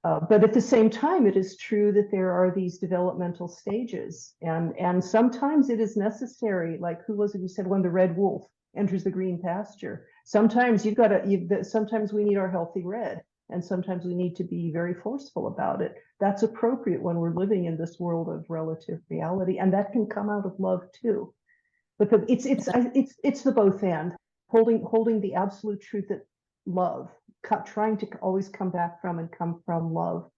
But at the same time, it is true that there are these developmental stages, and sometimes it is necessary. Like, who was it who said, when the red wolf enters the green pasture? Sometimes sometimes we need our healthy red, and sometimes we need to be very forceful about it. That's appropriate when we're living in this world of relative reality, and that can come out of love too. But it's the both and, holding the absolute truth that love, trying to always come back from and come from love.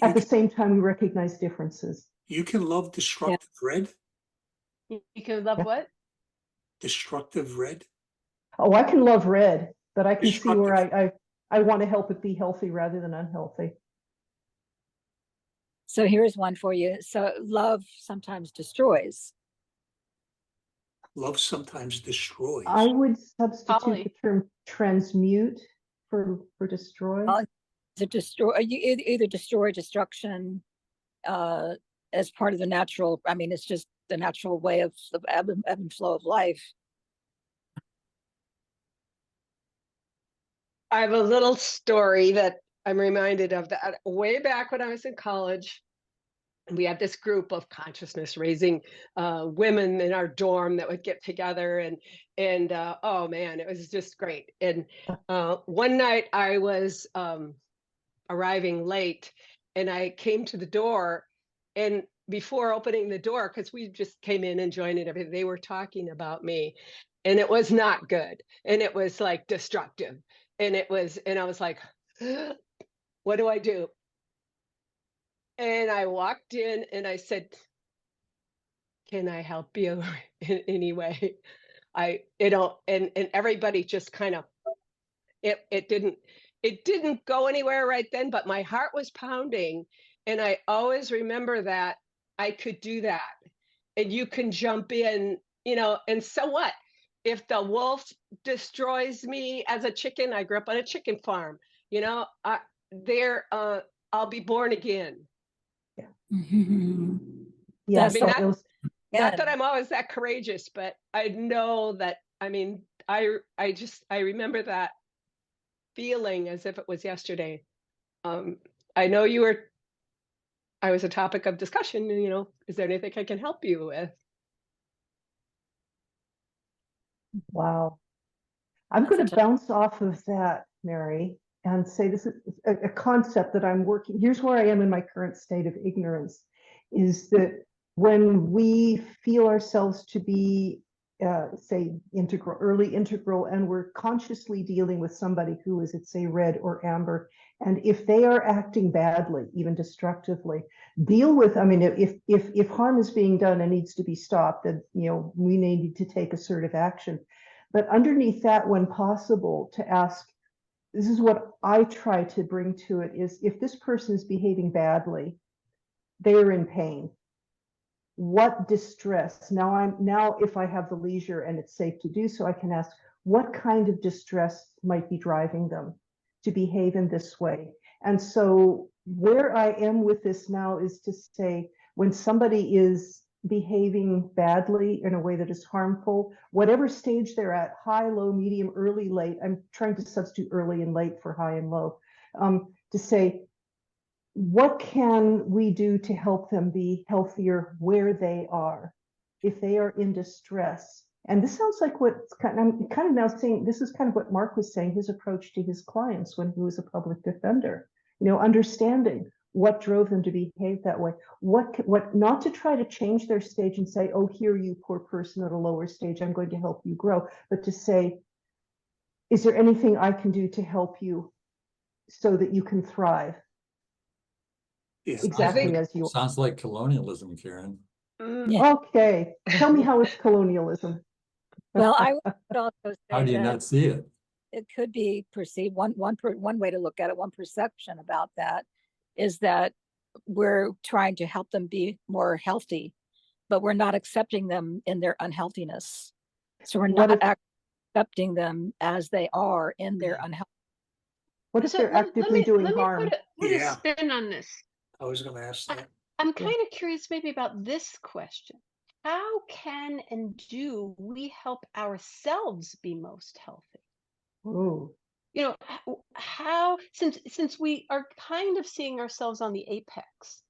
At the same time, we recognize differences. You can love destructive red. You can love what? Destructive red. Oh, I can love red, but I can see where I want to help it be healthy rather than unhealthy. So here's one for you. So love sometimes destroys. Love sometimes destroys. I would substitute the term transmute for destroy. To destroy, you either destroy, destruction, as part of the natural. I mean, it's just the natural way of ebb and flow of life. I have a little story that I'm reminded of that way back when I was in college. We had this group of consciousness raising women in our dorm that would get together, and oh man, it was just great. And one night I was arriving late, and I came to the door, and before opening the door, because we just came in and joined it, everything, they were talking about me, and it was not good, and it was like destructive, and I was like, what do I do? And I walked in and I said, can I help you in any way? And everybody just kind of, it didn't go anywhere right then, but my heart was pounding. And I always remember that I could do that. And you can jump in, and so what? If the wolf destroys me as a chicken, I grew up on a chicken farm, I'll be born again. Yeah. I mean, not that I'm always that courageous, but I know that, I mean, I remember that feeling as if it was yesterday. I know I was a topic of discussion, is there anything I can help you with? Wow. I'm going to bounce off of that, Mary, and say this is a concept that I'm working. Here's where I am in my current state of ignorance, is that when we feel ourselves to be, say, early integral, and we're consciously dealing with somebody who is, let's say, red or amber, and if they are acting badly, even destructively, deal with, I mean, if harm is being done and needs to be stopped, then, we need to take assertive action. But underneath that, when possible, to ask, this is what I try to bring to it, is if this person is behaving badly, they're in pain. What distress? Now if I have the leisure and it's safe to do so, I can ask, what kind of distress might be driving them to behave in this way? And so where I am with this now is to say, when somebody is behaving badly in a way that is harmful, whatever stage they're at, high, low, medium, early, late, I'm trying to substitute early and late for high and low, to say, what can we do to help them be healthier where they are, if they are in distress? And this sounds like I'm kind of now saying, this is kind of what Mark was saying, his approach to his clients when he was a public defender, understanding what drove them to behave that way, what not to try to change their stage and say, oh, here, you poor person at a lower stage, I'm going to help you grow, but to say, is there anything I can do to help you so that you can thrive? Exactly as you sounds like colonialism, Karen. Okay, tell me how it's colonialism. Well, I would also say, how do you not see it? It could be perceived. One way to look at it, one perception about that, is that we're trying to help them be more healthy, but we're not accepting them in their unhealthiness. So we're What not if, accepting them as they are in their unhealthy. what if So they're let actively me doing let me harm? put a Yeah. spin on this. I was going to ask that. I'm Yeah. kind of curious maybe about this question. How can and do we help ourselves be most healthy? Ooh. You know, how since we are kind of seeing ourselves on the apex,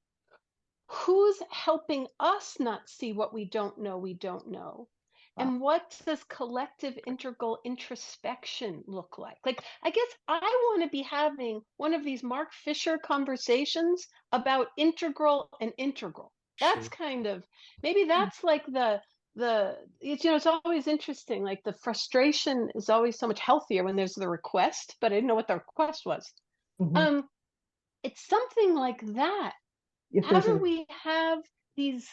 who's helping us not see what we don't know we don't know? Wow. And what does collective integral introspection look like? Like, I guess I want to be having one of these Mark Fisher conversations about integral and integral. That's kind of, maybe that's like it's, it's always interesting. Like the frustration is always so much healthier when there's the request, but I didn't know what the request was. Mhm. It's something like that. If How there's do a, we have these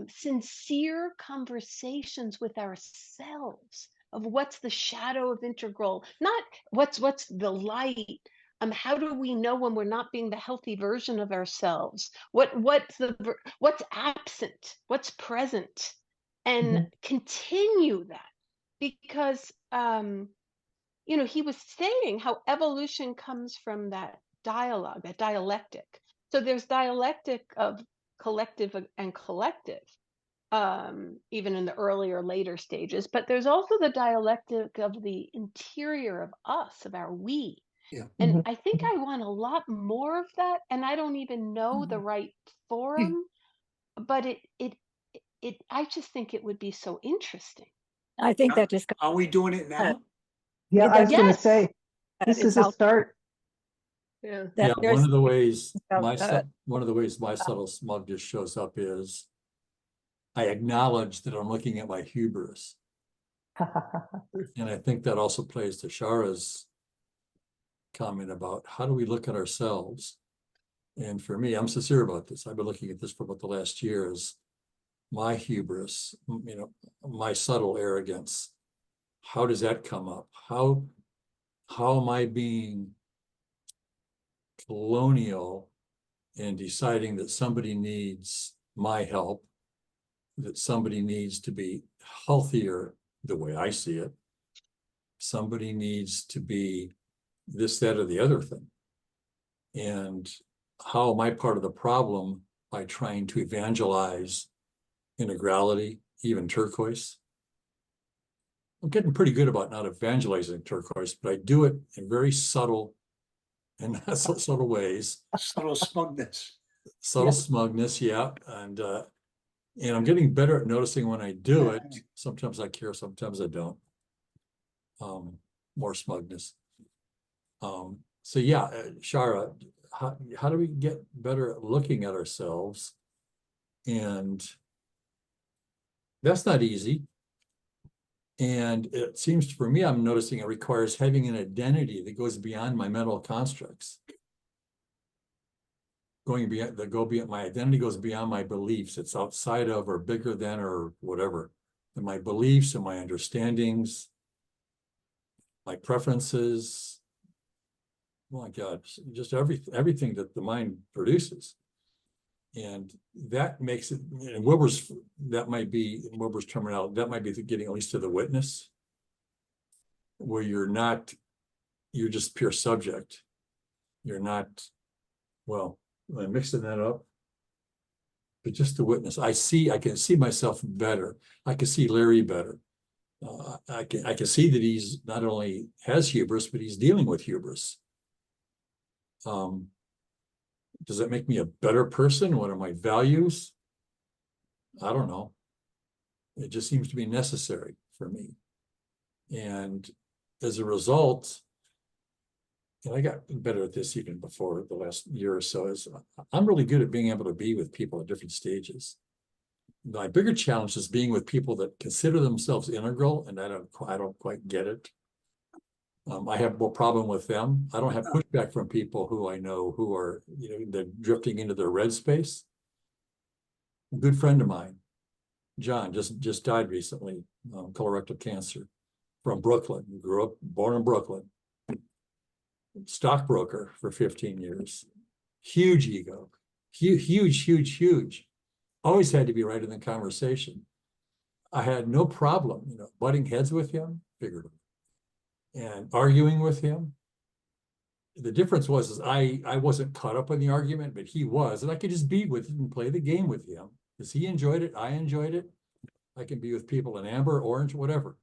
sincere conversations with ourselves of what's the shadow of integral, not what's the light? How do we know when we're not being the healthy version of ourselves? What's absent? What's present? And Mhm. continue that, because he was saying how evolution comes from that dialogue, that dialectic. So there's dialectic of collective and collective, even in the earlier, later stages. But there's also the dialectic of the interior of us, of our we. Yeah. And Mhm. I think I want a lot more of that. And I don't even know the right forum, but I just think it would be so interesting. I think that just Are we doing it now? Yeah, I was going to Yes. say, this is it's a out start. Yeah. that Yeah, there's one of the ways uh, my subtle smug just shows up is I acknowledge that I'm looking at my hubris. And I think that also plays to Shara's comment about how do we look at ourselves? And for me, I'm sincere about this. I've been looking at this for about the last year as my hubris, my subtle arrogance. How does that come up? How am I being colonial and deciding that somebody needs my help, that somebody needs to be healthier the way I see it. Somebody needs to be this, that, or the other thing. And how am I part of the problem by trying to evangelize integrality, even turquoise? I'm getting pretty good about not evangelizing turquoise, but I do it in very subtle and not so subtle ways. Subtle smugness. Subtle smugness, yeah. And I'm getting better at noticing when I do it. Sometimes I care, sometimes I don't. More smugness. So yeah, Shara, how do we get better at looking at ourselves? And that's not easy. And it seems for me, I'm noticing it requires having an identity that goes beyond my mental constructs. My identity goes beyond my beliefs. It's outside of or bigger than or whatever. And my beliefs and my understandings, my preferences, oh my God, just everything that the mind produces. And that makes it, in Wilber's terminology, that might be getting at least to the witness, where you're just pure subject. You're not, well, I'm mixing that up, but just the witness. I can see myself better. I can see Larry better. I can see that he's not only has hubris, but he's dealing with hubris. Does that make me a better person? What are my values? I don't know. It just seems to be necessary for me. And as a result, and I got better at this even before the last year or so, is I'm really good at being able to be with people at different stages. My bigger challenge is being with people that consider themselves integral, and I don't quite get it. I have more problem with them. I don't have pushback from people who I know who are, they're drifting into their red space. A good friend of mine, John, just died recently, colorectal cancer, from Brooklyn. Born in Brooklyn. Stockbroker for 15 years. Huge ego. huge. Always had to be right in the conversation. I had no problem, butting heads with him, figuratively, and arguing with him. The difference was I wasn't caught up in the argument, but he was, and I could just be with him and play the game with him because he enjoyed it. I enjoyed it. I can be with people in amber, orange, whatever.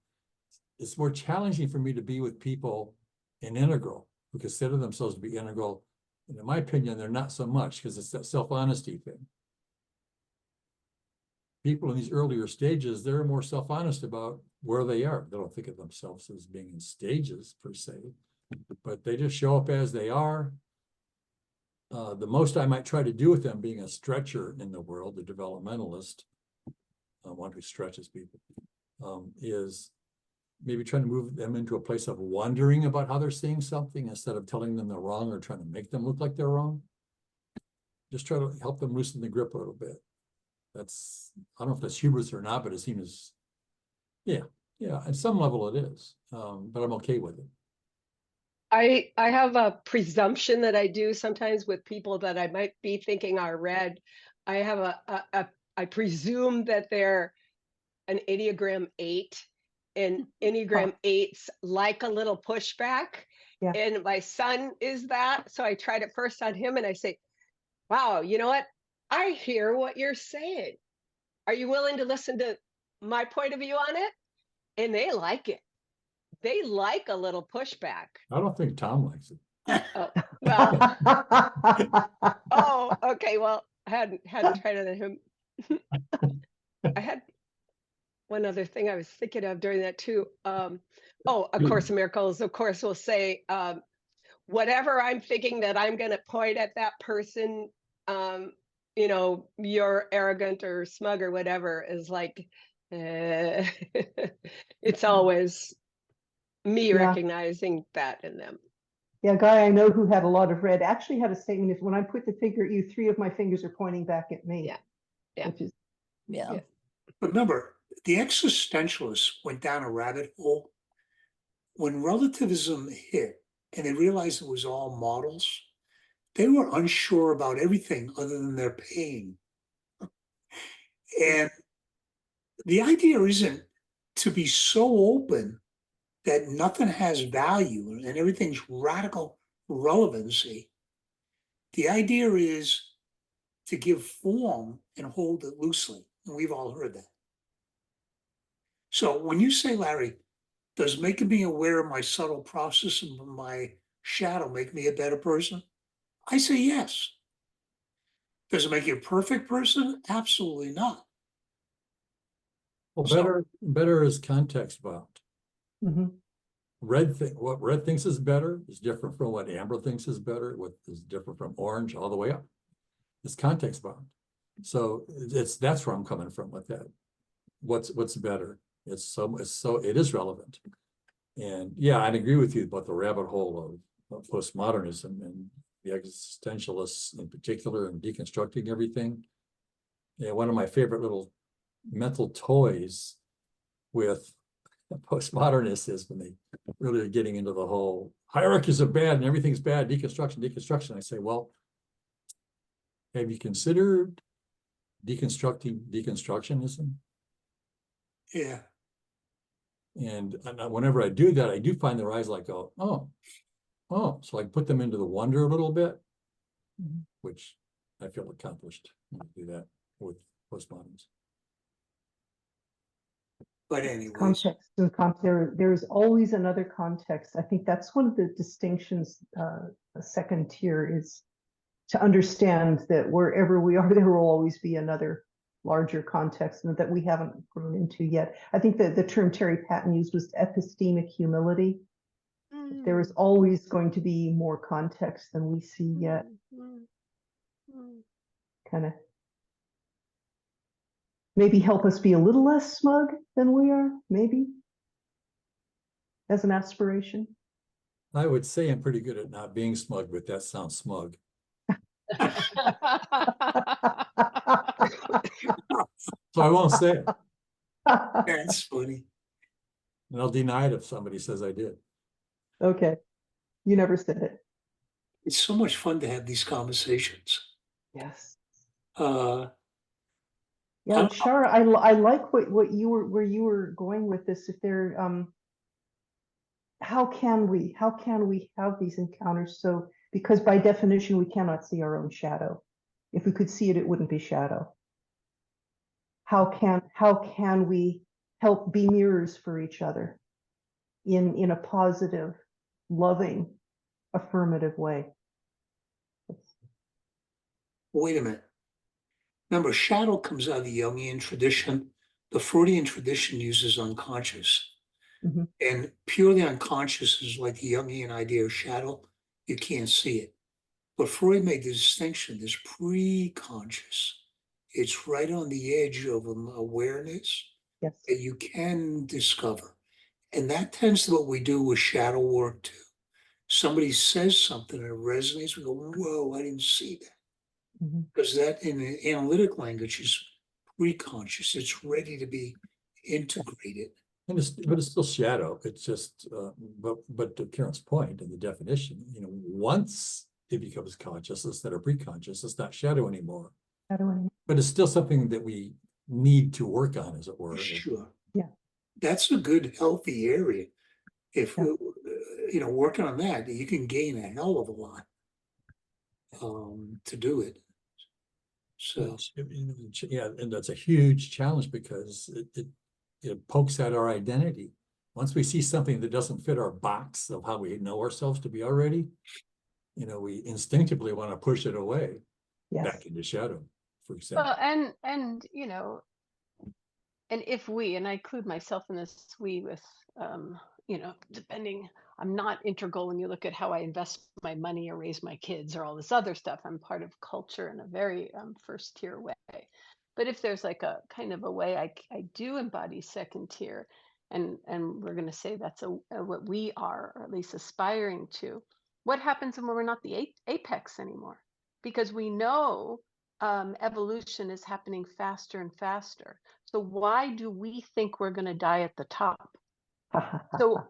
It's more challenging for me to be with people in integral who consider themselves to be integral. And in my opinion, they're not so much because it's that self-honesty thing. People in these earlier stages, they're more self-honest about where they are. They don't think of themselves as being in stages per se, but they just show up as they are. The most I might try to do with them, being a stretcher in the world, the developmentalist, one who stretches people, is maybe trying to move them into a place of wondering about how they're seeing something instead of telling them they're wrong or trying to make them look like they're wrong. Just try to help them loosen the grip a little bit. That's, I don't know if that's hubris or not, but it seems, yeah, at some level it is, but I'm okay with it. I have a presumption that I do sometimes with people that I might be thinking are red. I have I presume that they're an Enneagram 8, and Enneagram 8s like a little pushback. Yeah. And my son is that. So I tried it first on him and I say, wow, you know what? I hear what you're saying. Are you willing to listen to my point of view on it? And they like it. They like a little pushback. I don't think Tom likes it. Oh, well, oh, okay. Well, I hadn't tried it on him. I had one other thing I was thinking of during that too. Oh, A Course in Miracles, of course, will say, whatever I'm thinking that I'm going to point at that person, you're arrogant or smug or whatever, is like, it's always me recognizing that in them. Yeah, a guy I know who had a lot of red actually had a statement: if when I put the finger at you, 3 of my fingers are pointing back at me. Yeah. Which is, Yeah. But remember, the existentialists went down a rabbit hole. When relativism hit and they realized it was all models, they were unsure about everything other than their pain. And the idea isn't to be so open that nothing has value and everything's radical relevancy. The idea is to give form and hold it loosely. And we've all heard that. So when you say, Larry, does making me aware of my subtle process and my shadow make me a better person? I say yes. Does it make you a perfect person? Absolutely not. Well, So- better is context bound. mhm. What red thinks is better is different from what amber thinks is better, what is different from orange all the way up. It's context bound. So that's where I'm coming from with that. What's better? It is relevant. And yeah, I'd agree with you about the rabbit hole of postmodernism and the existentialists in particular and deconstructing everything. Yeah, one of my favorite little mental toys with postmodernists is when they really are getting into the whole hierarchies are bad and everything's bad, deconstruction. I say, well, have you considered deconstructing deconstructionism? Yeah. And whenever I do that, I do find their eyes like go, oh, so I put them into the wonder a little bit, which I feel accomplished when I do that with postmoderns. But anyways, Context and there's always another context. I think that's one of the distinctions. A second tier is to understand that wherever we are, there will always be another larger context and that we haven't grown into yet. I think that the term Terry Patton used was epistemic humility. There is always going to be more context than we see yet. Kind of maybe help us be a little less smug than we are, maybe, as an aspiration. I would say I'm pretty good at not being smug, but that sounds smug. So I won't say it. that's funny. And I'll deny it if somebody says I did. Okay, you never said it. It's so much fun to have these conversations. Yes. I Yeah, don't know. Shara, I like what you were, where you were going with this. If there, how can we have these encounters? So, because by definition, we cannot see our own shadow. If we could see it, it wouldn't be shadow. How can we help be mirrors for each other in a positive, loving, affirmative way? Wait a minute. Remember, shadow comes out of the Jungian tradition. The Freudian tradition uses unconscious. Mhm. And purely unconscious is like the Jungian idea of shadow. You can't see it. But Freud made the distinction, there's pre-conscious. It's right on the edge of awareness Yes. that you can discover. And that tends to what we do with shadow work too. Somebody says something and it resonates, we go, whoa, I didn't see that. Mhm. Because that in the analytic language is pre-conscious. It's ready to be integrated. And but it's still shadow. It's just, but to Karen's point in the definition, once it becomes conscious instead of pre-conscious, it's not shadow anymore. Shadow. But it's still something that we need to work on, as it were. Sure. Yeah. That's a good, healthy area. If Yeah. working on that, you can gain a hell of a lot to do it. So Yeah, and that's a huge challenge because it pokes at our identity. Once we see something that doesn't fit our box of how we know ourselves to be already, we instinctively want to push it away, Yes. back into shadow, for example. Well, and and if we, and I include myself in this, we with, depending, I'm not integral when you look at how I invest my money or raise my kids or all this other stuff. I'm part of culture in a very first tier way. But if there's like a kind of a way I do embody second tier, and we're going to say that's what we are, or at least aspiring to, what happens when we're not the apex anymore? Because we know evolution is happening faster and faster. So why do we think we're going to die at the top? So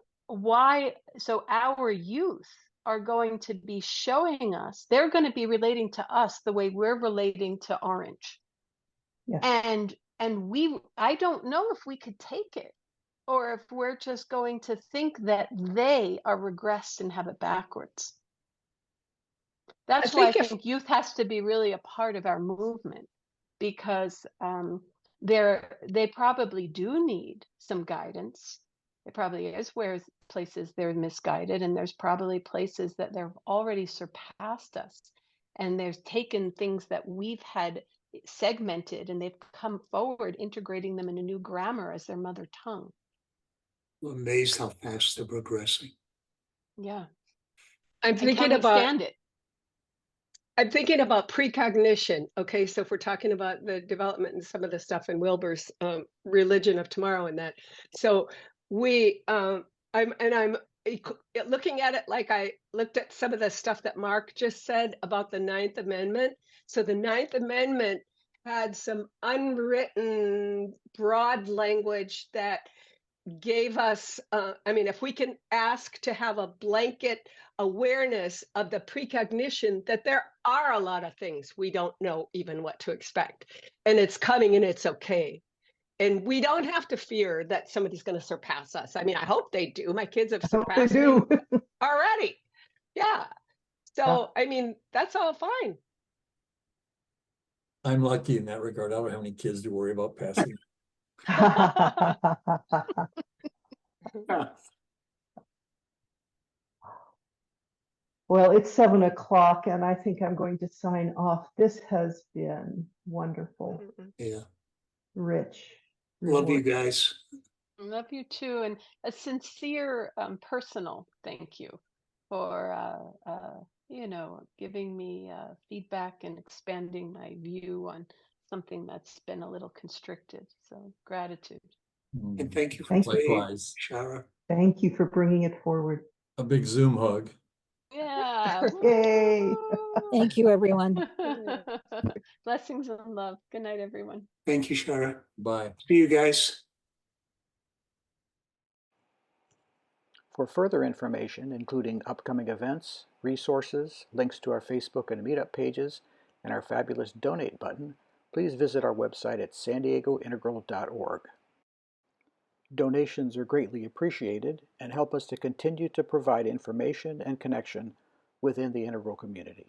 so our youth are going to be showing us, they're going to be relating to us the way we're relating to orange. Yes. And I don't know if we could take it, or if we're just going to think that they are regressed and have it backwards. That's why I think youth has to be really a part of our movement, because they probably do need some guidance. It probably is where places they're misguided, and there's probably places that they've already surpassed us, and they've taken things that we've had segmented, and they've come forward integrating them in a new grammar as their mother tongue. I'm amazed how fast they're progressing. Yeah. I'm thinking about precognition. Okay, so if we're talking about the development and some of the stuff in Wilbur's Religion of Tomorrow and that, so I'm looking at it like I looked at some of the stuff that Mark just said about the Ninth Amendment. So the Ninth Amendment had some unwritten broad language that gave us, if we can ask to have a blanket awareness of the precognition that there are a lot of things we don't know even what to expect, and it's coming and it's okay. And we don't have to fear that somebody's going to surpass us. I hope they do. My kids have surpassed me already. Yeah. So, that's all fine. I'm lucky in that regard. I don't have any kids to worry about passing. Well, it's 7 o'clock, and I think I'm going to sign off. This has been wonderful. Yeah. Rich. Love you guys. Love you too. And a sincere, personal thank you for, giving me feedback and expanding my view on something that's been a little constricted. So gratitude. And thank you for playing, Shara. Thank you for bringing it forward. A big Zoom hug. Yeah. Yay. Thank you, everyone. Blessings and love. Good night, everyone. Thank you, Shara. Bye. See you guys. For further information, including upcoming events, resources, links to our Facebook and Meetup pages, and our fabulous donate button, please visit our website at sandiegointegral.org. Donations are greatly appreciated and help us to continue to provide information and connection within the integral community.